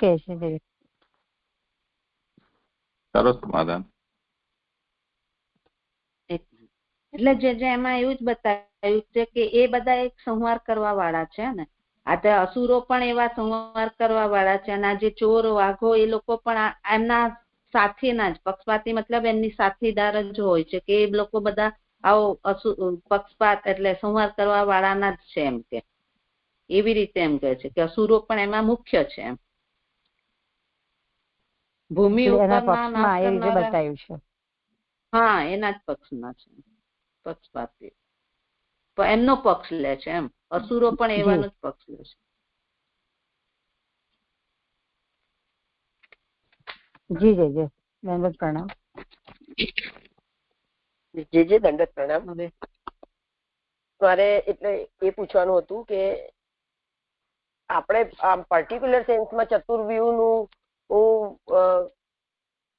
કહે છે? સરસ સમાધાન. એટલે જે એમાં એવું જ બતાવ્યું છે કે એ બધા એક સંહાર કરવા વાળા છે ને. આ તો અસુરો પણ એવા સંહાર કરવા વાળા છે, અને આ જે ચોર વાઘો એ લોકો પણ એમના સાથીના જ પક્ષપાતી, મતલબ એમની સાથીદાર જ હોય છે કે એ લોકો બધા આવો પક્ષપાત એટલે સંહાર કરવા વાળાના જ છે એમ કે. એવી રીતે એમ કહે છે કે અસુરો પણ એમાં મુખ્ય છે એમ. ભૂમિ ઉપર બતાવ્યું છે. હા, એના જ પક્ષમાં છે પક્ષપાતી, એમનો પક્ષ લે છે એમ. અસુરો પણ એવાનો જ પક્ષ લે છે. જી જી જી દંડવત પ્રણામ. જી જી દંડવત પ્રણામ. મારે એટલે એ પૂછવાનું હતું કે આપણે આમ પર્ટિક્યુલર સેન્સમાં ચતુર્વ્યુહનું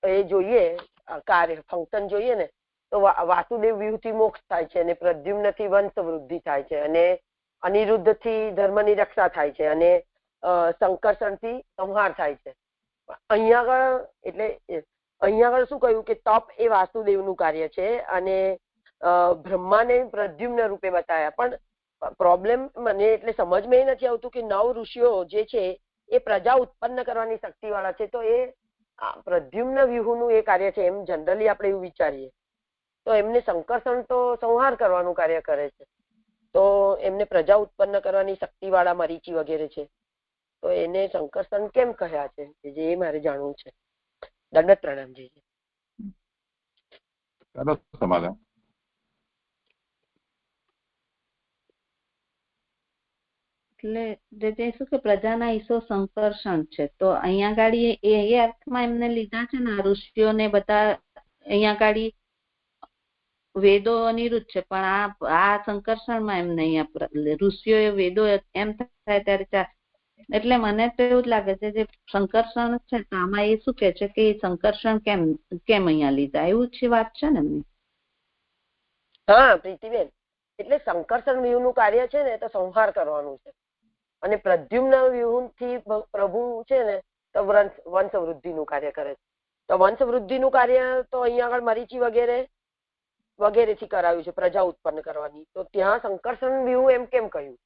એ જોઈએ કાર્ય ફંક્શન જોઈએ ને તો વાસુદેવ વ્યૂહથી મોક્ષ થાય છે, અને પ્રદ્યુમ્નથી વંશ વૃદ્ધિ થાય છે, અને અનિરુદ્ધથી ધર્મની રક્ષા થાય છે, અને સંકર્ષણથી સંહાર થાય છે. અહીંયા આગળ એટલે અહીંયા આગળ શું કહ્યું કે તપ એ વાસુદેવનું કાર્ય છે અને બ્રહ્માને પ્રદ્યુમ્ન રૂપે બતાવ્યા. પણ પ્રોબ્લેમ મને એટલે સમજમાં એ નથી આવતું કે 9 ઋષિઓ જે છે એ પ્રજા ઉત્પન્ન કરવાની શક્તિ વાળા છે, તો એ પ્રદ્યુમ્ન વ્યૂહનું એ કાર્ય છે એમ જનરલી આપણે એવું વિચારીએ તો એમને સંકર્ષણ તો સંહાર કરવાનું કાર્ય કરે છે, તો એમને પ્રજા ઉત્પન્ન કરવાની શક્તિ વાળા મરીચી વગેરે છે, તો એને સંકર્ષણ કેમ કહ્યા છે જે એ મારે જાણવું છે. દંડવત પ્રણામજી. સરસ સમાધાન. એટલે શું કે પ્રજાના ઈસો સંકર્ષણ છે, તો અહીંયા ગાડી એ અર્થમાં એમને લીધા છે ને ઋષિઓને બધા. અહીંયા ગાડી વેદો અનિરુદ્ધ છે, પણ આ સંકર્ષણમાં એમને અહીંયા ઋષિઓ વેદો એમ થાય ત્યારે એટલે મને તો એવું જ લાગે છે જે સંકર્ષણ છે તો આમાં એ શું કે છે કે સંકર્ષણ કેમ અહીંયા લીધા એવું છે વાત છે ને એમની. હા પ્રીતિબેન, એટલે સંકર્ષણ વ્યૂહનું કાર્ય છે ને તો સંહાર કરવાનું છે, અને પ્રદ્યુમ્ન વ્યૂહથી પ્રભુ છે ને તો વંશ વૃદ્ધિનું કાર્ય કરે છે. તો વંશ વૃદ્ધિનું કાર્ય તો અહીંયા આગળ મરીચી વગેરેથી કરાવ્યું છે પ્રજા ઉત્પન્ન કરવાની, તો ત્યાં સંકર્ષણ વ્યૂહ એમ કેમ કહ્યું?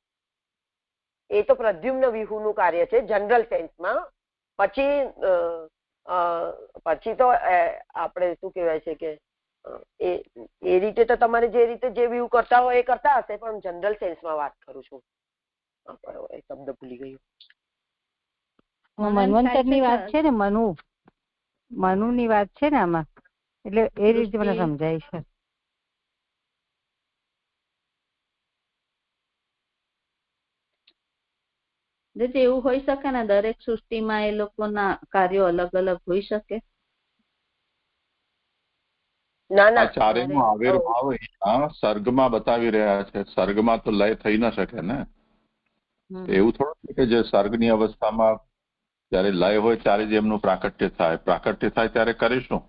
એ તો પ્રદ્યુમ્ન વ્યૂહનું કાર્ય છે જનરલ સેન્સમાં. પછી તો આપણે શું કહેવાય છે કે એ રીતે તો તમારે જે રીતે જે વ્યૂહ કરતા હોય એ કરતા હશે, પણ જનરલ સેન્સમાં વાત કરું છું. શબ્દ ભૂલી ગયું. મન્વંતરની વાત છે ને, મનુની વાત છે ને આમાં, એટલે એ રીતે મને સમજાય છે. એવું હોઈ શકે ને દરેક સૃષ્ટિમાં એ લોકોના કાર્યો અલગ અલગ હોઈ શકે. ના ના, ચારેયનો આવિર્ભાવ સર્ગમાં બતાવી રહ્યા છે. સર્ગમાં તો લય થઈ ન શકે ને. એવું થોડું કે જે સર્ગની અવસ્થામાં જયારે લય હોય ત્યારે જ એમનું પ્રાકટ્ય થાય ત્યારે કરીશું.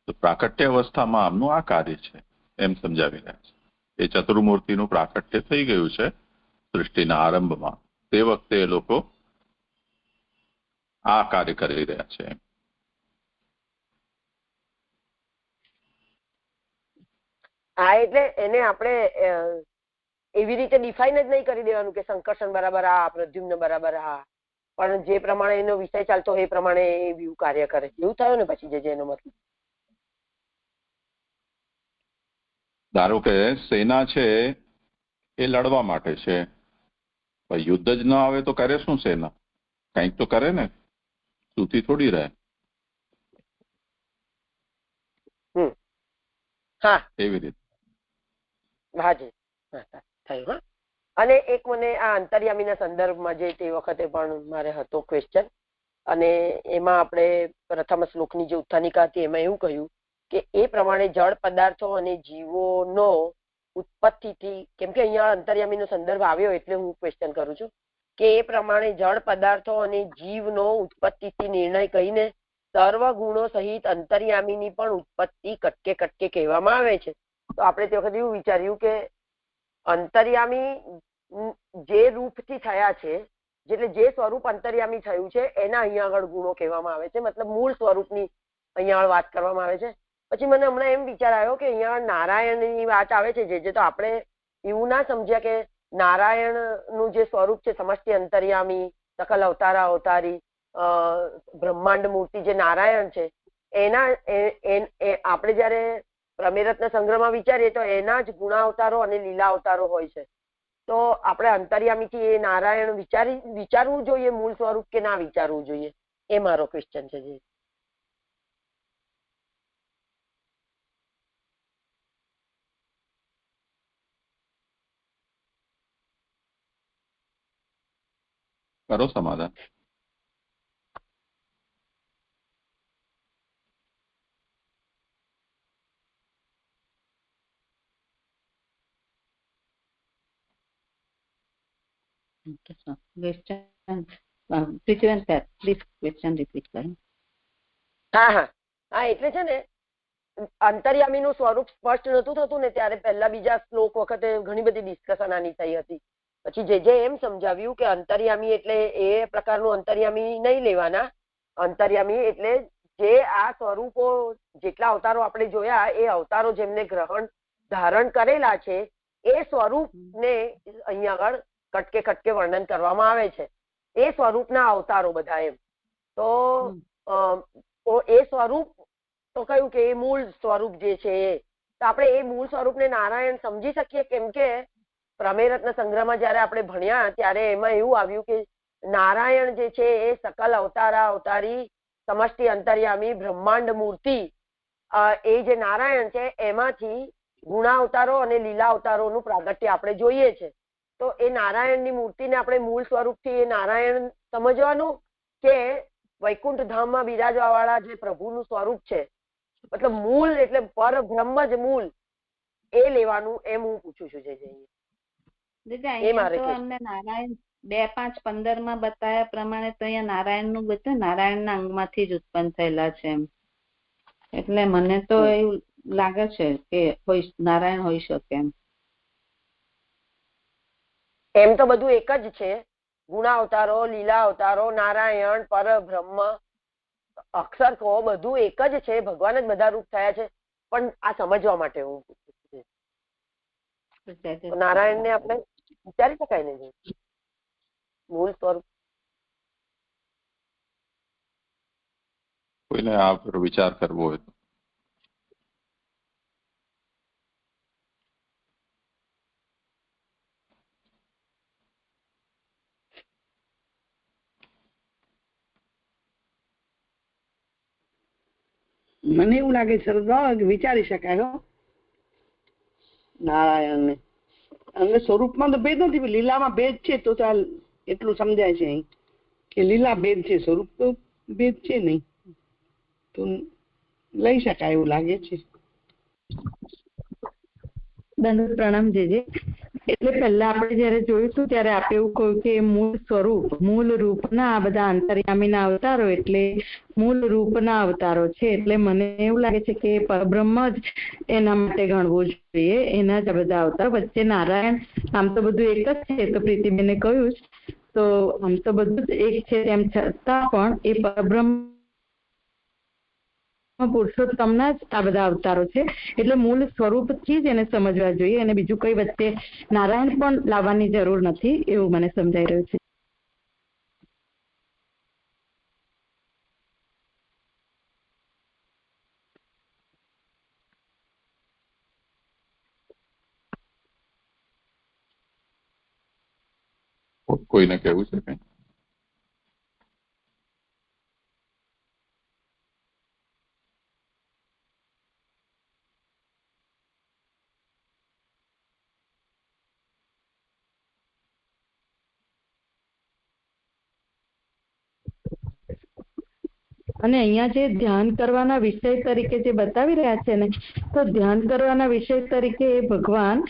તો પ્રાકટ્ય અવસ્થામાં આમનું આ કાર્ય છે એમ સમજાવી રહ્યા છે. એ ચતુર્મૂર્તિનું પ્રાકટ્ય થઈ ગયું છે સૃષ્ટિના આરંભમાં, તે વખતે એ લોકો આ કાર્ય કરી રહ્યા છે. હા, એટલે એને આપણે એવી રીતે ડિફાઇન જ નહીં કરી દેવાનું કે સંકર્ષણ બરાબર આ, પ્રદ્યુમ્ન બરાબર આ, પણ જે પ્રમાણે એનો વિષય ચાલતો એ પ્રમાણે એ વ્યૂ કાર્ય કરે. એવું થયું ને પછી જે એનો મતલબ. ધારો કે સેના છે એ લડવા માટે છે, યુદ્ધ જ ન આવે તો કરે શું? સેના કંઈક તો કરે ને, સૂતી થોડી રહે. હા, એવી રીતે. હાજી, થયું. હા, અને એક મને આ અંતર્યામીના સંદર્ભમાં જે તે વખતે પણ મારે હતો ક્વેશ્ચન, અને એમાં આપણે પ્રથમ શ્લોકની જે ઉત્થાનિકા હતી એમાં એવું કહ્યું કે એ પ્રમાણે જળ પદાર્થો અને જીવોનો ઉત્પત્તિથી, કેમ કે અહીંયા અંતર્યામીનો સંદર્ભ આવ્યો એટલે હું ક્વેશ્ચન કરું છું કે એ પ્રમાણે જળ પદાર્થો અને જીવનો ઉત્પત્તિથી નિર્ણય કહીને સર્વ ગુણો સહિત અંતર્યામીની પણ ઉત્પત્તિ કટકે કટકે કહેવામાં આવે છે. તો આપણે તે વખતે એવું વિચાર્યું કે અંતર્યામી જે રૂપથી થયા છે, એટલે જે સ્વરૂપ અંતર્યામી થયું છે એના અહીંયા આગળ ગુણો કહેવામાં આવે છે, મતલબ મૂળ સ્વરૂપની અહીંયા આગળ વાત કરવામાં આવે છે. પછી મને હમણાં એમ વિચાર આવ્યો કે અહીંયા નારાયણની વાત આવે છે, જે તો આપણે એવું ના સમજ્યા કે નારાયણનું જે સ્વરૂપ છે સમષ્ટિ અંતર્યામી, સકલ અવતારા અવતારી, બ્રહ્માંડ મૂર્તિ જે નારાયણ છે એના આપણે જયારે પ્રમેયરત્ન સંગ્રહમાં વિચારીએ તો એના જ ગુણાવતારો અને લીલા અવતારો હોય છે. તો આપણે અંતર્યામીથી એ નારાયણ વિચારવું જોઈએ મૂળ સ્વરૂપ કે ના વિચારવું જોઈએ, એ મારો ક્વેશ્ચન છે. જે કરો સમાધાન. હા હા હા, એટલે છે ને અંતર્યામીનું સ્વરૂપ સ્પષ્ટ નતું થતું ને ત્યારે પહેલા બીજા શ્લોક વખતે ઘણી બધી ડિસ્કશન આની થઈ હતી. પછી જે એમ સમજાવ્યું કે અંતર્યામી એટલે એ પ્રકારનું અંતર્યામી નહીં લેવાના. અંતર્યામી એટલે જે આ સ્વરૂપો જેટલા અવતારો આપણે જોયા એ અવતારો જેમને ધારણ કરેલા છે એ સ્વરૂપને અહીંયા આગળ કટકે કટકે વર્ણન કરવામાં આવે છે. એ સ્વરૂપના અવતારો બધા એમ. તો એ સ્વરૂપ તો કહ્યું કે એ મૂળ સ્વરૂપ જે છે એ, તો આપણે એ મૂળ સ્વરૂપને નારાયણ સમજી શકીએ, કેમ કે પ્રમેયરત્ન સંગ્રહમાં જયારે આપણે ભણ્યા ત્યારે એમાં એવું આવ્યું કે નારાયણ જે છે એ સકલ અવતારા અવતારી સમષ્ટિ અંતર્યામી બ્રહ્માંડ મૂર્તિ, એ જે નારાયણ છે એમાંથી ગુણાવતારો અને લીલા અવતારોનું પ્રાગટ્ય આપણે જોઈએ છે. તો એ નારાયણની મૂર્તિને આપણે મૂળ સ્વરૂપથી એ નારાયણ સમજવાનું કે વૈકુંઠ ધામમાં બિરાજવા વાળા જે પ્રભુનું સ્વરૂપ છે, મતલબ મૂળ એટલે પરબ્રહ્મ જ મૂળ, એ લેવાનું એમ હું પૂછું છું. નારાયણ 2:5:15 માં બતાવ્યા પ્રમાણે તો અહીંયા નારાયણ નું બધું નારાયણના અંગમાંથી જ ઉત્પન્ન થયેલા છે એમ. એટલે મને તો એવું લાગે છે કે નારાયણ હોઈ શકે એમ. એમ તો બધું એક જ છે, ગુણાવતારો, લીલા અવતારો, નારાયણ, પરબ્રહ્મ, અક્ષર કહો, બધું એક જ છે. ભગવાન જ બધા રૂપ થયા છે, પણ આ સમજવા માટે હું નારાયણ ને આપણે વિચારી શકાય ને મૂળ સ્વરૂપ. કોઈને આ પર વિચાર કરવો હોય તો મને એવું લાગે છે વિચારી શકાય હો નારાયણ ને. અને સ્વરૂપમાં તો ભેદ નથી, લીલામાં ભેદ છે તો ચાલ એટલું સમજાય છે અહીં કે લીલા ભેદ છે, સ્વરૂપ તો ભેદ છે નહીં, તો લઈ શકાય એવું લાગે છે. દંડ પ્રણામ જીજી. એટલે પહેલા આપણે જયારે જોઈશું ત્યારે આપણે એવું કહ્યું કે મૂળ સ્વરૂપ મૂળ રૂપના આ બધા અંતર્યામીના અવતારો એટલે મૂળ રૂપના અવતારો છે. એટલે મને એવું લાગે છે કે પરબ્રહ્મ જ એના માટે ગણવું જોઈએ, એના જ બધા અવતાર. વચ્ચે નારાયણ આમ તો બધું એક જ છે, તો પ્રીતિબેને કહ્યું તો આમ તો બધું જ એક છે, તેમ છતાં પણ એ પરબ્રહ્મ પુરુષોત્તમના જ આ બધા અવતારો છે. એટલે મૂળ સ્વરૂપથી જ એને સમજવા જોઈએ અને બીજું કઈ વચ્ચે નારાયણ પણ લાવવાની જરૂર નથી, એવું મને સમજાઈ રહ્યું છે. કોઈને કહેવું છે કઈ? અને અહીંયા જે ધ્યાન કરવાના વિષય તરીકે જે બતાવી રહ્યા છે ને, તો ધ્યાન કરવાના વિષય તરીકે એ ભગવાન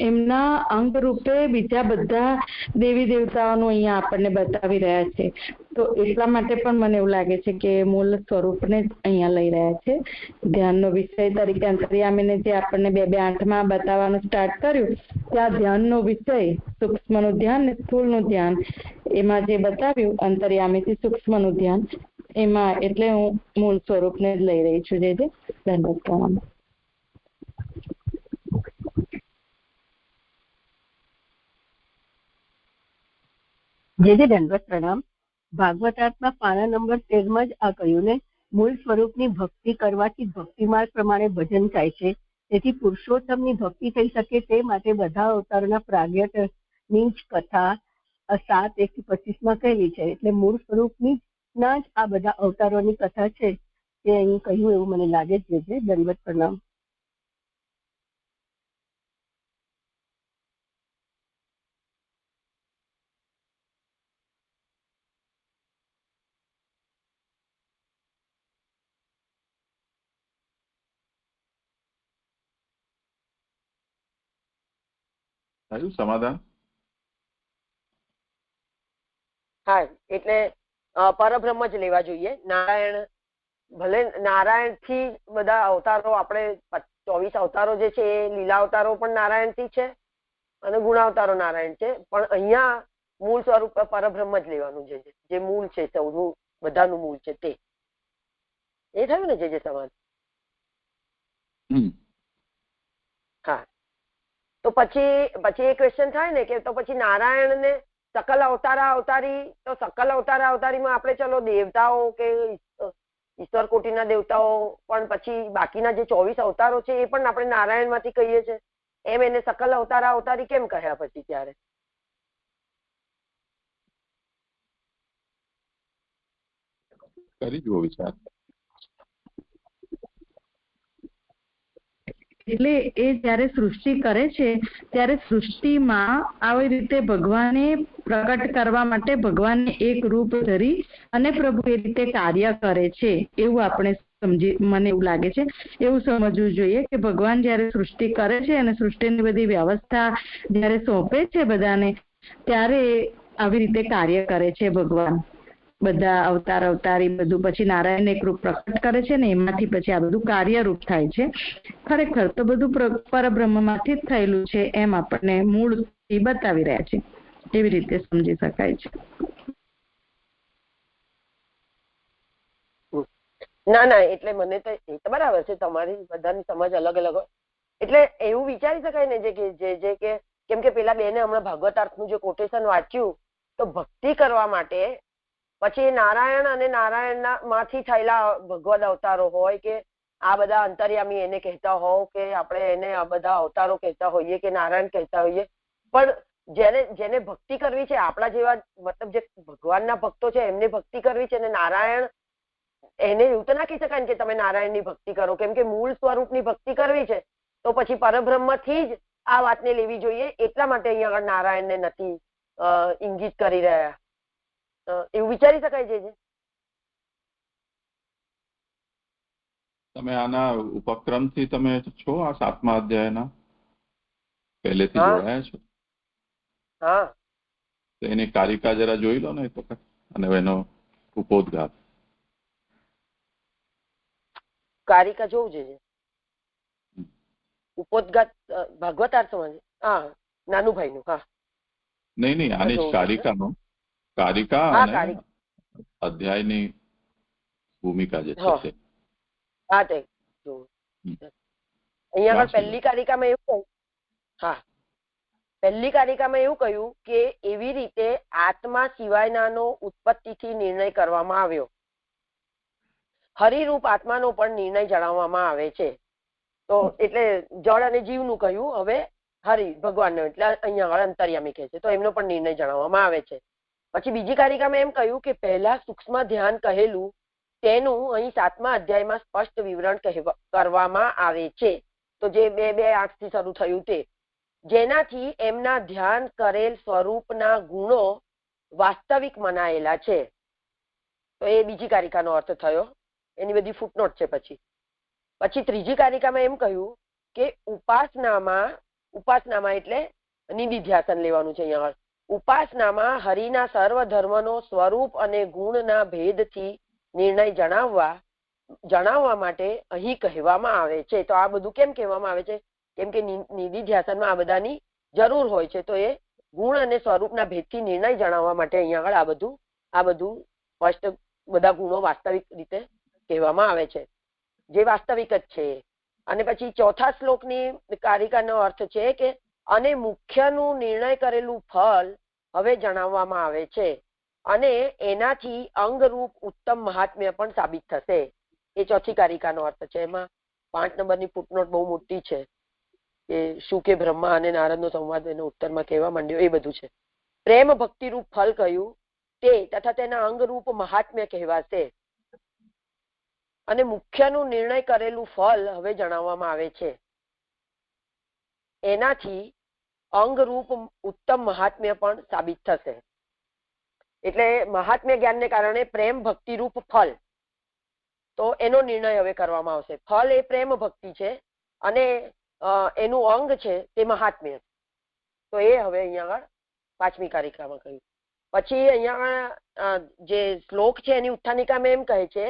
એમના અંગ રૂપે બીજા બધા દેવી દેવતાઓનું અહીંયા આપણને બતાવી રહ્યા છે. તો એટલા માટે પણ મને એવું લાગે છે કે મૂળ સ્વરૂપને જ અહીંયા લઈ રહ્યા છે. ધ્યાનનો વિષય તરીકે અંતર્યામીને જે આપણને 2-2-8 બતાવવાનું સ્ટાર્ટ કર્યું, ત્યાં ધ્યાનનો વિષય સૂક્ષ્મનું ધ્યાન ને સ્થૂળનું ધ્યાન, એમાં જે બતાવ્યું અંતર્યામીથી સૂક્ષ્મનું ધ્યાન, એમાં એટલે હું મૂળ સ્વરૂપને જ લઈ રહી છું. જે દંડવત પ્રણામ. જે દંડવત પ્રણામ. ભાગવતાત્મા પાના નંબર 13 જ આ કહ્યું ને, મૂળ સ્વરૂપની ભક્તિ કરવાથી ભક્તિ માર્ગ પ્રમાણે ભજન થાય છે. તેથી પુરુષોત્તમની ભક્તિ થઈ શકે તે માટે બધા અવતારોના પ્રાગટ્યની જ કથા 7:1-25 કહેલી છે. એટલે મૂળ સ્વરૂપની ના જ આ બધા અવતારોની કથા છે તે અહીં કહ્યું એવું મને લાગે છે. દંડવત પ્રણામ. થયું સમાધાન? હા, એટલે પરબ્રહ્મ જ લેવા જોઈએ. નારાયણ ભલે નારાયણ થી બધા અવતારો, આપણે 24 અવતારો જે છે એ લીલા અવતારો પણ નારાયણ થી છે અને ગુણાવતારો નારાયણ છે, પણ અહીંયા મૂળ સ્વરૂપ પરબ્રહ્મ જ લેવાનું છે. જે મૂળ છે સૌનું બધાનું મૂળ છે તે. એ થયું ને જે સમાજ? હા. તો પછી એ ક્વેશ્ચન થાય ને કે તો પછી નારાયણ ને સકલ અવતારા અવતારી, તો સકલ અવતારા અવતારીમાં આપણે ચલો દેવતાઓ કે ઈશ્વર કોટીના દેવતાઓ, પણ પછી બાકીના જે 24 અવતારો છે એ પણ આપણે નારાયણ માંથી કહીએ છીએ, એમ એને સકલ અવતારા અવતારી કેમ કહ્યા પછી ત્યારે? કરી જુઓ વિચાર. એટલે એ જયારે સૃષ્ટિ કરે છે ત્યારે સૃષ્ટિમાં આવી રીતે ભગવાને પ્રકટ કરવા માટે ભગવાનને એક રૂપ ધરી અને પ્રભુ એ રીતે કાર્ય કરે છે, એવું આપણે મને એવું લાગે છે, એવું સમજવું જોઈએ કે ભગવાન જયારે સૃષ્ટિ કરે છે અને સૃષ્ટિની બધી વ્યવસ્થા જયારે સોંપે છે બધાને, ત્યારે આવી રીતે કાર્ય કરે છે ભગવાન. બધા અવતાર અવતારી બધું પછી નારાયણ એક રૂપ પ્રકટ કરે છે ને એમાંથી પછી આ બધું કાર્યરૂપ થાય છે. ખરેખર તો બધું પરબ્રહ્મમાંથી જ થયેલું છે એમ આપણને મૂળથી બતાવી રહ્યા છે, એવી રીતે સમજી શકાય છે. ના ના, એટલે મને તો એ તો બરાબર છે, તમારી બધાની સમજ અલગ અલગ હોય એટલે એવું વિચારી શકાય ને જે કે કેમ કે પેલા બેને હમણાં ભાગવતાર્થનું જે કોટેશન વાંચ્યું, તો ભક્તિ કરવા માટે પછી નારાયણ અને નારાયણના માંથી થયેલા ભગવદ અવતારો હોય કે આ બધા અંતર્યામી એને કહેતા હોવ કે આપણે એને આ બધા અવતારો કહેતા હોઈએ કે નારાયણ કહેતા હોઈએ, પણ જેને ભક્તિ કરવી છે, આપણા જેવા મતલબ જે ભગવાનના ભક્તો છે એમને ભક્તિ કરવી છે, અને નારાયણ એને એવું તો ના કહી શકાય કે તમે નારાયણની ભક્તિ કરો, કેમ કે મૂળ સ્વરૂપની ભક્તિ કરવી છે તો પછી પરબ્રહ્મથી જ આ વાતને લેવી જોઈએ. એટલા માટે અહીંયા આગળ નારાયણને નથી ઇંગિત કરી રહ્યા, એવું વિચારી શકાય છે. તમે આના ઉપક્રમથી તમે છો આ 7મા અધ્યાયના? પહેલેથી જોડાયા છો? હા, તો એની કારિકા જરા જોઈ લો ને એક વખત, અને એનો ઉપોદ્ઘાત. કારિકા જોવું જોઈએ. ઉપોદ્ઘાત ભાગવતાર્થમાં? હા, નાનુભાઈ નું. હા, નહીં, આની જ કારિકાનો, કારિકા અને અધ્યાયની ભૂમિકા જે છે તે. હા, તે જોવું. અહીંયા આગળ પહેલી કારિકામાં એવું કહ્યું, હા, પહેલી કારિકામાં એવું કહ્યું કે એવી રીતે આત્મા સિવાયનાનો ઉત્પત્તિથી નિર્ણય કરવામાં આવ્યો. હરિરૂપ આત્માનો પણ નિર્ણય જણાવવામાં આવે છે. તો એટલે જળ અને જીવનું કહ્યું, હવે હરિ ભગવાનનો, એટલે અહીંયા આગળ અંતર્યામી કહે છે, તો એમનો પણ નિર્ણય જણાવવામાં આવે છે. પછી બીજી કારિકામાં એમ કહ્યું કે પહેલા સૂક્ષ્મ ધ્યાન કહેલું તેનું અહીં 7મા અધ્યાયમાં સ્પષ્ટ વિવરણ કરવામાં આવે છે. તો જે 2:8 થી શરૂ થયું તે, જેનાથી એમના ધ્યાન કરેલ સ્વરૂપના ગુણો વાસ્તવિક મનાયેલા છે. તો એ બીજી કારિકાનો અર્થ થયો. એની બધી ફૂટનોટ છે. પછી ત્રીજી કારિકામાં એમ કહ્યું કે ઉપાસનામાં એટલે નિધિધ્યાસન લેવાનું છે અહીંયા. ઉપાસનામાં હરિના સર્વ ધર્મનો સ્વરૂપ અને ગુણના ભેદથી નિર્ણય જણાવવા માટે અહીં કહેવામાં આવે છે. તો આ બધું કેમ કહેવામાં આવે છે? કેમ કે નિધિધ્યાસનમાં આ બધાની જરૂર હોય છે. તો એ ગુણ અને સ્વરૂપના ભેદથી નિર્ણય જણાવવા માટે અહીંયા આગળ આ બધું સ્પષ્ટ બધા ગુણો વાસ્તવિક રીતે કહેવામાં આવે છે, જે વાસ્તવિક જ છે. અને પછી ચોથા શ્લોકની કારિકાનો અર્થ છે કે અને મુખ્યનું નિર્ણય કરેલું ફળ હવે જણાવવામાં આવે છે, અને એનાથી અંગરૂપ ઉત્તમ મહાત્મ્ય પણ સાબિત થશે. એ ચોથી કારિકાનો અર્થ છે. એમાં 5 નંબરની ફૂટનોટ બહુ મોટી છે કે શું કે બ્રહ્મા અને નારદનો સંવાદ એનો ઉત્તરમાં કહેવા માંડ્યો, એ બધું છે. પ્રેમ ભક્તિરૂપ ફળ કહ્યું તે તથા તેના અંગરૂપ મહાત્મ્ય કહેવાશે, અને મુખ્યનું નિર્ણય કરેલું ફળ હવે જણાવવામાં આવે છે. એનાથી અંગરૂપ ઉત્તમ મહાત્મ્ય પણ સાબિત થશે. એટલે મહાત્મ્ય જ્ઞાનને કારણે પ્રેમ ભક્તિરૂપ ફળ, તો એનો નિર્ણય હવે કરવામાં આવશે. ફળ એ પ્રેમ ભક્તિ છે અને એનું અંગ છે તે મહાત્મ્ય. તો એ હવે અહીંયા આગળ 5મી કારિકામાં કહ્યું. પછી અહીંયા જે શ્લોક છે એની ઉત્થાનિકામાં એમ કહે છે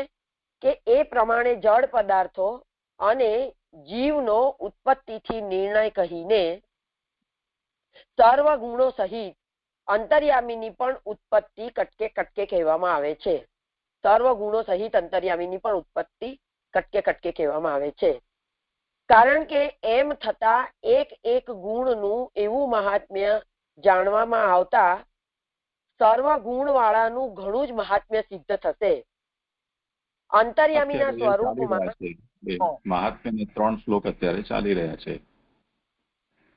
કે એ પ્રમાણે જળ પદાર્થો અને જીવનો ઉત્પત્તિથી નિર્ણય કહીને સર્વ ગુણો સહિત અંતર્યામીની પણ ઉત્પત્તિ કટકે કટકે કહેવામાં આવે છે. સર્વ ગુણો સહિત અંતર્યામીની પણ ઉત્પત્તિ કટકે કટકે કહેવામાં આવે છે. કારણ કે એમ થતા એક એક ગુણનું એવું મહાત્મ્ય જાણવામાં આવતા સર્વ ગુણ વાળાનું ઘણું જ મહાત્મ્ય સિદ્ધ થશે. અંતર્યામીના સ્વરૂપમાં મહાત્મ્યના 3 શ્લોક અત્યારે ચાલી રહ્યા છે.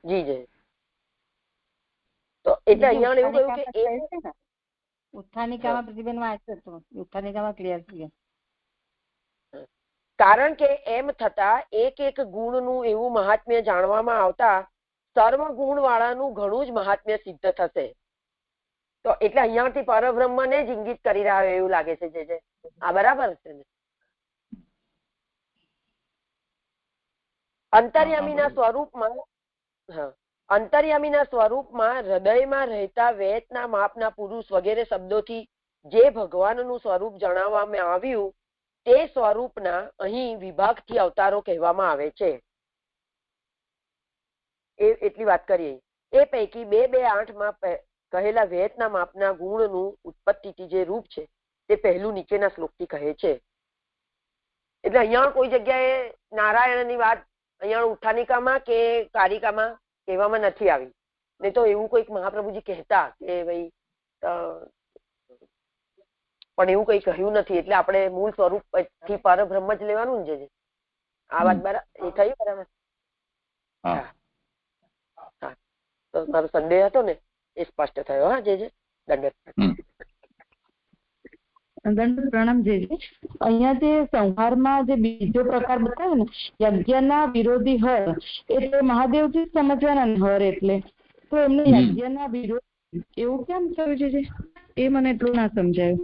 જી. તો એટલે અહીંયા એવું કહ્યું કે ઉત્થાનિકામાં પ્રતિબંધ વાંચ્યો હતો, ઉત્થાનિકામાં ક્લિયર થઈ ગયું. કારણ કે એમ થતા એક એક ગુણનું એવું મહાત્મ્ય જાણવામાં આવતા સર્વ ગુણ વાળાનું ઘણું જ મહાત્મ્ય સિદ્ધ થશે. તો એટલે અહીંયાથી પરબ્રહ્મને જ ઇંગિત કરી રહ્યા એવું લાગે છે. જે આ બરાબર છે ને? અંતર્યામીના સ્વરૂપમાં હૃદયમાં રહેતા વેતના માપના પુરુષ વગેરે શબ્દોથી જે ભગવાનનું સ્વરૂપ જણાવવામાં આવ્યું તે સ્વરૂપના અહીં વિભાગથી અવતારો કહેવામાં આવે છે. એટલી વાત કરીએ. એ પૈકી 2:8 કહેલા વેતના માપના ગુણનું ઉત્પત્તિથી જે રૂપ છે તે પહેલું નીચેના શ્લોકથી કહે છે. એટલે અહીંયા કોઈ જગ્યાએ નારાયણની વાત અહીંયા ઉત્થાનિકામાં કે કારિકામાં કહેવામાં નથી આવી. નહીં તો એવું કોઈક મહાપ્રભુજી કહેતા કે ભાઈ, પણ એવું કઈ કહ્યું નથી. એટલે આપણે મૂળ સ્વરૂપ થી પરબ્રહ્મ જ લેવાનું ને. આ વાત બરાબર એ થઈ બરાબર? હા, તો મારો સંદેહ હતો ને એ સ્પષ્ટ થયો. હા જે દંડવત પ્રણામ. જે અહીંયા જે સંહારમાં જે બીજો પ્રકાર બતાવ્યો ને, યજ્ઞના વિરોધી હર, એટલે મહાદેવજી સમજવાના ને હર એટલે, તો એમને યજ્ઞના વિરોધી એવું કેમ થયું છે? એ મને એટલું ના સમજાયું.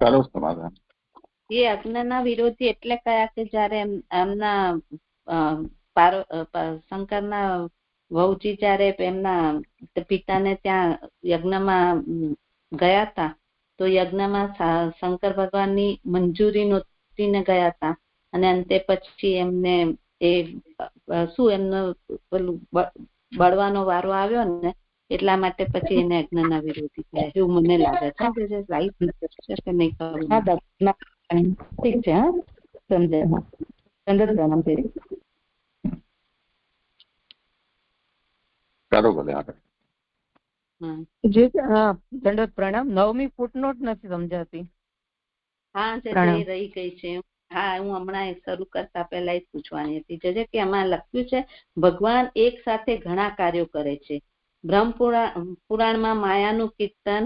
કરો સમાધાન. એ યજ્ઞના વિરોધી એટલે કયા કે જયારે એમના શંકરના વહુજી જયારે એમના પિતાને ત્યાં યજ્ઞમાં ગયા હતા તો યજ્ઞમાં શંકર ભગવાનની મંજૂરી નોતીને ગયા હતા અને અંતે પછી એમને એમનો પેલું બળવાનો વારો આવ્યો ને એટલા માટે પછી એને યજ્ઞના વિરોધી થયા એવું મને લાગે છે રાઈટ કે નહીં ખબર. ઠીક છે. હા સમજાય. પ્રણામ કરી કરો ભલે આગળ. જે દંડવત પ્રણામ. 9મી ફૂટનોટ નથી સમજાતી. હા રહી ગઈ છે. હા હું હમણાં શરૂ કરતા પહેલા જ પૂછવાની હતી જે કે એમાં લખ્યું છે ભગવાન એક સાથે ઘણા કાર્યો કરે છે. બ્રહ્મ પુરાણમાં માયાનું કીર્તન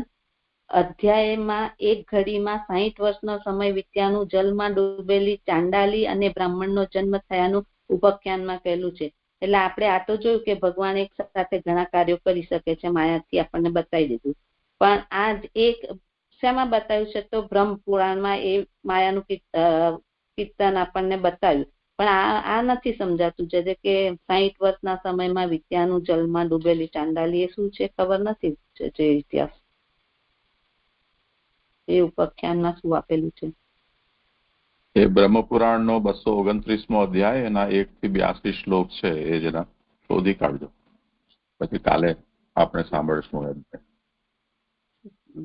અધ્યાયમાં એક ઘડીમાં 60 વર્ષનો સમય વિત્યાનું જલમાં ડૂબેલી ચાંડાલી અને બ્રાહ્મણનો જન્મ થયાનું ઉપાખ્યાનમાં કહેલું છે. એટલે આપણે આ તો જોયું કે ભગવાન એક સાથે ઘણા કાર્યો કરી શકે છે, માયાથી આપણને બતાવી દીધું. પણ આ એક શેમાં બતાવ્યું છે તો બ્રહ્મ પુરાણમાં એ માયાનું કીર્તન આપણને બતાવ્યું. પણ આ નથી સમજાતું છે કે 60 વર્ષના સમયમાં વિદ્યાનું જલમાં ડૂબેલી ચાંડાલી એ શું છે ખબર નથી જે ઇતિહાસ એ ઉપાખ્યાનમાં શું આપેલું છે. એ બ્રહ્મપુરાણનો 229મો અધ્યાય એના 1 થી 82 શ્લોક છે એ જરા શોધી કાઢજો પછી કાલે આપણે સાંભળશું.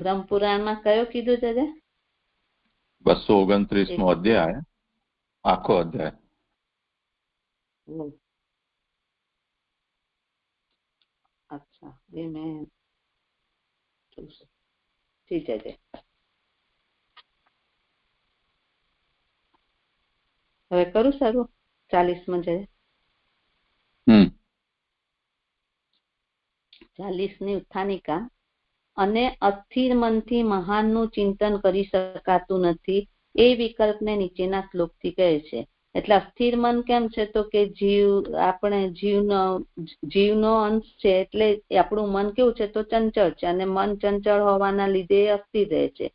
બ્રહ્મપુરાણમાં કયો કીધું છે 229મો અધ્યાય આખો અધ્યાય. અચ્છા એ મેં ઠીક છે. હવે કરું શરૂ 40માં જઈએ. 40ની ઉત્થાનિકા. અને અસ્થિર મનથી મહાનનું ચિંતન કરી શકાતું નથી એ વિકલ્પને નીચેના શ્લોકથી કહે છે. એટલે અસ્થિર મન કેમ છે તો કે આપણે જીવનો અંશ છે એટલે આપણું મન કેવું છે તો ચંચળ છે અને મન ચંચળ હોવાના લીધે અસ્થિર રહે છે.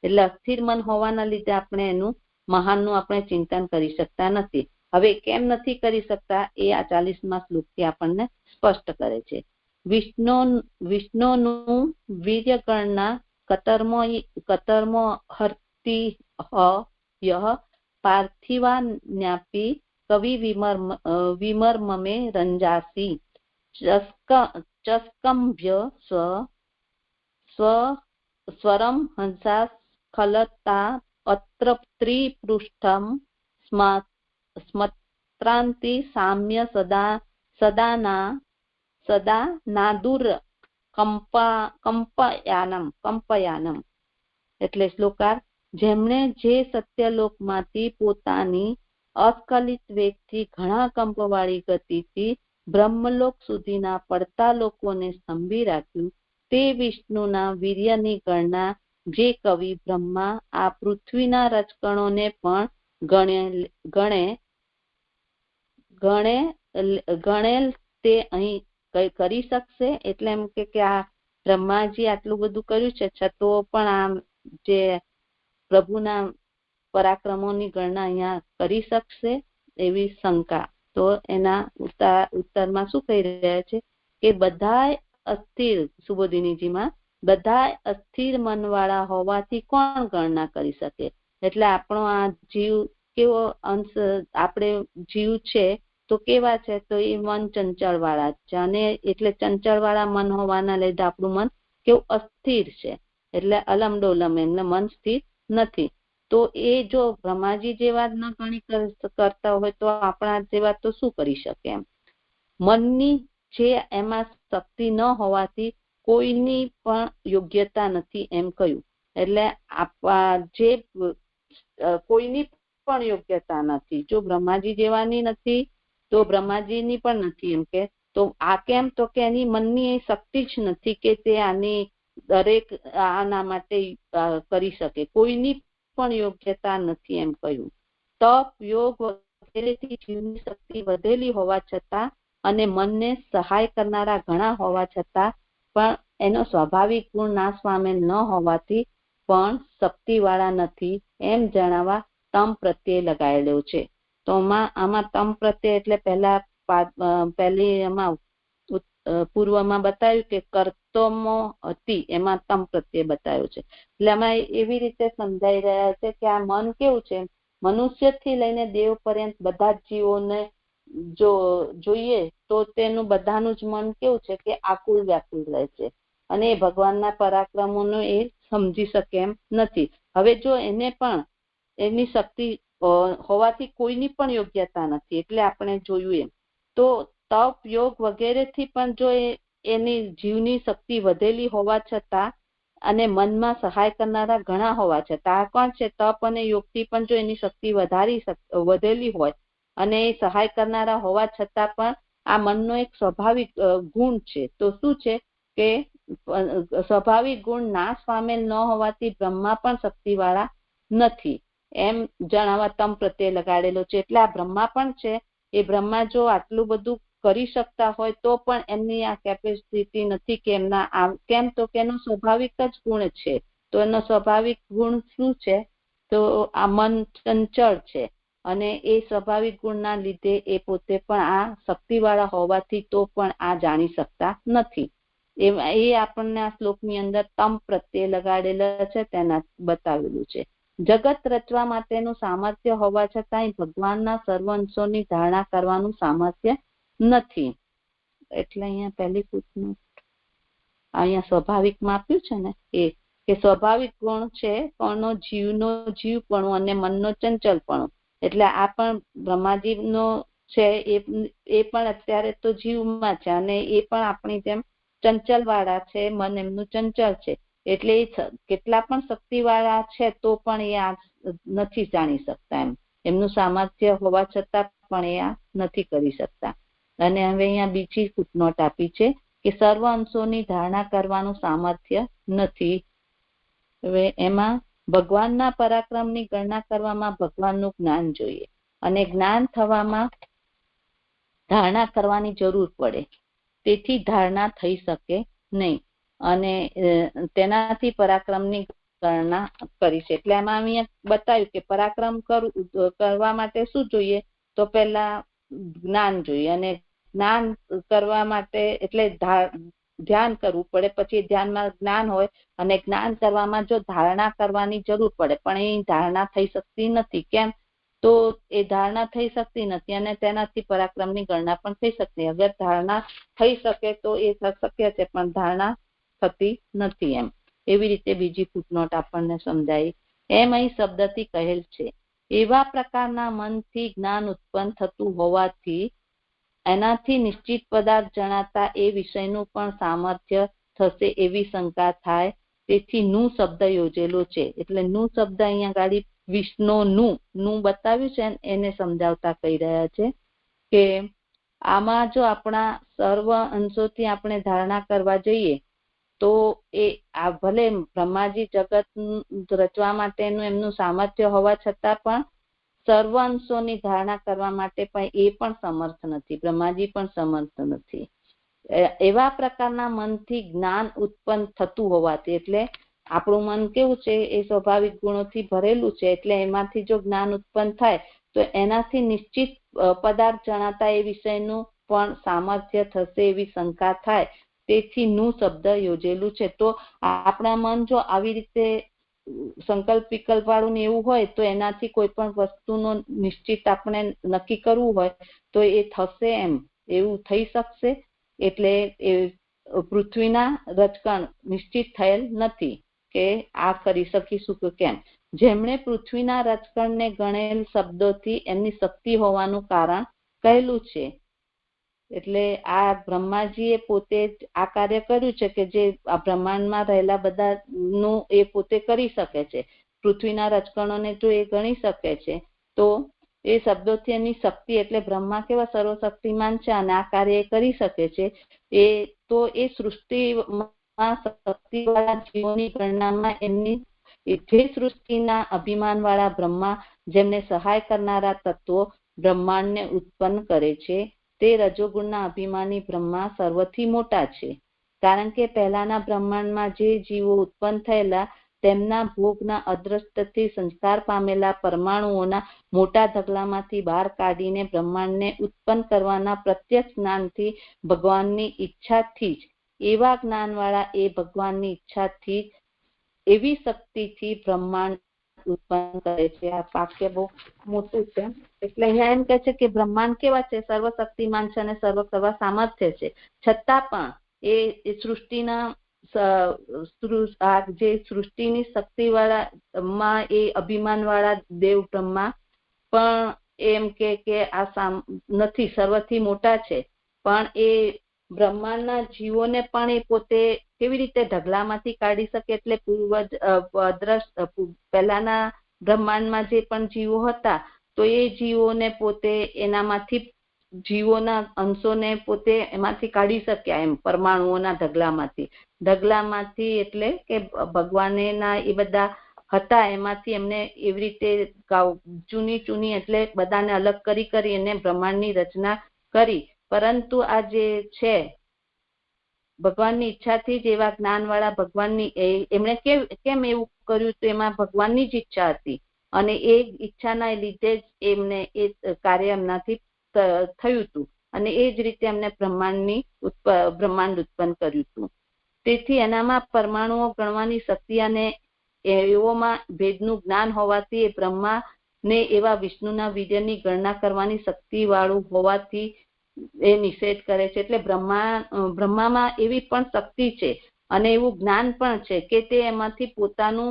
એટલે અસ્થિર મન હોવાના લીધે આપણે એનું મહાનનું આપણે ચિંતન કરી શકતા નથી. હવે કેમ નથી કરી શકતા એ આ 40મા શ્લોકથી આપણને સ્પષ્ટ કરે છે. વિષ્ણુનું વીર્યગણના કતર્મો હર્તિ યહ પાર્થિવાન્યાપી કવિ વિમર્મમે રંજાસી ચસ્કંભ્ય સ્વરમ હંસા સ્ખલતા અત્ર ત્રિપૃષ્ઠમ સ્મત્રાંતિ સામ્ય સદા નાદુર કંપયાનમ. એટલે શ્લોકાર. જેમણે જે સત્યલોકમાંથી પોતાની અસ્ખલિત વેગથી ઘણા કંપવાળી ગતિથી બ્રહ્મલોક સુધીના પડતા લોકોને સ્તંભી રાખ્યું તે વિષ્ણુના વીર્યની ગણના જે કવિ બ્રહ્મા આ પૃથ્વીના રજકણોને પણ ગણેલ તે અહીં કરી શકશે. એટલે એમ કે આ બ્રહ્માજી આટલું બધું કર્યું છે છતાં પણ આ જે પ્રભુના પરાક્રમોની ગણના અહીંયા કરી શકશે એવી શંકા. તો એના ઉત્તરમાં શું કહી રહ્યા છે કે બધા અસ્થિર સુબોધિનીજીમાં બધા અસ્થિર મનવાળા હોવાથી કોણ ગણના કરી શકે. એટલે આપણો આ જીવ કેવો અંશ આપણે જીવ છે તો કેવા છે તો એ મન ચંચળ વાળા છે અને એટલે ચંચળ વાળા મન હોવાના લીધે આપણું મન કેવું અસ્થિર છે. એટલે અલમ ડોલમ એમને મન સ્થિર નથી. તો એ જો બ્રહ્માજી જેવા જ ન ગણી કરતા હોય તો આપણા જેવા તો શું કરી શકે એમ. મનની જે એમાં શક્તિ ન હોવાથી કોઈની પણ યોગ્યતા નથી એમ કહ્યું. એટલે જે કોઈની પણ યોગ્યતા નથી. જો બ્રહ્માજી જેવાની નથી તો બ્રહ્માજીની પણ નથી એમ કે. તો આ કેમ તો કે એની મનની શક્તિ જ નથી કે તે આની દરેક આના માટે કરી શકે. કોઈની પણ યોગ્યતા નથી એમ કહ્યું. તપ યોગ વગેરેથી જીવની શક્તિ વધેલી હોવા છતાં અને મનને સહાય કરનારા ઘણા હોવા છતાં પણ એનો સ્વાભાવિક ગુણ નાશ પામે ન હોવાથી પણ શક્તિવાળા નથી એમ જણાવવા તમ પ્રત્યે લગાયેલો છે. તો આમાં તમ પ્રત્યય એટલે પહેલી એમાં પૂર્વમાં બતાવ્યું કે કર્તમો હતી, એમાં તમ પ્રત્યય બતાવ્યું છે. એટલે આમાં એવી રીતે સમજાઈ રહ્યા છે કે આ મન કેવું છે, મનુષ્યથી લઈને દેવ પર્યંત બધા જ જીવોને જો જોઈએ તો તેનું બધાનું જ મન કેવું છે કે આકુલ વ્યાકુલ રહે છે અને એ ભગવાનના પરાક્રમોનું એ સમજી શકે એમ નથી. હવે જો એને પણ એની શક્તિ હોવાથી કોઈની પણ યોગ્યતા નથી, એટલે આપણે જોયું એમ તો તપ યોગ વગેરેથી પણ જો એની જીવની શક્તિ વધેલી હોવા છતાં અને મનમાં સહાય કરનારા ઘણા હોવા છતાં આ કોણ છે, તપ અને યોગથી પણ જો એની શક્તિ વધેલી હોય અને એ સહાય કરનારા હોવા છતાં પણ આ મનનો એક સ્વાભાવિક ગુણ છે. તો શું છે કે સ્વાભાવિક ગુણ નાશ પામેલ ન હોવાથી બ્રહ્મા પણ શક્તિવાળા નથી એમ જણાવવા તમ પ્રત્યય લગાડેલો છે. એટલે આ બ્રહ્મા પણ છે, એ બ્રહ્મા જો આટલું બધું કરી શકતા હોય તો પણ એમની આ કેપેસિટી નથી કે એમના કેમ તો કે એનો સ્વાભાવિક જ ગુણ છે. તો એનો સ્વાભાવિક ગુણ શું છે, તો આ મન ચંચળ છે અને એ સ્વાભાવિક ગુણના લીધે એ પોતે પણ આ શક્તિવાળા હોવાથી તો પણ આ જાણી શકતા નથી. એ આપણને આ શ્લોકની અંદર તમ પ્રત્યય લગાડેલા છે તેના બતાવેલું છે. જગત રચવા માટેનું સામર્થ્ય હોવા છતાં ભગવાનના સર્વ અંશોની ધારણા કરવાનું સામર્થ્ય નથી. એટલે અહીંયા પહેલી ફૂટનોટ અહીંયા સ્વાભાવિકમાં આપ્યું છે ને એ કે સ્વાભાવિક ગુણ છે કોનો, જીવનો જીવપણું અને મનનો ચંચલપણું. એટલે આ પણ બ્રહ્માજીનો છે એ પણ અત્યારે તો જીવમાં છે અને એ પણ આપણી જેમ ચંચલ વાળા છે, મન એમનું ચંચલ છે. એટલે એ કેટલા પણ શક્તિ વાળા છે તો પણ એ આ નથી જાણી શકતા એમનું સામર્થ્ય હોવા છતાં પણ એ આ નથી કરી શકતા. અને હવે અહીંયા બીજી ફૂટનોટ આપી છે કે સર્વ અંશોની ધારણા કરવાનું સામર્થ્ય નથી. હવે એમાં ભગવાનના પરાક્રમની ગણના કરવામાં ભગવાનનું જ્ઞાન જોઈએ અને જ્ઞાન થવામાં ધારણા કરવાની જરૂર પડે, તેથી ધારણા થઈ શકે નહીં અને તેનાથી પરાક્રમની ગણના કરી છે. એટલે એમાં અહીંયા બતાવ્યું કે પરાક્રમ કરવા માટે શું જોઈએ, તો પહેલા જ્ઞાન જોઈએ અને જ્ઞાન કરવા માટે એટલે ધ્યાન કરવું પડે, પછી ધ્યાનમાં જ્ઞાન હોય અને જ્ઞાન કરવામાં જો ધારણા કરવાની જરૂર પડે પણ એ ધારણા થઈ શકતી નથી. કેમ તો એ ધારણા થઈ શકતી નથી અને તેનાથી પરાક્રમની ગણના પણ થઈ શકતી. અગર ધારણા થઈ શકે તો એ શક્ય છે પણ ધારણા થતી નથી. એવી રીતે બીજી ફૂટનોટ આપણને સમજાય એમ અહીં શબ્દથી કહેલ છે. એવા પ્રકારના મનથી જ્ઞાન ઉત્પન્ન થતું હોવાથી એનાથી નિશ્ચિત પદાર્થ જણાતા એ વિષયનું પણ સામર્થ્ય થશે એવી શંકા થાય, તેથી નું શબ્દ યોજેલો છે. એટલે નું શબ્દ અહીંયા ગાડી વિષ્ણુનું બતાવ્યું છે એને સમજાવતા કહી રહ્યા છે કે આમાં જો આપણા સર્વ અંશોથી આપણે ધારણા કરવા જઈએ તો એ આ ભલે બ્રહ્માજી જગત રચવા માટેનું એમનું સામર્થ્ય હોવા છતાં પણ સર્વ અંશોની ધારણા કરવા માટે પણ એ પણ સમર્થ નથી, બ્રહ્માજી પણ સમર્થ નથી. એવા પ્રકારના મનથી જ્ઞાન ઉત્પન્ન થતું હોવાથી, એટલે આપણું મન કેવું છે એ સ્વાભાવિક ગુણોથી ભરેલું છે, એટલે એમાંથી જો જ્ઞાન ઉત્પન્ન થાય તો એનાથી નિશ્ચિત પદાર્થ જણાતા એ વિષયનું પણ સામર્થ્ય થશે એવી શંકા થાય, તેથી નું શબ્દ યોજેલું છે. તો આપણા મન જો આવી રીતે સંકલ્પ વિકલ્પ વાળું ને એવું હોય તો એનાથી કોઈ પણ વસ્તુનો નિશ્ચિત આપણે નક્કી કરવું હોય તો એ થશે એવું થઈ શકશે. એટલે એ પૃથ્વીના રચકણ નિશ્ચિત થયેલ નથી કે આ કરી શકીશું કે કેમ. જેમણે પૃથ્વીના રચકણને ગણેલ શબ્દોથી એમની શક્તિ હોવાનું કારણ કહેલું છે. એટલે આ બ્રહ્માજીએ પોતે જ આ કાર્ય કર્યું છે કે જે આ બ્રહ્માંડમાં રહેલા બધાનું એ પોતે કરી શકે છે. પૃથ્વીના રચકણોને જો એ ગણી શકે છે તો એ શબ્દોથી એની શક્તિ, એટલે બ્રહ્મા કેવા સર્વશક્તિમાન છે અને આ કાર્ય એ કરી શકે છે. એ તો એ સૃષ્ટિમાં શક્તિવાળા જીવોની ગણનામાં એમની જે સૃષ્ટિના અભિમાન વાળા બ્રહ્મા જેમને સહાય કરનારા તત્વો બ્રહ્માંડને ઉત્પન્ન કરે છે તે રજોગુણના અભિમાની બ્રહ્મા સર્વથી મોટા છે. કારણ કે પહેલાના બ્રહ્માંડમાં જે જીવો ઉત્પન્ન થયેલા તેમના ભોગના અદ્રષ્ટથી સંસ્કાર પામેલા પરમાણુઓના મોટા ઢગલામાંથી બહાર કાઢીને બ્રહ્માંડને ઉત્પન્ન કરવાના પ્રત્યક્ષ જ્ઞાનથી ભગવાનની ઈચ્છાથી જ એવા જ્ઞાનવાળા એ ભગવાનની ઈચ્છાથી એવી શક્તિથી બ્રહ્માંડ ઉત્પન્ન કરે છે. આ વાક્ય બહુ મોટું છે. એટલે અહીંયા એમ કે છે કે બ્રહ્માંડ કેવા છે, સર્વશક્તિમાન છે અને સર્વ સામર્થ્ય છે, છતાં પણ એ સૃષ્ટિના જે સૃષ્ટિની શક્તિ વાળા માં એ અભિમાન વાળા દેવ બ્રહ્મા પણ એમ કે આ નથી, સર્વથી મોટા છે, પણ એ બ્રહ્માંડના જીવોને પણ એ પોતે કેવી રીતે ઢગલામાંથી કાઢી શકે, એટલે પહેલાના બ્રહ્માંડમાં જે પણ જીવો હતા તો એ જીવોને પોતે એનામાંથી જીવોના અંશોને પોતે એમાંથી કાઢી શક્યા, એમ પરમાણુઓના ઢગલામાંથી એટલે કે ભગવાનના એ બધા હતા એમાંથી એમને એવી રીતે ચૂની એટલે બધાને અલગ કરી એને બ્રહ્માંડની રચના કરી. પરંતુ આ જે છે ભગવાનની ઈચ્છાથી જ એવા જ્ઞાનવાળા ભગવાનની એમણે કેમ એવું કર્યું, તો એમાં ભગવાનની જ ઈચ્છા હતી અને એ ઈચ્છાના લીધે જ એમને એ કાર્ય એમનાથી થયું હતું અને એ જ રીતે એમને બ્રહ્માંડ ઉત્પન્ન કર્યું હતું. તેથી એનામાં પરમાણુઓ ગણવાની શક્તિ અને એઓમાં ભેદનું જ્ઞાન હોવાથી એ બ્રહ્માને એવા વિષ્ણુના વીર્યની ગણના કરવાની શક્તિ વાળું હોવાથી એ નિષેધ કરે છે. એટલે બ્રહ્મામાં એવી પણ શક્તિ છે અને એવું જ્ઞાન પણ છે કે તે એમાંથી પોતાનું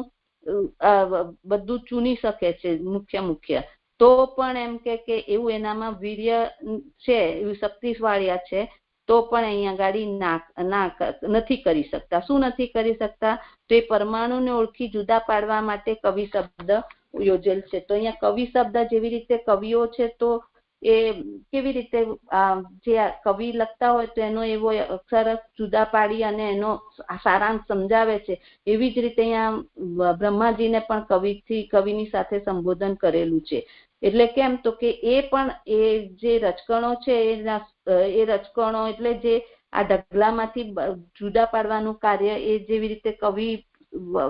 બધું ચૂની શકે છે મુખ્ય, તો પણ એમ કે એવું એનામાં વીર્ય છે, એવી શક્તિવાળા છે, તો પણ અહીંયા ગાડી નથી કરી શકતા. શું નથી કરી શકતા? તો એ પરમાણુને ઓળખી જુદા પાડવા માટે કવિ શબ્દ યોજેલ છે. તો અહીંયા કવિ શબ્દ જેવી રીતે કવિઓ છે, તો એ કેવી રીતે જે કવિ લખતા હોય તો એનો એવો અક્ષર જુદા પાડી અને એનો સારાંશ સમજાવે છે, એવી જ રીતે અહીંયા બ્રહ્માજીને પણ કવિની સાથે સંબોધન કરેલું છે. એટલે કેમ, તો કે એ પણ એ જે રચકણો છે એ રચકણો એટલે જે આ ઢગલામાંથી જુદા પાડવાનું કાર્ય એ જેવી રીતે કવિ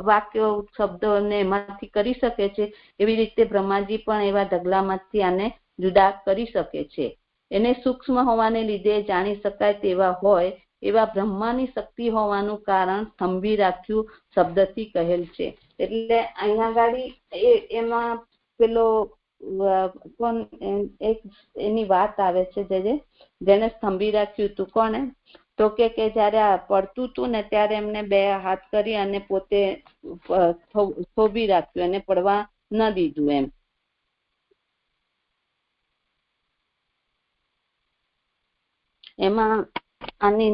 વાક્યો શબ્દોને એમાંથી કરી શકે છે, એવી રીતે બ્રહ્માજી પણ એવા ઢગલામાંથી આને જુદા કરી શકે છે. એને સૂક્ષ્મ હોવાને લીધે જાણી શકાય તેવા હોય એવા બ્રહ્માની શક્તિ હોવાનું કારણ સ્તંભી રાખ્યું શબ્દથી કહેલ છે. એટલે અહીંયા ગાડી એમાં પેલો એક એની વાત આવે છે જેને સ્તંભી રાખ્યું હતું. કોને? તો કે જયારે આ પડતું હતું ને ત્યારે એમને બે હાથ કરી અને પોતે થોભી રાખ્યું અને પડવા ન દીધું. એમ એમાં આની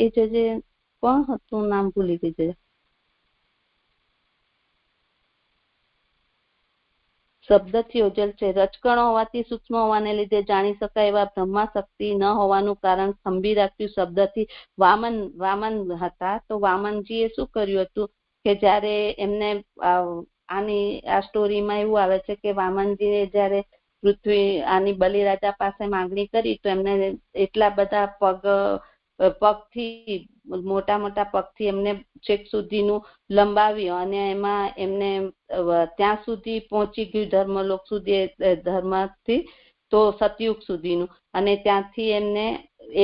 એ જે કોણ હતું, નામ ભૂલી ગઈ છે. શબ્દથી યોજેલ છે. રચકણો હોવાથી સૂક્ષ્મ હોવાને લીધે જાણી શકાય એવા બ્રહ્મા શક્તિ ન હોવાનું કારણ સ્તંભી રાખ્યું શબ્દથી વામન હતા. તો વામનજીએ શું કર્યું હતું કે જયારે એમને આ સ્ટોરીમાં એવું આવે છે કે વામનજીએ જયારે પૃથ્વી આની બલિરાજા પાસે માંગણી કરી તો એમને એટલા બધા પગથી મોટા પગથી એમને છેક સુધીનું લંબાવ્યું અને એમાં એમને ત્યાં સુધી પહોંચી ગયું ધર્મલોક સુધી, ધર્મથી તો સતયુગ સુધીનું, અને ત્યાંથી એમને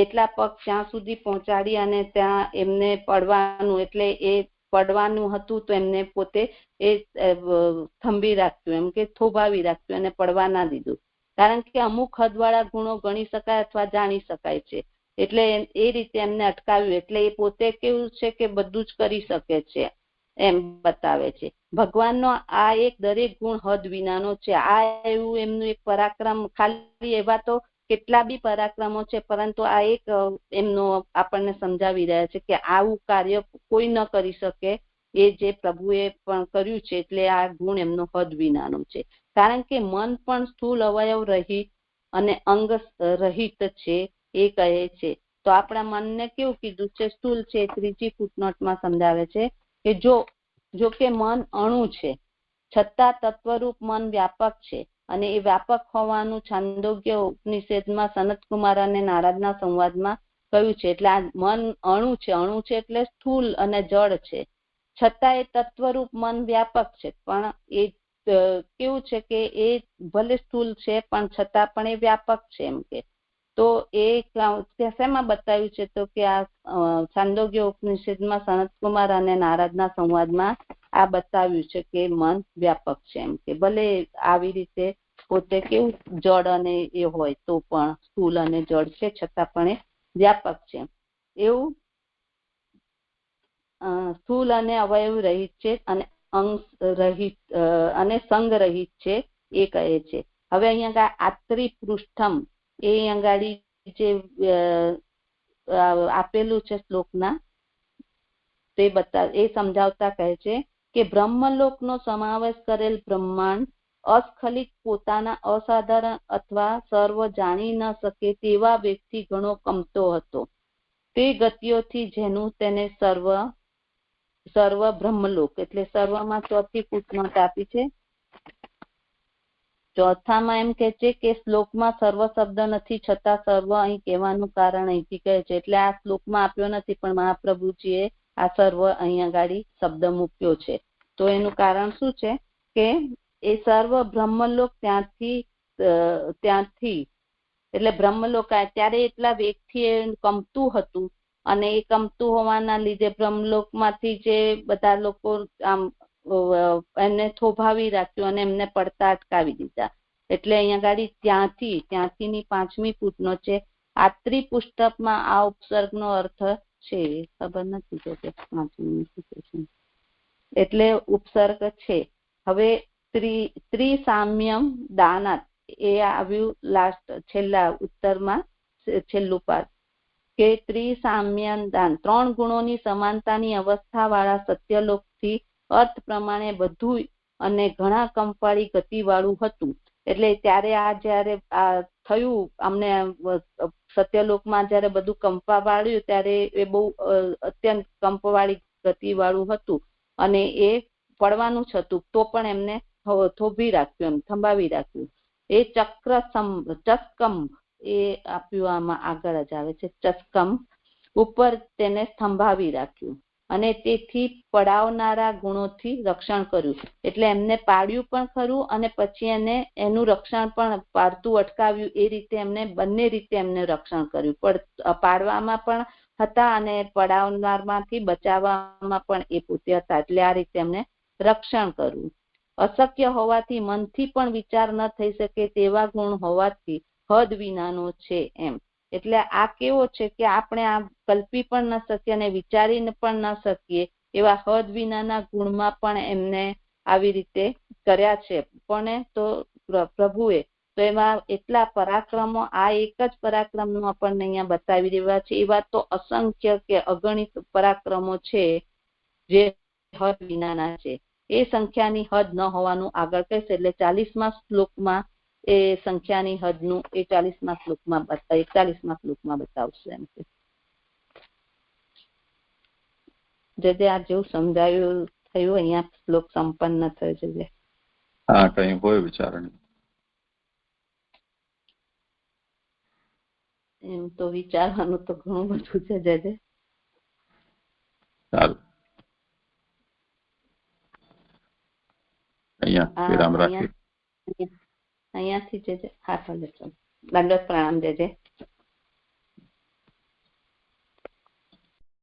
એટલા પગ ત્યાં સુધી પહોંચાડી અને ત્યાં એમને પડવાનું એટલે એ પડવાનું હતું તો એમને પોતે એ થંભી રાખ્યું, એમ કે થોભાવી રાખ્યું અને પડવા ના દીધું. કારણ કે અમુક હદવાળા ગુણો ગણી શકાય અથવા જાણી શકાય છે, એટલે એ રીતે એમને અટકાવ્યું. એટલે એ પોતે કેવું છે કે બધું જ કરી શકે છે એમ બતાવે છે. ભગવાનનો આ એક દરેક ગુણ હદ વિનાનો છે. આ એવું એમનું એક પરાક્રમ, ખાલી એવા તો કેટલા બી પરાક્રમો છે, પરંતુ આ એક એમનો આપણને સમજાવી રહ્યા છે કે આવું કાર્ય કોઈ ન કરી શકે એ જે પ્રભુએ પણ કર્યું છે. એટલે આ ગુણ એમનો હદ વિનાનો છે. કારણ કે મન પણ સ્થૂળ અવયવ રહિત અને અંગ રહિત છે એ કહે છે. તો આપણા મનને કેવું કીધું છે? સ્થૂળ છે. ત્રીજી ફૂટનોટમાં સમજાવે છે કે જો કે મન અણુ છે છતાં તત્વરૂપ મન વ્યાપક છે. અને એ વ્યાપક હોવાનું છાંદોગ્ય ઉપનિષેધમાં સનતકુમાર અને નારદના સંવાદમાં કહ્યું છે. એટલે આ મન અણુ છે એટલે સ્થૂલ અને જળ છે, છતાં એ તત્વરૂપ મન વ્યાપક છે. પણ એ કેવું છે કે એ ભલે સ્થૂલ છે પણ છતાં પણ એ વ્યાપક છે એમ કે. તો એ શેમાં બતાવ્યું છે તો કે આ છાંદોગ્ય ઉપનિષેધમાં સનતકુમાર અને નારદના સંવાદમાં આ બતાવ્યું છે કે મન વ્યાપક છે એમ કે. ભલે આવી રીતે પોતે કેવું જળ અને એ હોય તો પણ સ્થૂલ અને જળ છે છતાં પણ એ વ્યાપક છે. એવું સ્થૂલ અને અવયવ રહિત છે અને અંગ રહિત અને સંગ રહિત છે એ કહે છે. હવે અહીંયા આત્રી પૃષ્ઠમ એ અંગાડી જે આપેલું છે શ્લોકના તે એ સમજાવતા કહે છે કે બ્રહ્મલોકનો સમાવેશ કરેલ બ્રહ્માંડ અસ્ખલિત પોતાના અસાધારણ અથવા સર્વ જાણી ન શકે તેવા વ્યક્તિ ઘણો કમતો હતો. તે ગતિઓથી જેનું તેને સર્વ બ્રહ્મલોક એટલે સર્વમાં ચોથી ફૂટનોટ આપી છે. ચોથામાં એમ કે છે કે શ્લોકમાં સર્વ શબ્દ નથી છતાં સર્વ અહીં કહેવાનું કારણ અહીંથી કહે છે. એટલે આ શ્લોકમાં આપ્યો નથી પણ મહાપ્રભુજીએ આ સર્વ અહીંયા ગાડી શબ્દ મૂક્યો છે. તો એનું કારણ શું છે કે એ સર્વ બ્રહ્મલોક ત્યાંથી એટલે બ્રહ્મલોક ત્યારે એટલા વેગથી એ કમતું હતું અને એ કમતું હોવાના લીધે બ્રહ્મલોકમાંથી જે બધા લોકો આમ એમને થોભાવી રાખ્યું અને એમને પડતા અટકાવી દીધા. એટલે અહીંયા ગાડી ત્યાંથી 5મી ફૂટનો છે. આત્રી પુસ્તકમાં આ ઉપસર્ગનો અર્થ છે ખબર નથી કે 5મી એટલે ઉપસર્ગ છે. હવે ત્રિસામ્યમ દાનાત એ આવ્યું લાસ્ટ છેલ્લા ઉત્તરમાં છેલ્લું પાઠ કે ત્રિસામ્યમ દાન 3 ગુણોની સમાનતાની અવસ્થા વાળા સત્યલોકથી અર્થ પ્રમાણે બધું અને ઘણા કંપવાળી ગતિ વાળું હતું. એટલે ત્યારે આ જયારે આ થયું અમને સત્યલોકમાં જયારે બધું કંપવા વાળ્યું ત્યારે એ બહુ અત્યંત કંપવાળી ગતિ વાળું હતું અને એ પડવાનું જ હતું તો પણ એમને થોભી રાખ્યું એમ થંભાવી રાખ્યું. એ ચસ્કમ એ આપ્યું આમાં આગળ જ આવે છે. ચસ્કમ ઉપર તેને સ્તંભાવી રાખ્યું અને તેથી પડાવનારા ગુણોથી રક્ષણ કર્યું. એટલે એમને પાડ્યું પણ ખરું અને પછી એનું રક્ષણ પણ પાડતું અટકાવ્યું. એ રીતે એમને બંને રીતે એમને રક્ષણ કર્યું. પાડવામાં પણ હતા અને પડાવનારમાંથી બચાવવામાં પણ એ પોતે હતા. એટલે આ રીતે એમને રક્ષણ કરવું. અશક્ય હોવાથી મનથી પણ વિચાર ન થઈ શકે તેવા ગુણ હોવાથી હદ વિનાનો છે એમ. એટલે આ કેવો છે કે આપણે આ કલ્પી પણ ન શકીએ અને વિચારીને પણ ન શકીએ એવા હદ વિનાના ગુણમાં પણ એમને આવી રીતે કર્યા છે. પણ તો પ્રભુએ તો એમાં એટલા પરાક્રમો આ એક જ પરાક્રમનો આપણને અહીંયા બતાવી રહ્યા છે. એવા તો અસંખ્ય કે અગણિત પરાક્રમો છે જે હદ વિનાના છે. એ સંખ્યાની હદ ન હોવાનું આગળ કહેશે. એટલે 40મા શ્લોકમાં એ સંખ્યાની હદનું એ 41મા શ્લોકમાં બતાવશે એમ. જે આ જેવું સમજાયું થયું અહીંયા શ્લોક સંપન્ન થયો છે. હા, કઈ હોય વિચારણી? એમ તો વિચારવાનું તો ઘણું બધું છે. જે સારું, અહીંયા વિરામ રાખીએ. અહીંયાથી જે હા ભલે ચાલો. દંડવત પ્રણામ. જે